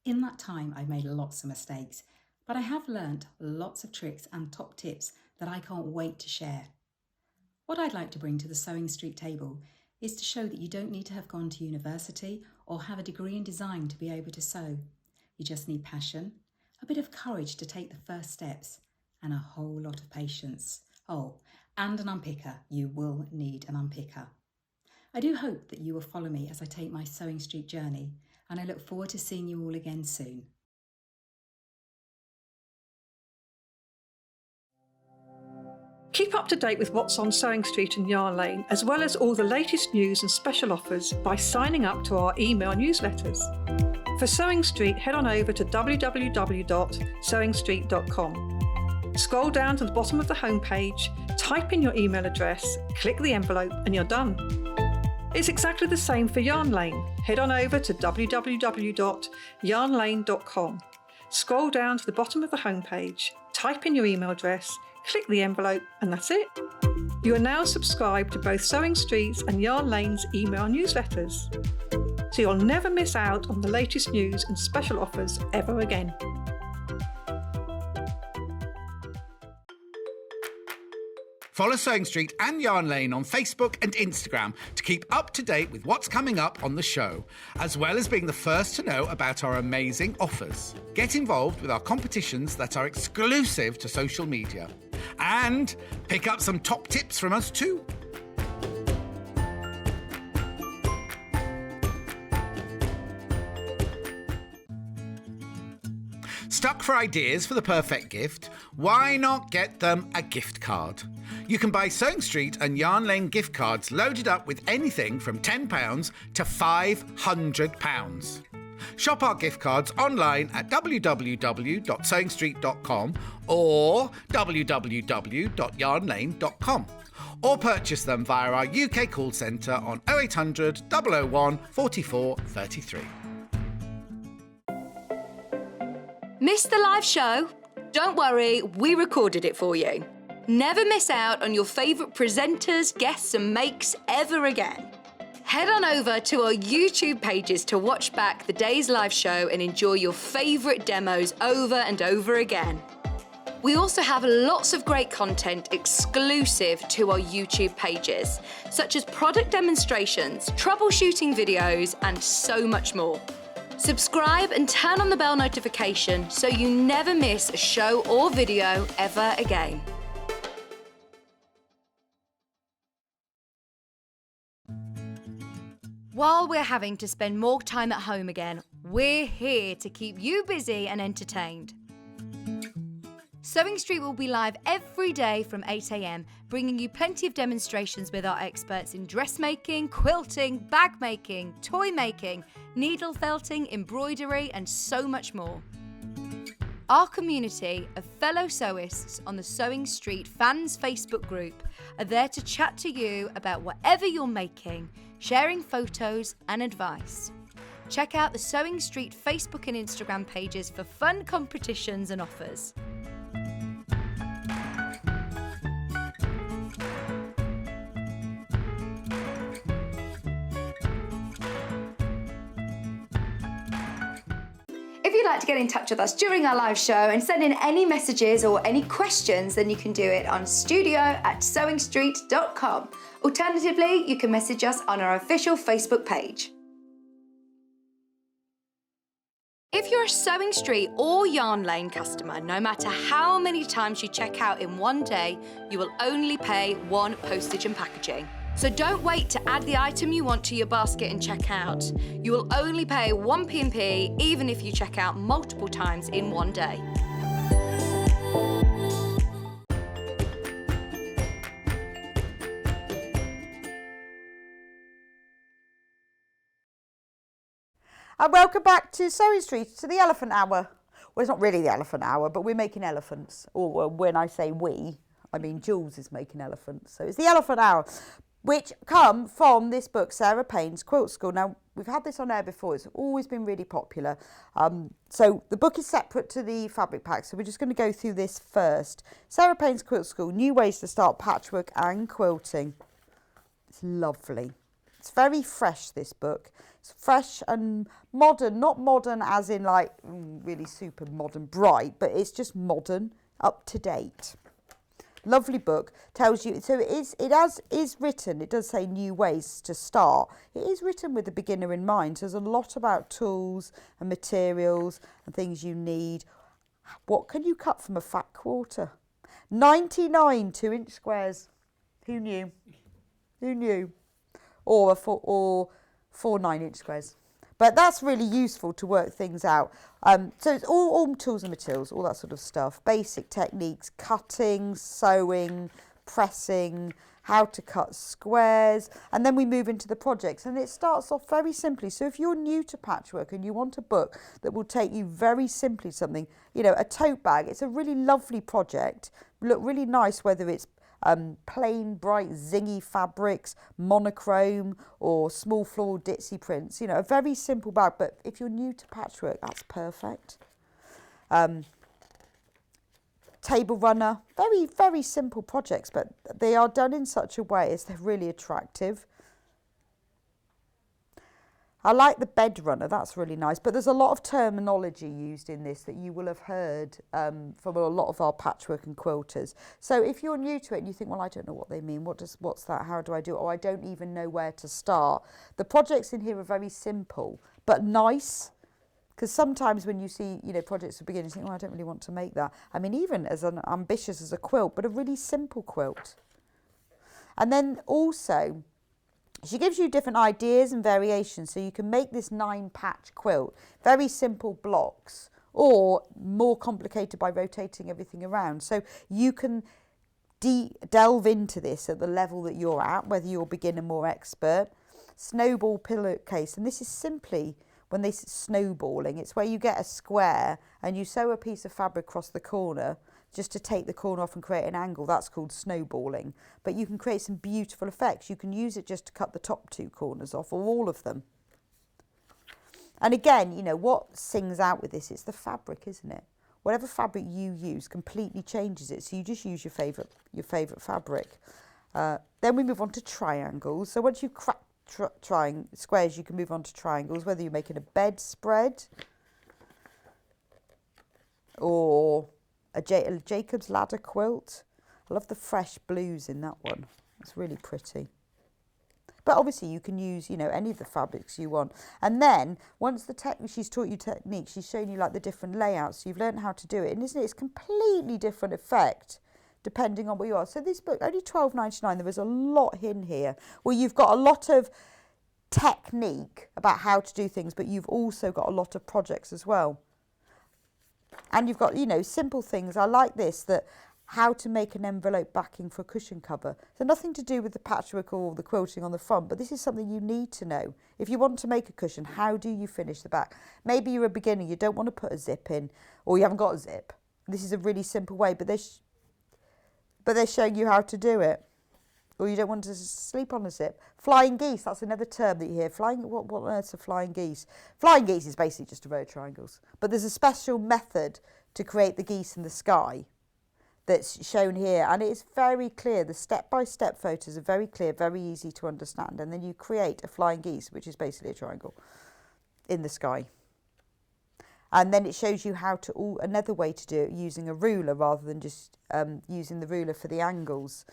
In that time, I've made lots of mistakes, but I have learnt lots of tricks and top tips that I can't wait to share. What I'd like to bring to the Sewing Street table is to show that you don't need to have gone to university or have a degree in design to be able to sew. You just need passion, a bit of courage to take the first steps, and a whole lot of patience. Oh, and an unpicker. You will need an unpicker. I do hope that you will follow me as I take my Sewing Street journey, and I look forward to seeing you all again soon. Keep up to date with what's on Sewing Street and Yarn Lane, as well as all the latest news and special offers by signing up to our email newsletters. For Sewing Street, head on over to www.sewingstreet.com. Scroll down to the bottom of the homepage, type in your email address, click the envelope, and you're done. It's exactly the same for Yarn Lane. Head on over to www.yarnlane.com. Scroll down to the bottom of the homepage, type in your email address, click the envelope, and that's it. You are now subscribed to both Sewing Street's and Yarn Lane's email newsletters, so you'll never miss out on the latest news and special offers ever again. Follow Sewing Street and Yarn Lane on Facebook and Instagram to keep up to date with what's coming up on the show, as well as being the first to know about our amazing offers. Get involved with our competitions that are exclusive to social media. And pick up some top tips from us too. Stuck for ideas for the perfect gift? Why not get them a gift card? You can buy Sewing Street and Yarn Lane gift cards loaded up with anything from £10 to £500. Shop our gift cards online at www.sewingstreet.com or www.yarnlane.com, or purchase them via our UK call centre on 0800 001 44 33. Missed the live show? Don't worry, we recorded it for you. Never miss out on your favourite presenters, guests and makes ever again. Head on over to our YouTube pages to watch back the day's live show and enjoy your favourite demos over and over again. We also have lots of great content exclusive to our YouTube pages, such as product demonstrations, troubleshooting videos, and so much more. Subscribe and turn on the bell notification so you never miss a show or video ever again. While we're having to spend more time at home again, we're here to keep you busy and entertained. Sewing Street will be live every day from 8 AM, bringing you plenty of demonstrations with our experts in dressmaking, quilting, bag making, toy making, needle felting, embroidery, and so much more. Our community of fellow sewists on the Sewing Street fans Facebook group are there to chat to you about whatever you're making, sharing photos and advice. Check out the Sewing Street Facebook and Instagram pages for fun competitions and offers. If you'd like to get in touch with us during our live show and send in any messages or any questions, then you can do it on studio@sewingstreet.com. Alternatively, you can message us on our official Facebook page. If you're a Sewing Street or Yarn Lane customer, no matter how many times you check out in one day, you will only pay one postage and packaging. So don't wait to add the item you want to your basket and check out. You will only pay one P&P even if you check out multiple times in one day. And welcome back to Sewing Street, to the Elephant Hour. Well, it's not really the Elephant Hour, but we're making elephants. Or when I say we, I mean Jules is making elephants. So it's the Elephant Hour, which come from this book, Sarah Payne's Quilt School. Now, we've had this on air before. It's always been really popular. So the book is separate to the fabric pack, so we're just going to go through this first. Sarah Payne's Quilt School, New Ways to Start Patchwork and Quilting. It's lovely. It's very fresh, this book. It's fresh and modern, not modern as in like really super modern, bright, but it's just modern, up to date. Lovely book, tells you, so it is written, it does say New Ways to Start. It is written with the beginner in mind, so there's a lot about tools and materials and things you need. What can you cut from a fat quarter? 99 2-inch squares. Who knew? Who knew? Or 4 9-inch squares. But that's really useful to work things out. So it's all tools and materials, all that sort of stuff. Basic techniques, cutting, sewing, pressing, how to cut squares. And then we move into the projects. And it starts off very simply. So if you're new to patchwork and you want a book that will take you very simply to something, you know, a tote bag, it's a really lovely project. Look really nice, whether it's plain, bright, zingy fabrics, monochrome or small floral ditzy prints. You know, a very simple bag, but if you're new to patchwork, that's perfect. Table runner, very, very simple projects, but they are done in such a way as they're really attractive. I like the bed runner, that's really nice, but there's a lot of terminology used in this that you will have heard from a lot of our patchwork and quilters. So if you're new to it and you think, well, I don't know what they mean, what's that, how do I do it, or I don't even know where to start. The projects in here are very simple, but nice, because sometimes when you see, you know, projects for beginners, you think, oh, I don't really want to make that. I mean, even as ambitious as a quilt, but a really simple quilt. And then also, she gives you different ideas and variations, so you can make this 9-patch quilt, very simple blocks, or more complicated by rotating everything around. So you can delve into this at the level that you're at, whether you're beginner or expert. Snowball pillowcase, and this is simply, when they say snowballing, it's where you get a square and you sew a piece of fabric across the corner just to take the corner off and create an angle. That's called snowballing. But you can create some beautiful effects. You can use it just to cut the top 2 corners off, or all of them. And again, you know, what sings out with this, it's the fabric, isn't it? Whatever fabric you use completely changes it. So you just use your favourite fabric. Then we move on to triangles. So once you've cracked squares, you can move on to triangles, whether you're making a bedspread or a Jacob's Ladder quilt. I love the fresh blues in that one. It's really pretty. But obviously you can use, you know, any of the fabrics you want. And then once she's taught you technique, she's shown you like the different layouts. So you've learned how to do it. And isn't it? It's completely different effect depending on what you are. So this book, only £12.99. There is a lot in here where you've got a lot of technique about how to do things, but you've also got a lot of projects as well. And you've got, you know, simple things. I like this, that how to make an envelope backing for a cushion cover. So nothing to do with the patchwork or the quilting on the front, but this is something you need to know. If you want to make a cushion, how do you finish the back? Maybe you're a beginner, you don't want to put a zip in, or you haven't got a zip. This is a really simple way, but they're showing you how to do it. Or you don't want to sleep on a zip. Flying geese, that's another term that you hear. What on earth's a flying geese? Flying geese is basically just a row of triangles. But there's a special method to create the geese in the sky that's shown here, and it is very clear. The step-by-step photos are very clear, very easy to understand, and then you create a flying geese, which is basically a triangle in the sky. And then it shows you how to another way to do it using a ruler rather than just using the ruler for the angles.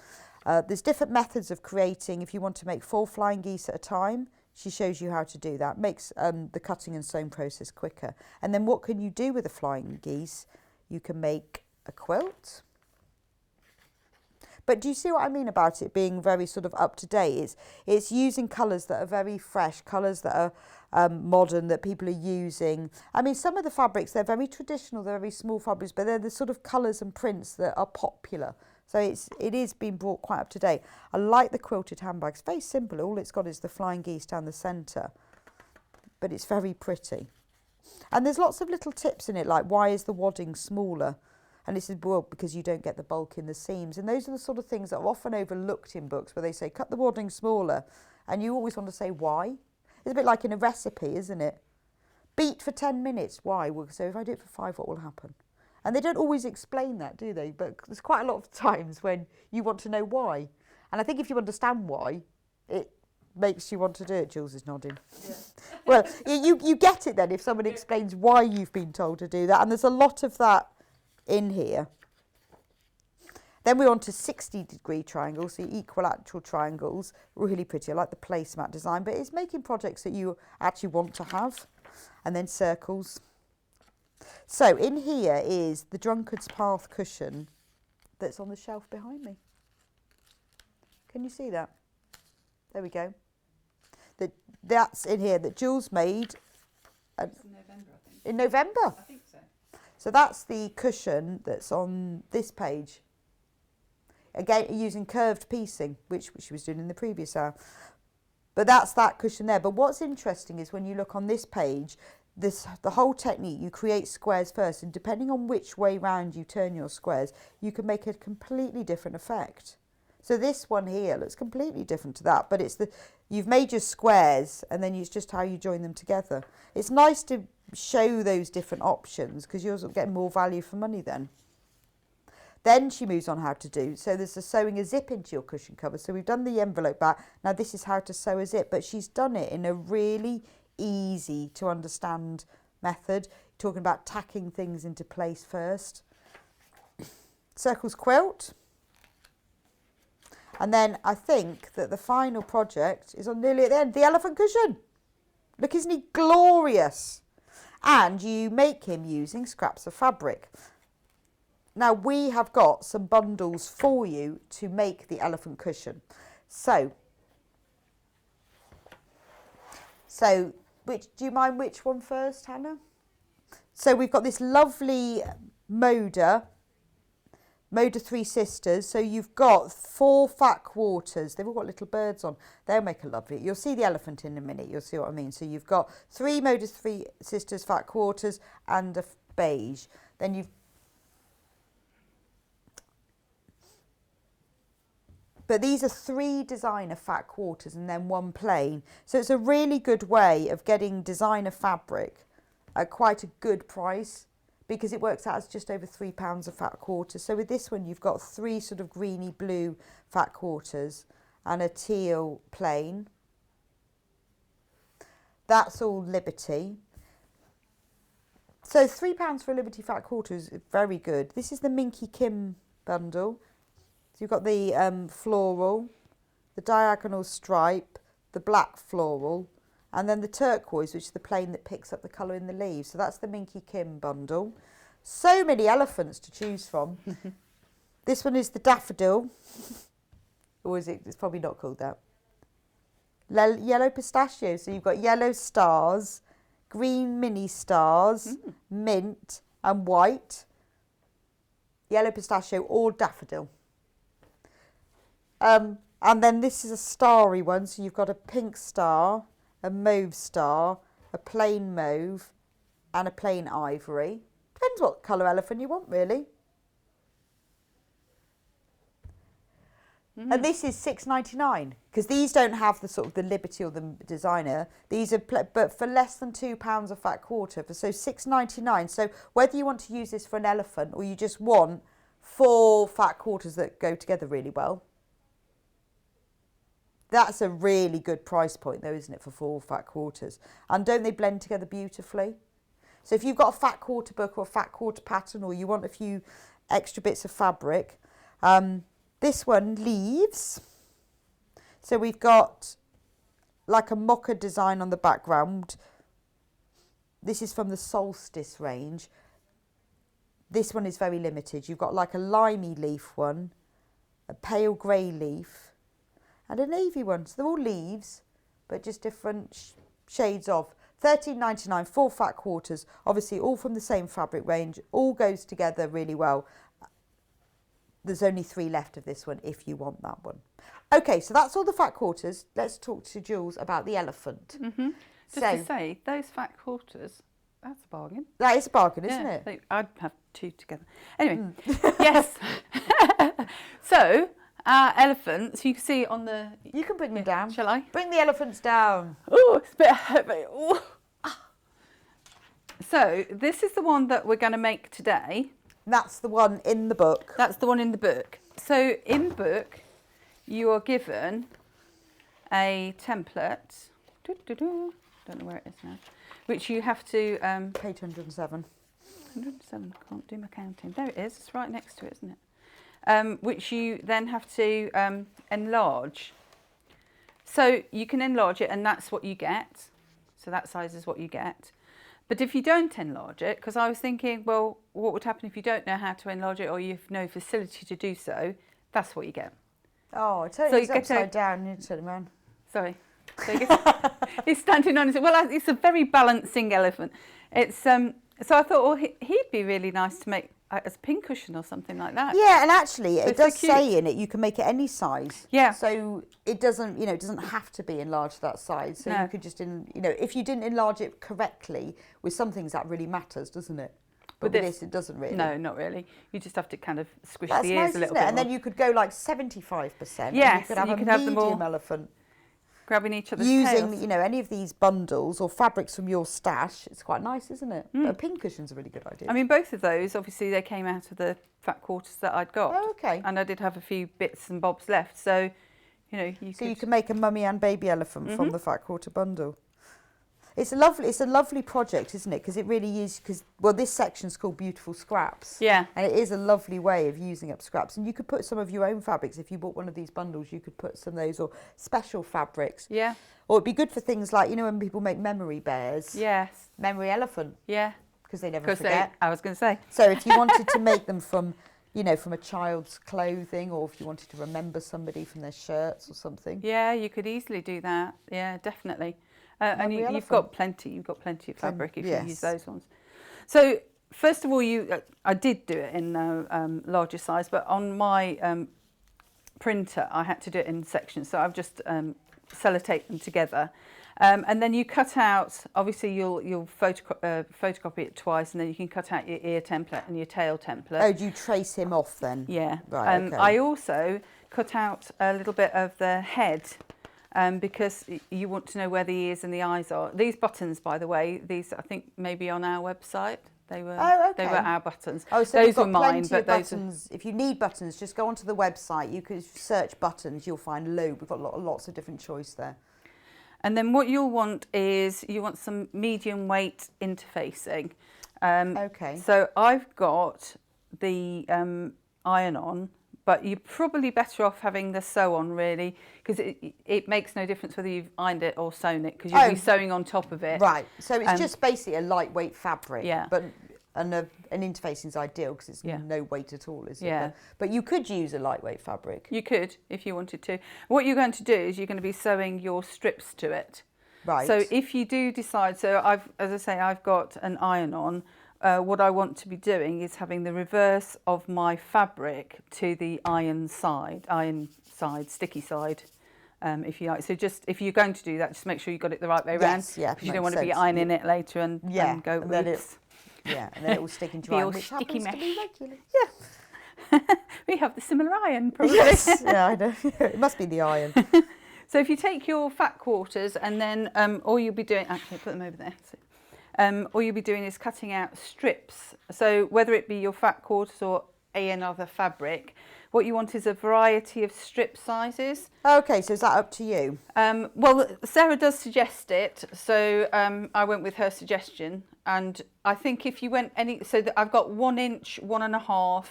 There's different methods of creating. If you want to make 4 flying geese at a time, she shows you how to do that. Makes the cutting and sewing process quicker. And then what can you do with the flying geese? You can make a quilt. But do you see what I mean about it being very sort of up to date? It's using colours that are very fresh, colours that are modern, that people are using. I mean, some of the fabrics, they're very traditional, they're very small fabrics, but they're the sort of colours and prints that are popular. So it is being brought quite up to date. I like the quilted handbag. It's very simple. All it's got is the flying geese down the centre. But it's very pretty. And there's lots of little tips in it, like why is the wadding smaller? And this is, well, because you don't get the bulk in the seams. And those are the sort of things that are often overlooked in books where they say, cut the wadding smaller. And you always want to say why. It's a bit like in a recipe, isn't it? Beat for 10 minutes. Why? Well, so if I do it for 5, what will happen? And they don't always explain that, do they? But there's quite a lot of times when you want to know why. And I think if you understand why, it makes you want to do it. Jules is nodding. Yeah. Well, you get it then if someone explains why you've been told to do that. And there's a lot of that in here. Then we're on to 60-degree triangles, so equilateral triangles. Really pretty. I like the placemat design, but it's making projects that you actually want to have. And then circles. So in here is the Drunkard's Path cushion that's on the shelf behind me. Can you see that? There we go. That's in here that Jules made. It's in November, I think. In November? I think so. So that's the cushion that's on this page. Again, using curved piecing, which she was doing in the previous hour. But that's that cushion there. But what's interesting is when you look on this page, the whole technique, you create squares first, and depending on which way round you turn your squares, you can make a completely different effect. So this one here looks completely different to that, but you've made your squares and then it's just how you join them together. It's nice to show those different options because you're getting more value for money then. Then she moves on how to do. So there's sewing a zip into your cushion cover. So we've done the envelope back. Now this is how to sew a zip, but she's done it in a really easy to understand method. Talking about tacking things into place first. Circles quilt. And then I think that the final project is on nearly at the end. The elephant cushion. Look, isn't he glorious? And you make him using scraps of fabric. Now we have got some bundles for you to make the elephant cushion. So do you mind which one first, Hannah? So we've got this lovely Moda 3 Sisters. So you've got 4 fat quarters. They've all got little birds on. They'll make a lovely, you'll see the elephant in a minute. You'll see what I mean. So you've got 3 Moda 3 Sisters fat quarters and a beige. Then but these are 3 designer fat quarters and then 1 plain. So it's a really good way of getting designer fabric at quite a good price, because it works out as just over £3 a fat quarter. So with this one, you've got 3 sort of greeny blue fat quarters and a teal plain. That's all Liberty. So £3 for a Liberty fat quarter is very good. This is the Minky Kim bundle. So you've got the floral, the diagonal stripe, the black floral, and then the turquoise, which is the plain that picks up the colour in the leaves. So that's the Minky Kim bundle. So many elephants to choose from. This one is the daffodil. Or is it? It's probably not called that. Yellow pistachio. So you've got yellow stars, green mini stars, mint and white. Yellow pistachio or daffodil. And then this is a starry one. So you've got a pink star, a mauve star, a plain mauve and a plain ivory. Depends what colour elephant you want, really. And this is £6.99 because these don't have the sort of the Liberty or the designer. These are, but for less than £2 a fat quarter, so £6.99. So whether you want to use this for an elephant or you just want 4 fat quarters that go together really well, that's a really good price point, though, isn't it, for 4 fat quarters? And don't they blend together beautifully? So if you've got a fat quarter book or a fat quarter pattern, or you want a few extra bits of fabric, this one, leaves. So we've got like a mocha design on the background. This is from the Solstice range. This one is very limited. You've got like a limey leaf one, a pale grey leaf, and a navy one. So they're all leaves, but just different shades of. £13.99, 4 fat quarters, obviously all from the same fabric range, all goes together really well. There's only 3 left of this one if you want that one. Okay, so that's all the fat quarters. Let's talk to Jules about the elephant. Just to say, those fat quarters, that's a bargain. That is a bargain, isn't it? I'd have 2 together. Anyway, yes. So, elephants, you can see on the... You can bring them down. Shall I? Bring the elephants down. Oh, it's a bit heavy. Ooh. So, this is the one that we're going to make today. That's the one in the book. That's the one in the book. So, in the book, you are given a template. Don't know where it is now. Which you have to... Page 107. 107, I can't do my counting. There it is. It's right next to it, isn't it? Which you then have to enlarge. So you can enlarge it and that's what you get. So that size is what you get. But if you don't enlarge it, because I was thinking, well, what would happen if you don't know how to enlarge it or you have no facility to do so? That's what you get. Oh, it's upside down. You turn around. Sorry. So he's standing on his... Well, it's a very balancing elephant. It's so I thought, well, he'd be really nice to make as a pincushion or something like that. Yeah, and actually, So it does so cute. say in it you can make it any size. Yeah. So it doesn't, it doesn't have to be enlarged that size. So No. you could just, if you didn't enlarge it correctly, with some things that really matters, doesn't it? But with this, it doesn't really. No, not really. You just have to kind of squish That's the ears nice, a little isn't it? bit And then more. you could go like 75%. Yes, and you could have a them all medium elephant. Grabbing each other's Using, tails. any of these bundles or fabrics from your stash. It's quite nice, isn't it? But a pincushion's a really good idea. I mean, both of those, obviously, they came out of the fat quarters that I'd got. Oh, okay. And I did have a few bits and bobs left. So, you can make a mummy and baby elephant from the fat quarter bundle. It's a lovely project, isn't it? Because it really is. This section's called Beautiful Scraps. Yeah. And it is a lovely way of using up scraps. And you could put some of your own fabrics. If you bought one of these bundles, you could put some of those or special fabrics. Yeah. Or it'd be good for things like, when people make memory bears. Yes. Memory elephant. Yeah. Because they never forget. I was going to say. So if you wanted to make them from, from a child's clothing, or if you wanted to remember somebody from their shirts or something. Yeah, you could easily do that. Yeah, definitely. And you've elephant. got plenty of fabric if yes. you use those ones. So first of all, I did do it in larger size, but on my printer, I had to do it in sections. So I've just sellotape them together. And then you cut out, obviously you'll photocopy it twice, and then you can cut out your ear template and your tail template. Oh, do you trace him off then? Yeah. Right, okay. I also cut out a little bit of the head because you want to know where the ears and the eyes are. These buttons, by the way, I think maybe on our website. They were They were our buttons. Oh, so those were mine, but those buttons. If you need buttons, just go onto the website. You could search buttons. You'll find we've got lots of different choice there. And then what you'll want is some medium weight interfacing. Okay. So I've got the iron on, but you're probably better off having the sew on, really, because it makes no difference whether you've ironed it or sewn it, because you'll be sewing on top of it. Right. So it's just basically a lightweight fabric. Yeah. But an interfacing is ideal because it's no weight at all, is it? Yeah. But you could use a lightweight fabric. You could, if you wanted to. What you're going to do is you're going to be sewing your strips to it. Right. So if you do decide, as I say, I've got an iron on. What I want to be doing is having the reverse of my fabric to the iron side, sticky side, if you like. So just, if you're going to do that, just make sure you got it the right way around. Yes, yeah. Because you don't want to be ironing it later and go, and then oops. and then it will stick into iron, all which sticky happens to mesh. be regularly. We have the similar iron, probably. Yes, yeah, I know. It must be the iron. So if you take your fat quarters and then all you'll be doing, actually put them over there. So, all you'll be doing is cutting out strips. So whether it be your fat quarters or another fabric, what you want is a variety of strip sizes. Okay, so is that up to you? Well, Sarah does suggest it, so I went with her suggestion. And I think if you went I've got 1 inch, 1.5,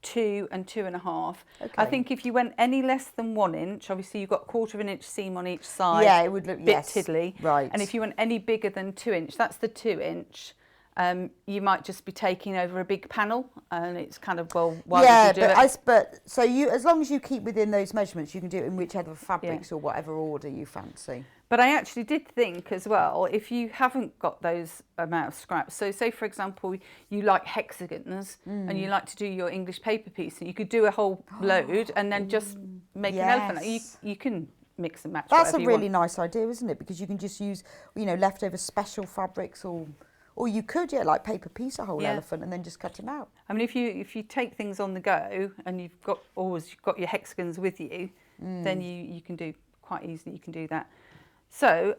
2 and 2.5. Okay. I think if you went any less than 1 inch, obviously you've got 1/4 inch seam on each side. Yeah, it would look bit tiddly. Right. And if you went any bigger than 2 inch, that's the 2 inch. You might just be taking over a big panel, and it's kind of, well, why would you do it? But so you, as long as you keep within those measurements, you can do it in whichever fabrics or whatever order you fancy. But I actually did think as well, if you haven't got those amount of scraps, so say for example you like hexagons and you like to do your English paper piece, and you could do a whole load and then just make an elephant. You can mix and match. That's a really nice idea, isn't it? Because you can just use, leftover special fabrics, or you could, like paper piece a whole elephant and then just cut them out. I mean, if you take things on the go and you've always got your hexagons with you, then you can do quite easily. You can do that. So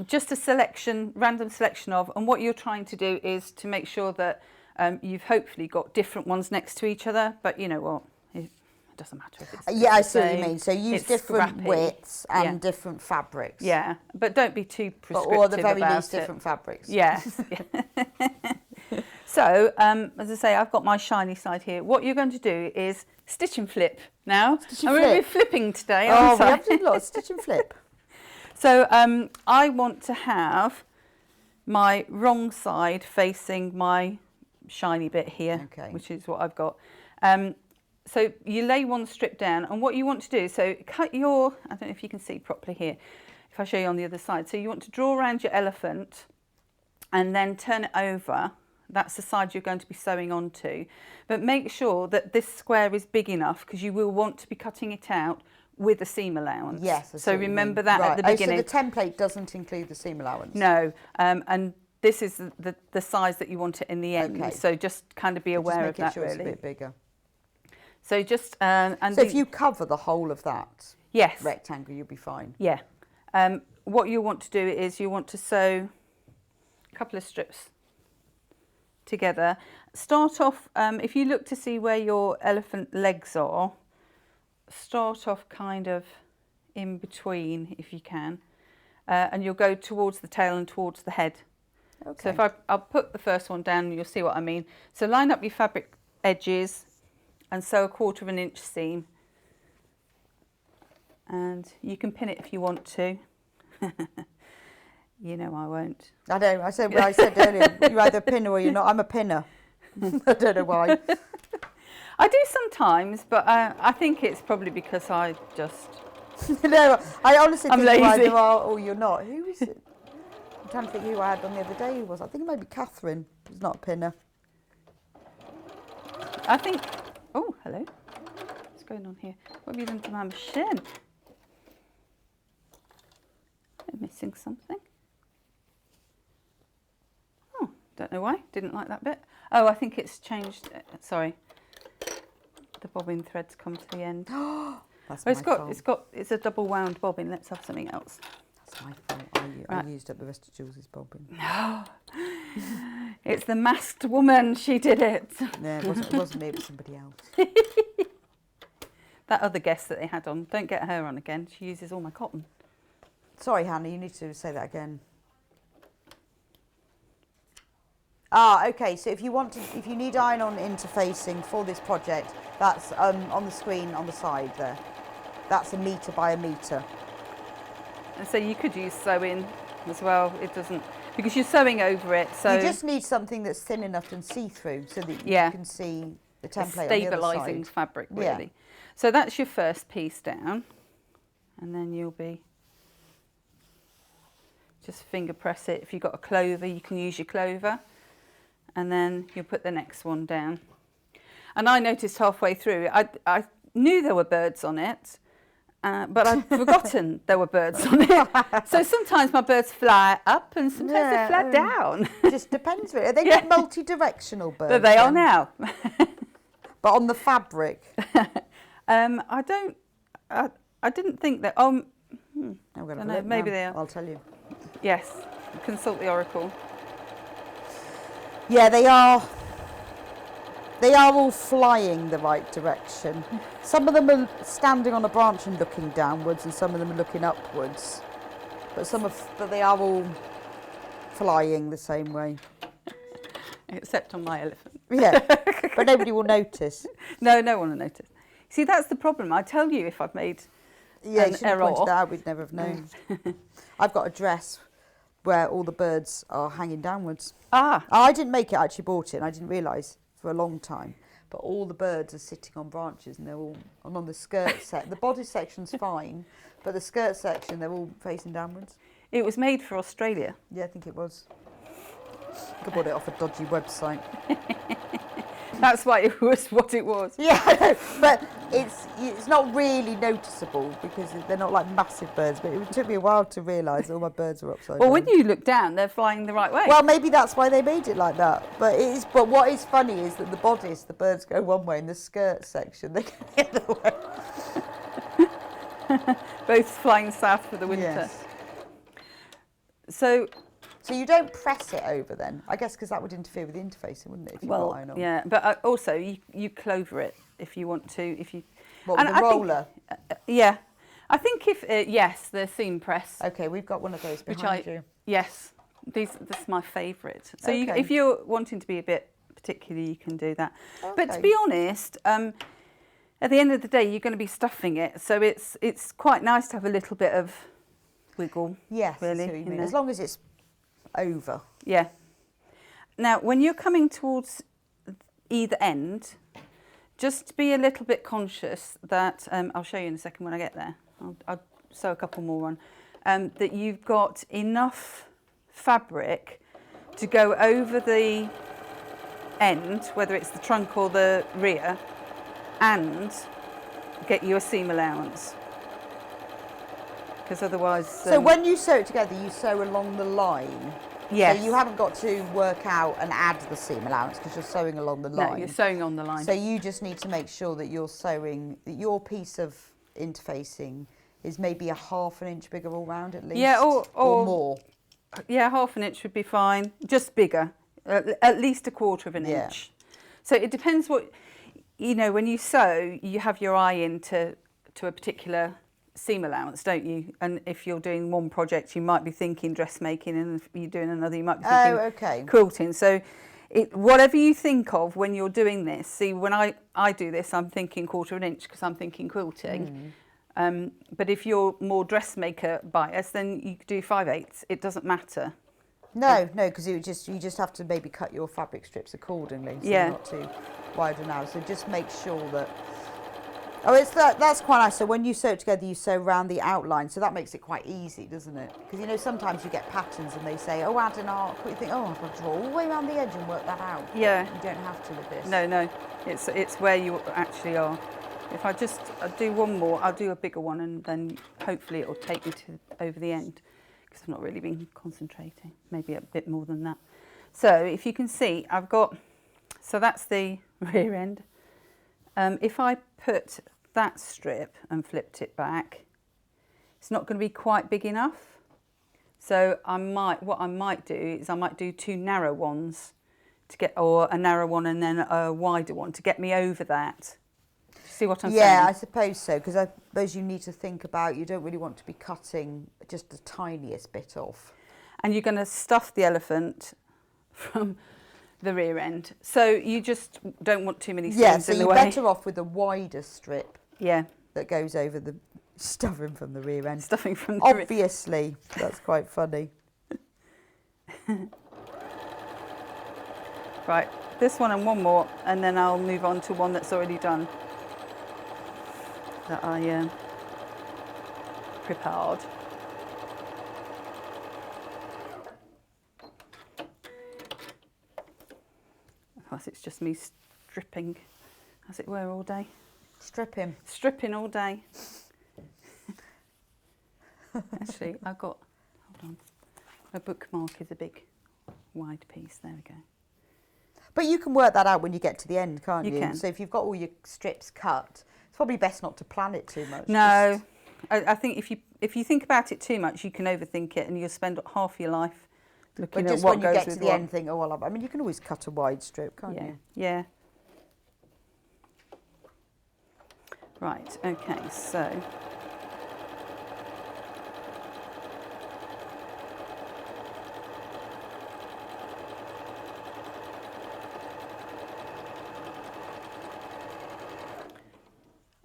just a random selection of, and what you're trying to do is to make sure that you've hopefully got different ones next to each other. But you know what? It doesn't matter if it's I see what you mean. So use different widths and different fabrics. Yeah, but don't be too prescriptive or at the very about least, different fabrics. Yes. So, as I say, I've got my shiny side here. What you're going to do is stitch and flip now. I'm going to be flipping today. We have to do a lot of stitch and flip. So I want to have my wrong side facing my shiny bit here, which is what I've got. So you lay one strip down, and what you want to do, so cut your, I don't know if you can see properly here, if I show you on the other side. So you want to draw around your elephant and then turn it over. That's the side you're going to be sewing onto. But make sure that this square is big enough, because you will want to be cutting it out with a seam allowance. Yes. So remember that at the beginning. So the template doesn't include the seam allowance? No. And this is the size that you want it in the end. Okay. So just kind of be aware of that, sure really. It's a bit bigger. So just... so if you cover the whole of that rectangle, you'll be fine? Yeah. What you want to do is you want to sew a couple of strips together. Start off, if you look to see where your elephant legs are, start off kind of in between if you can, and you'll go towards the tail and towards the head. Okay. So if I'll put the first one down and you'll see what I mean. So line up your fabric edges and sew 1/4 inch seam, and you can pin it if you want to. You know I won't. I know, I said earlier, you're either a pinner or you're not. I'm a pinner. I don't know why. I do sometimes, but I think it's probably because I just... No, I honestly think lazy. you either are or you're not. Who is it? I'm trying to think who I had on the other day who was. I think maybe Catherine was not a pinner. I think... Oh, hello. What's going on here? What have you done to my machine? I'm missing something. Oh, don't know why. Didn't like that bit. Oh, I think it's changed. Sorry. The bobbin thread's come to the end. That's it's a double wound bobbin. Let's have something else. That's my fault. I used up the rest of Jules's bobbin. No. It's the masked woman. She did it. No, it wasn't me, it was somebody else. That other guest that they had on, don't get her on again. She uses all my cotton. Sorry, Hannah, you need to say that again. Ah, okay. So if you need iron-on interfacing for this project, that's on the screen on the side there. That's 1 metre by 1 metre. And so you could use sewing as well. It doesn't, because you're sewing over it. So you just need something that's thin enough and see-through so that you can see the template on the other stabilising side. fabric, really. Yeah. So that's your first piece down, and then you'll be just finger press it. If you've got a clover, you can use your clover, and then you'll put the next one down. And I noticed halfway through, I knew there were birds on it, but I'd forgotten there were birds on it. So sometimes my birds fly up and sometimes they fly down. Just depends really. Are they not multi-directional birds? But they are now. But on the fabric? I didn't think that. I'm gonna look maybe now. they are. I'll tell you. Yes, consult the oracle. Yeah, they are. They are all flying the right direction. Some of them are standing on a branch and looking downwards, and some of them are looking upwards. But they are all flying the same way. Except on my elephant. Yeah, but nobody will notice. No one will notice. See, that's the problem. I tell you if I've made Yeah, an you should have error. pointed that out. We'd never have known. I've got a dress where all the birds are hanging downwards. Ah, I didn't make it. I actually bought it, and I didn't realise for a long time. But all the birds are sitting on branches, and they're all on the skirt set. The body section's fine, but the skirt section, they're all facing downwards. it was made for Australia. Yeah, I think it was. I bought it off a dodgy website. That's why it was what it was. Yeah, I know, but it's not really noticeable because they're not like massive birds. But it took me a while to realise that all my birds were upside Well, down. when you look down, they're flying the right way. Well, maybe that's why they made it like that. But what is funny is that the bodice, the birds go one way, and the skirt section they go the other way. Both flying south for the winter. Yes. So you don't press it over then, I guess, because that would interfere with the interfacing, wouldn't it? If you've got iron on. yeah, but also you clover it if you want to. What, with the roller? Yeah, I think if yes, the seam press. Okay, we've got one of those behind you. Yes, this is my favourite. So Okay. if you're wanting to be a bit particular, you can do that. But to Okay. be honest, at the end of the day, you're going to be stuffing it, so it's quite nice to have a little bit of wiggle. Yes, I really. see what you in mean. there. As long as it's over. Yeah. Now, when you're coming towards either end, just be a little bit conscious that I'll show you in a second when I get there. I'll sew a couple more on. That you've got enough fabric to go over the end, whether it's the trunk or the rear, and get you a seam allowance. Because otherwise... So when you sew it together, you sew along the line? Yes. So you haven't got to work out and add the seam allowance because you're sewing along the line? No, you're sewing on the line. So you just need to make sure that you're sewing, that your piece of interfacing is maybe 1/2 inch bigger all round at least? Yeah, or more? Yeah, 1/2 inch would be fine. Just bigger, at least 1/4 inch. So it depends what, when you sew, you have your eye into a particular seam allowance, don't you? And if you're doing one project, you might be thinking dressmaking, and if you're doing another, you might be thinking quilting. So whatever you think of when you're doing this, see, when I do this, I'm thinking 1/4 inch because I'm thinking quilting. But if you're more dressmaker biased, then you could do 5/8. It doesn't matter. No, because you just have to maybe cut your fabric strips accordingly, so Yeah. you're not too wide now. So just make sure that. Oh, that's quite nice. So when you sew it together, you sew around the outline, so that makes it quite easy, doesn't it? Because sometimes you get patterns and they say, oh, add an arc. You think, oh, I've got to draw all the way around the edge and work that out. Yeah. You don't have to with this. No, it's where you actually are. If I do one more, I'll do a bigger one, and then hopefully it'll take me to over the end, because I've not really been concentrating. Maybe a bit more than that. So if you can see, so that's the rear end. If I put that strip and flipped it back, it's not going to be quite big enough. So what I might do is I might do 2 narrow ones or a narrow one and then a wider one to get me over that. See what I'm saying? Yeah, I suppose so, because I suppose you need to think about, you don't really want to be cutting just the tiniest bit off. And you're going to stuff the elephant from the rear end. So you just don't want too many Yeah, seams so in the you're way. better off with a wider strip Yeah, that goes over the stuffing from the rear end. stuffing from the rear. Obviously, that's quite funny. Right, this one and one more, and then I'll move on to one that's already done that I prepared. Of course, it's just me stripping, as it were, all day. Strip him. Stripping all day. Actually, I've got, hold on, a bookmark is a big wide piece. There we go. But you can work that out when you get to the end, can't you? You can. So if you've got all your strips cut, it's probably best not to plan it too much. No, I think if you think about it too much, you can overthink it, and you'll spend half your life looking But at just what when you goes get to with the what. end, think, oh, well, I mean, you can always cut a wide strip, can't Yeah, you? yeah. Right, okay, so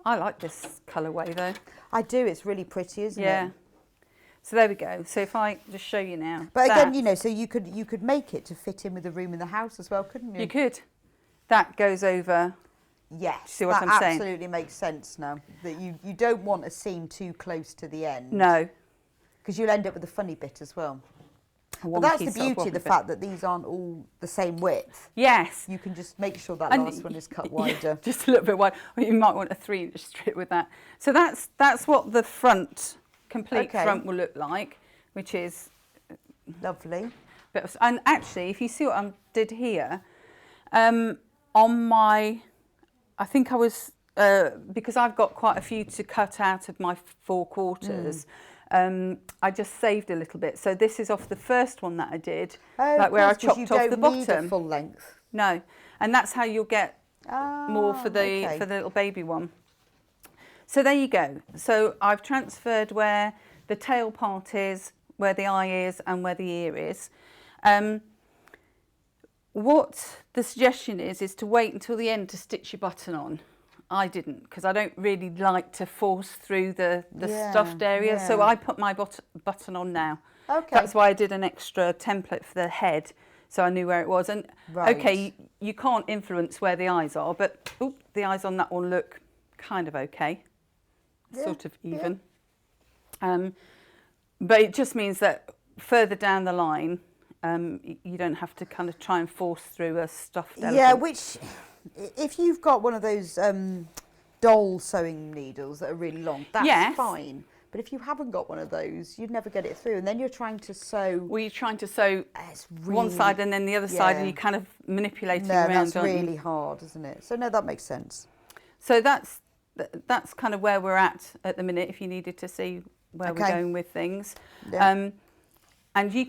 I like this colourway though. I do. It's really pretty, isn't Yeah. it? So there we go. So if I just show you now. But again, that- you know, so you could make it to fit in with the room in the house as well, couldn't you? you could. That goes over. Yes, See what that I'm saying? absolutely makes sense now. That you don't want a seam too close to the end. No. Because you'll end up with a funny bit as well. a But that's wonky the sort of beauty, the wobbly bit. fact that these aren't all the same width. Yes. You can just make sure that And last one is cut yeah, wider. just a little bit wide. Or you might want a 3-inch strip with that. So that's what the front, complete Okay. front will look like, which is Lovely. bit of, and actually, if you see what I did here, on my, I think I was, because I've got quite a few to cut out of my 4 quarters, I just saved a little bit. So this is off the first one that I did, Oh, like where I of course, 'cause chopped off the you don't need bottom. a full length. No, and that's how you'll get more for the okay. little baby one. So there you go. So I've transferred where the tail part is, where the eye is, and where the ear is. What the suggestion is to wait until the end to stitch your button on. I didn't, because I don't really like to force through the Yeah, stuffed area. So yeah. I put my button on now. Okay. That's why I did an extra template for the head, so I knew where it was. And Right. okay, you can't influence where the eyes are, but the eyes on that one look kind of okay, sort of even. But it just means that further down the line, you don't have to kind of try and force through a stuffed elephant. Yeah, which, if you've got one of those doll sewing needles that are really long, that's Yes. fine. But if you haven't got one of those, you'd never get it through. And then you're trying to sew. Well, you're trying to sew It's one really- side and then the other side, and yeah. you kind of manipulating No, around, that's aren't you? really hard, isn't it? So no, that makes sense. So that's kind of where we're at the minute. If you needed to see where we're Okay. going with things, Yeah. and you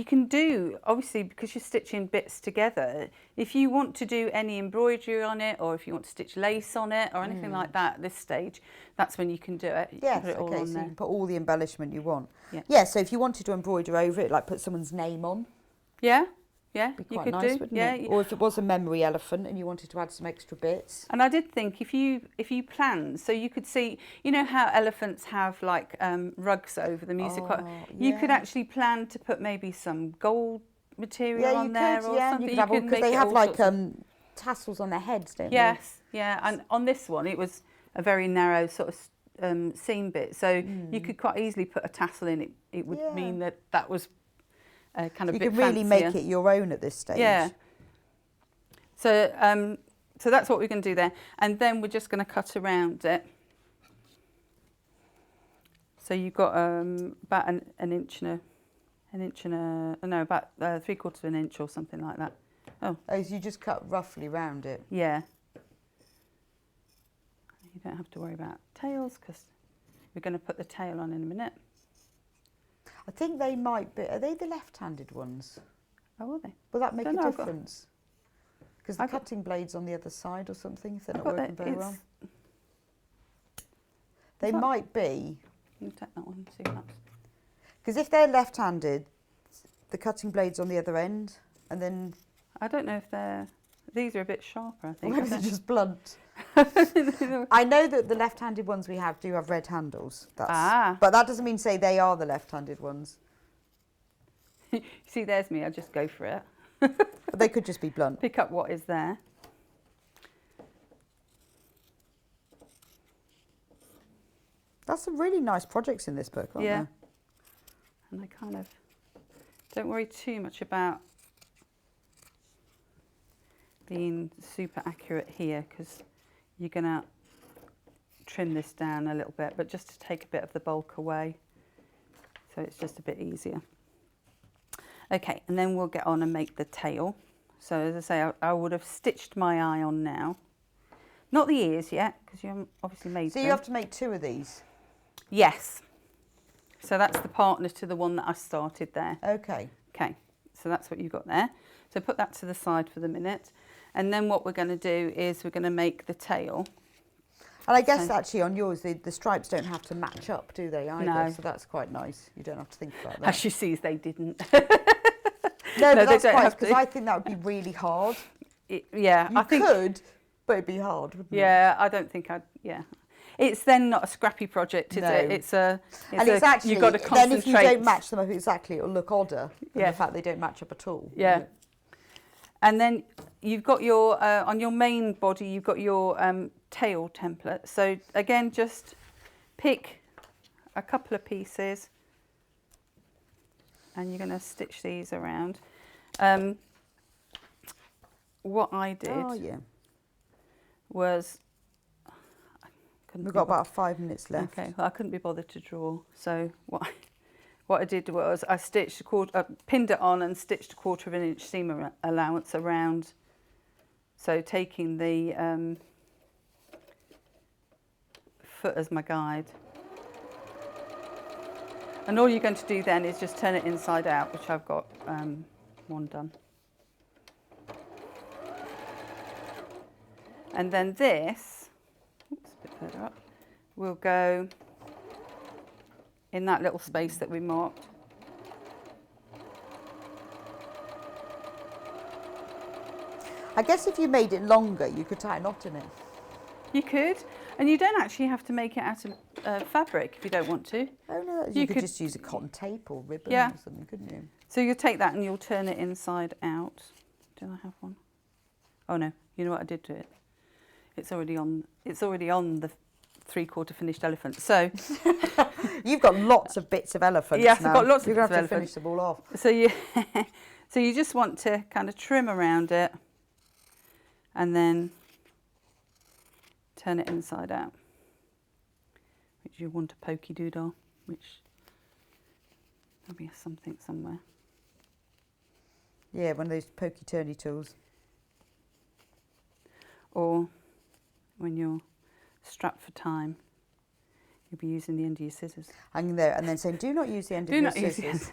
can do, obviously, because you're stitching bits together. If you want to do any embroidery on it, or if you want to stitch lace on it, or anything like that at this stage, that's when you can do it. You can Yes, put it all okay, on so there. you can put all the embellishment you want. Yeah. Yeah, so if you wanted to embroider over it, like put someone's name on, Yeah, yeah, be you quite could nice, do. wouldn't Yeah, it? Or if it was a memory elephant and you wanted to add some extra bits. and I did think if you plan, so you could see, you know how elephants have like rugs over the music. You could yeah. actually plan to put maybe some gold material Yeah, on you there could, or yeah. something. You could have can because make they it have all like sorts of- tassels on their heads, don't Yes, yeah, and on this one it was a very narrow sort of seam bit, so you could quite easily put a tassel in it. It would Yeah. mean that was kind of they? a You bit can really fancier. make it your own at this stage. Yeah. So so that's what we're going to do there, and then we're just going to cut around it. So you've got about an inch and about 3/4 of an inch or something like that. Oh, so you just cut roughly round it. Yeah. You don't have to worry about tails because we're going to put the tail on in a minute. I think they might be. Are they the left-handed ones? Oh, will they? Will that make Don't a know, I've got- difference? Because the I've got- cutting blade's on the other side or something, if they're I've not got working that- very well. it's- They that- might be. You can take that one and see what happens. Because if they're left-handed, the cutting blade's on the other end, and then I don't know if these are a bit sharper, I think. Maybe they're just blunt. I know that the left-handed ones we have do have red handles. But that doesn't mean say they are the left-handed ones. See, there's me. I just go for it. But they could just be blunt. Pick up what is there. That's some really nice projects in this book, aren't there? And I kind of don't worry too much about being super accurate here, because you're going to trim this down a little bit, but just to take a bit of the bulk away, so it's just a bit easier. Okay, and then we'll get on and make the tail. So as I say, I would have stitched my eye on now. Not the ears yet, because you haven't obviously made them. So you have to make 2 of these? Yes. So that's the partner to the one that I started there. Okay. Okay, so that's what you've got there. So put that to the side for the minute. And then what we're going to do is we're going to make the tail. And I guess actually on yours, the stripes don't have to match up, do they, either? No. So that's quite nice. You don't have to think about that. As she sees, they didn't. No, but they that's don't quite, have because to. I think that would be really hard. Yeah, You I think. could, but it'd be hard, wouldn't it? Yeah, I don't think I'd. Yeah, it's then not a scrappy project, is No. it? It's Actually, you've got to concentrate. then if you don't match them up exactly, it'll look odder than Yeah. the fact they don't match up at all. Yeah. And then you've got your on your main body, you've got your tail template. So again, just pick a couple of pieces, and you're going to stitch these around. What I did was, We've got about 5 minutes left. Okay, well, I couldn't be bothered to draw, so what I did was I stitched pinned it on and stitched 1/4 of an inch seam allowance around. So taking the foot as my guide. And all you're going to do then is just turn it inside out, which I've got one done. And then this, oops, a bit further up, will go in that little space that we marked. I guess if you made it longer, you could tie a knot in it. You could, and you don't actually have to make it out of fabric if you don't want to. Oh no, you could just use a cotton tape or ribbon or something, couldn't you? So you'll take that and you'll turn it inside out. Do I have one? Oh no, you know what I did to it? It's already on the 3/4 finished elephant. So you've got lots of bits of elephants. Yes, now. I've got lots of You're bits going of to have to finish them all off. So you just want to kind of trim around it and then turn it inside out. Which you want a pokey doodle, which there'll be something somewhere. Yeah, one of those pokey turny tools. Or when you're strapped for time, you'll be using the end of your scissors. Hanging there and then saying, do not use the end of Do your not use the scissors.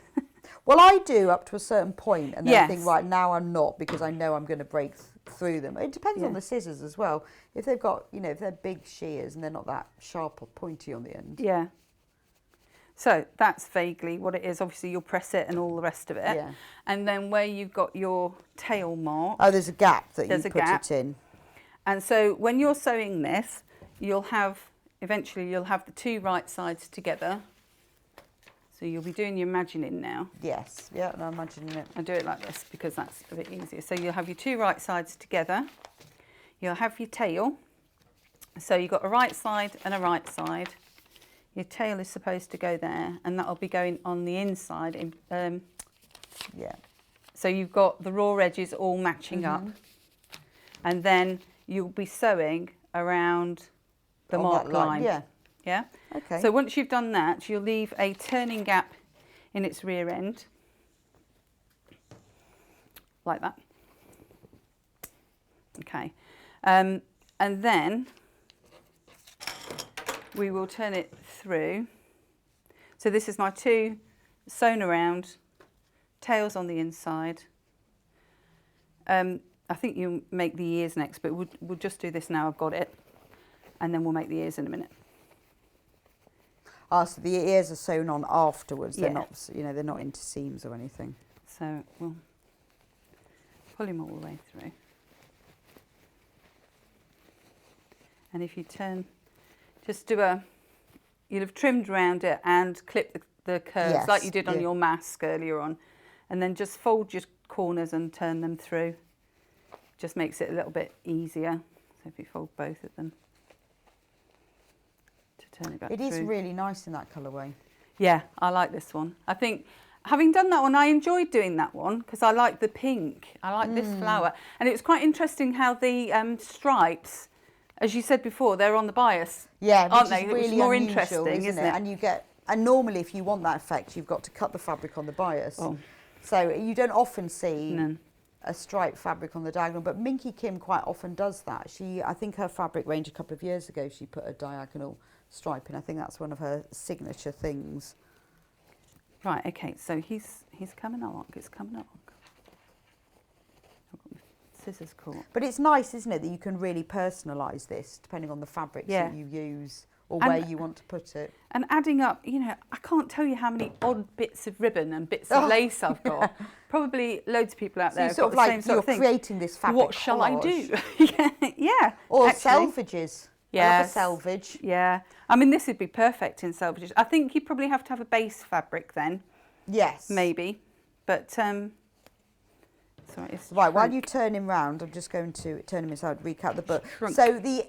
Well, I do up to a certain point, and then I think, Yes. right, now I'm not, because I know I'm going to break through them. It depends on the scissors as well. If they've got, if they're big shears and they're not that sharp or pointy on the end. Yeah. So that's vaguely what it is. Obviously, you'll press it and all the rest of it. Yeah. And then where you've got your tail mark. Oh, there's a gap that There's you a put gap. it in. And so when you're sewing this, eventually you'll have the 2 right sides together. So you'll be doing your imagining now. Yes, yeah, and I'm imagining it. I do it like this because that's a bit easier. So you'll have your 2 right sides together. You'll have your tail. So you've got a right side and a right side. Your tail is supposed to go there, and that'll be going on the inside. Yeah. So you've got the raw edges all matching up. And then you'll be sewing around the On mark that line, line. Yeah? Okay. So once you've done that, you'll leave a turning gap in its rear end, like that. Okay. And then we will turn it through. So this is my 2 sewn around, tails on the inside. I think you'll make the ears next, but we'll just do this now. I've got it. And then we'll make the ears in a minute. Ah, so the ears are sewn on afterwards. They're Yeah. not, they're not into seams or anything. So we'll pull him all the way through. And if you turn, just do you'll have trimmed around it and clip the curves like you did on your mask earlier on. And then just fold your corners and turn them through. Just makes it a little bit easier. So if you fold both of them to turn it back through. It is really nice in that colourway. Yeah, I like this one. I think having done that one, I enjoyed doing that one because I like the pink. I like this flower. And it was quite interesting how the stripes, as you said before, they're on the bias, aren't they? Really it was more unusual, interesting, isn't it? And you get, and normally if you want that effect, you've got to cut the fabric on the bias. Oh. So you don't often see a striped fabric on the diagonal, but Minky Kim quite often does that. I think her fabric range a couple of years ago, she put a diagonal stripe in. I think that's one of her signature things. Right, okay, so he's coming along, it's coming along. I've got my scissors caught. But it's nice, isn't it, that you can really personalise this depending on the fabrics that you use or where you want to put it. And adding up, you know, I can't tell you how many odd bits of ribbon and bits of lace I've got. Probably loads of people out there have got the same sort of thing. You're creating this fabric What shall I do? yeah. Or actually. selvages. Yes. I love a selvage. Yeah. I mean, this would be perfect in selvages. I think you probably have to have a base fabric then. Yes. Maybe. But, sorry, it's right, while you turn him round, I'm just going to turn him inside, recap the book. Shrunk. So the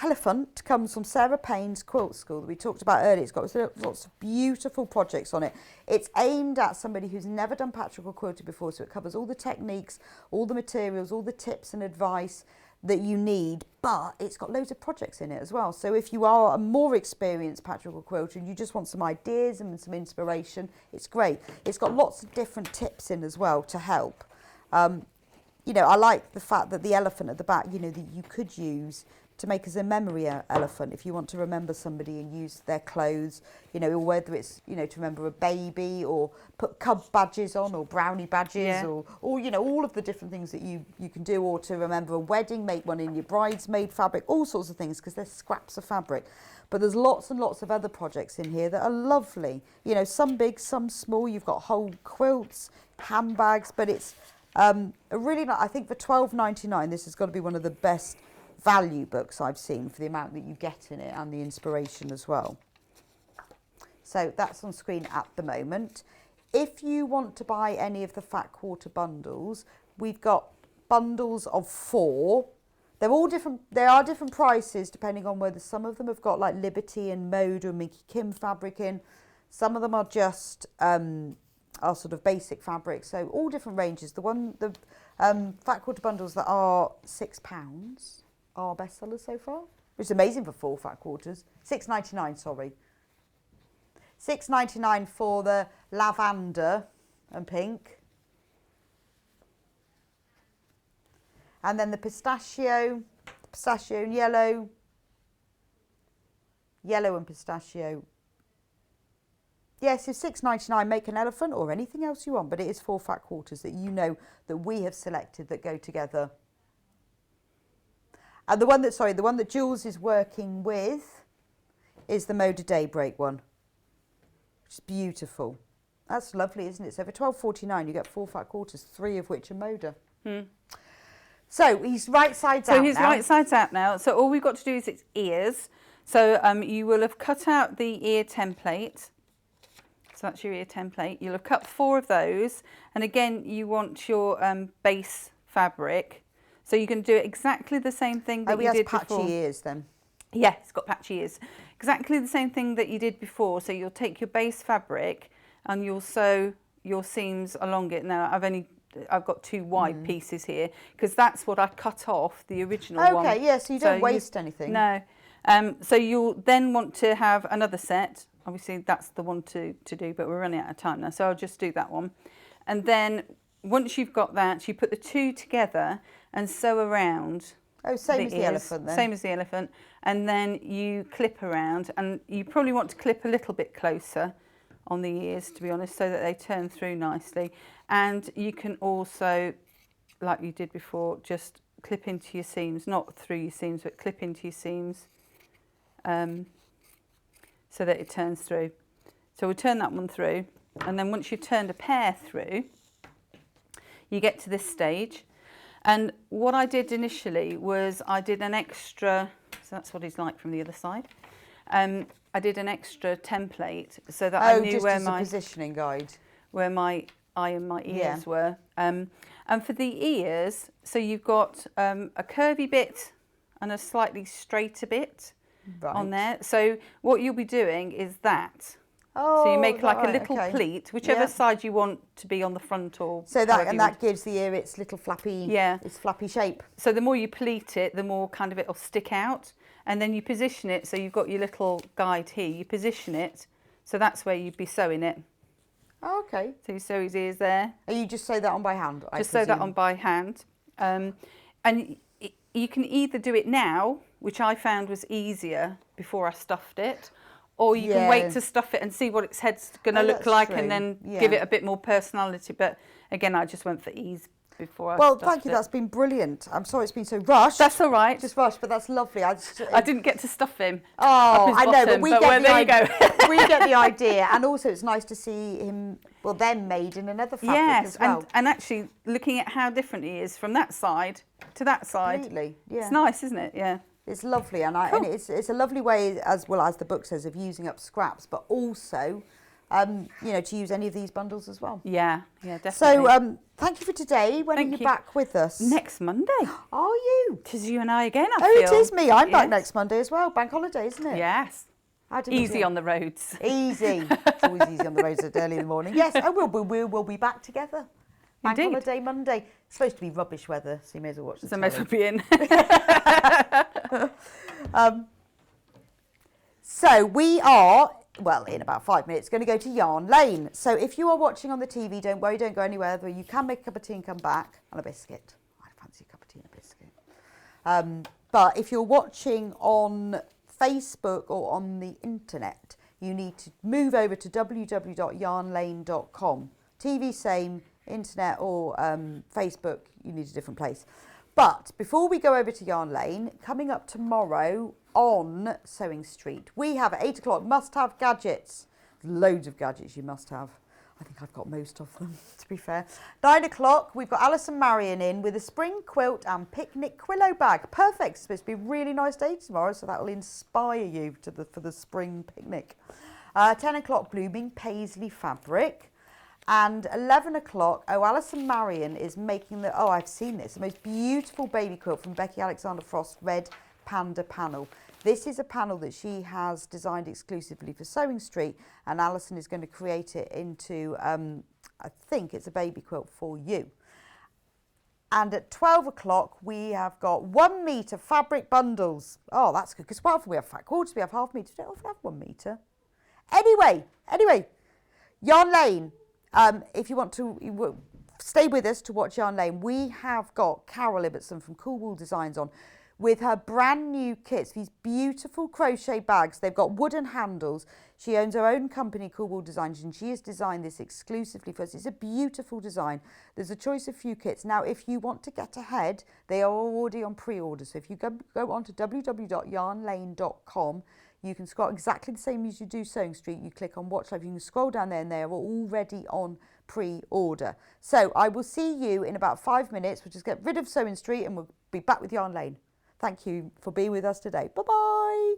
Elephant comes from Sarah Payne's Quilt School that we talked about earlier. It's got lots of beautiful projects on it. It's aimed at somebody who's never done patchwork or quilted before, so it covers all the techniques, all the materials, all the tips and advice that you need, but it's got loads of projects in it as well. So if you are a more experienced patchwork or quilter and you just want some ideas and some inspiration, it's great. It's got lots of different tips in as well to help. You know, I like the fact that the elephant at the back, you know, that you could use to make as a memory elephant if you want to remember somebody and use their clothes, you know, or whether it's, you know, to remember a baby or put cub badges on or brownie badges or you know, all of the different things that you can do, or to remember a wedding, make one in your bridesmaid fabric, all sorts of things, because they're scraps of fabric. But there's lots and lots of other projects in here that are lovely. You know, some big, some small. You've got whole quilts, handbags, but it's a really nice, I think for £12.99, this has got to be one of the best value books I've seen for the amount that you get in it and the inspiration as well. So that's on screen at the moment. If you want to buy any of the Fat Quarter bundles, we've got bundles of 4. They're all different. There are different prices depending on whether some of them have got like Liberty and Mode or Minky Kim fabric in. Some of them are just are sort of basic fabric. So all different ranges. The Fat Quarter bundles that are £6 are bestsellers so far, which is amazing for 4 fat quarters. £6.99, sorry. £6.99 for the lavender and pink. And then the pistachio and yellow and pistachio. Yes, it's £6.99, make an elephant or anything else you want, but it is 4 fat quarters that you know that we have selected that go together. And the one that Jules is working with is the Moda Daybreak one, which is beautiful. That's lovely, isn't it? So for £12.49, you get 4 fat quarters, 3 of which are Moda. So he's right sides out now. So he's right sides out now. So all we've got to do is its ears. So you will have cut out the ear template. So that's your ear template. You'll have cut 4 of those. And again, you want your base fabric. So you can do exactly the same thing that you did before. Patchy ears then? Yeah, it's got patchy ears. Exactly the same thing that you did before. So you'll take your base fabric and you'll sew your seams along it. Now I've got 2 wide pieces here because that's what I cut off the original one. Okay, yeah, so you don't waste anything. No. So you'll then want to have another set. Obviously that's the one to do, but we're running out of time now. So I'll just do that one. And then once you've got that, you put the 2 together and sew around. Oh, same as the elephant then? Same as the elephant. And then you clip around, and you probably want to clip a little bit closer on the ears, to be honest, so that they turn through nicely. And you can also, like you did before, just clip into your seams, not through your seams, but clip into your seams so that it turns through. So we'll turn that one through, and then once you've turned a pair through, you get to this stage. And what I did initially was I did an extra, so that's what he's like from the other side. I did an extra template so that I knew just where as my a positioning guide. where my eye and my ears Yeah. were. And for the ears, so you've got a curvy bit and a slightly straighter bit on there. So what you'll be doing is that. Oh, So you make like a right, little okay. pleat, whichever Yeah. side you want to be on the front or So that however and you that want. gives the ear its little flappy, Yeah. its flappy shape. So the more you pleat it, the more kind of it'll stick out. And then you position it, so you've got your little guide here, you position it, so that's where you'd be sewing it. Oh, okay. So you sew his ears there. And you just sew that on by hand? Just sew that on by hand. And you can either do it now, which I found was easier before I stuffed it, or you can wait to stuff it and see what its head's going to look that's like true. and then Yeah. give it a bit more personality. But again, I just went for ease before I Well, stuffed thank you. it. That's been brilliant. I'm sorry it's been so rushed. That's all right. Just rushed, but that's lovely. I didn't get to stuff him. Oh, his I know, but bottom, we but get well, the there you go. we get the idea, and also it's nice to see him. Well, them made in another fabric Yes, as well. and actually looking at how different he is from that side to that side. Completely, yeah. It's nice, isn't it? Yeah. It's lovely, and Cool. it's a lovely way, as well as the book says, of using up scraps, but also, you know, to use any of these bundles as well. Yeah, definitely. So, thank you for today. When Thank are you you. back with us? Next Monday. Are you? 'Tis you and I again, I Oh, feel. it is me. I'm back Yes. next Monday as well. Bank holiday, isn't it? Yes. How did we Easy do? on the roads. Easy. It's always easy on the roads at early in the morning. Yes, we'll be back together. Bank Indeed. holiday Monday. It's supposed to be rubbish weather, so you may as well watch the So may as well telly. be in. So we are, well, in about 5 minutes, going to go to Yarn Lane. So if you are watching on the TV, don't worry, don't go anywhere. You can make a cup of tea and come back, and a biscuit. I fancy a cup of tea and a biscuit. But if you're watching on Facebook or on the internet, you need to move over to www.yarnlane.com. TV same, internet or Facebook, you need a different place. But before we go over to Yarn Lane, coming up tomorrow on Sewing Street, we have at 8 o'clock must-have gadgets. Loads of gadgets you must have. I think I've got most of them, to be fair. 9 o'clock, we've got Alison Marion in with a spring quilt and picnic quillo bag. Perfect. It's supposed to be a really nice day tomorrow, so that will inspire you for the spring picnic. 10 o'clock, blooming paisley fabric. And 11 o'clock, Alison Marion is making I've seen this, the most beautiful baby quilt from Becky Alexander Frost Red Panda panel. This is a panel that she has designed exclusively for Sewing Street, and Alison is going to create it into, I think it's a baby quilt for you. And at 12 o'clock, we have got 1 metre fabric bundles. Oh, that's good, because quite often we have fat quarters, we have half metre, we don't often have 1 metre. Anyway, Yarn Lane. If you want to stay with us to watch Yarn Lane, we have got Carol Ibbotson from Cool Wool Designs on with her brand new kits, these beautiful crochet bags. They've got wooden handles. She owns her own company, Cool Wool Designs, and she has designed this exclusively for us. It's a beautiful design. There's a choice of few kits. Now, if you want to get ahead, they are already on pre-order. So if you go on to www.yarnlane.com, you can scroll exactly the same as you do Sewing Street. You click on Watch Live. You can scroll down there and they are already on pre-order. So I will see you in about 5 minutes. We'll just get rid of Sewing Street and we'll be back with Yarn Lane. Thank you for being with us today. Bye-bye.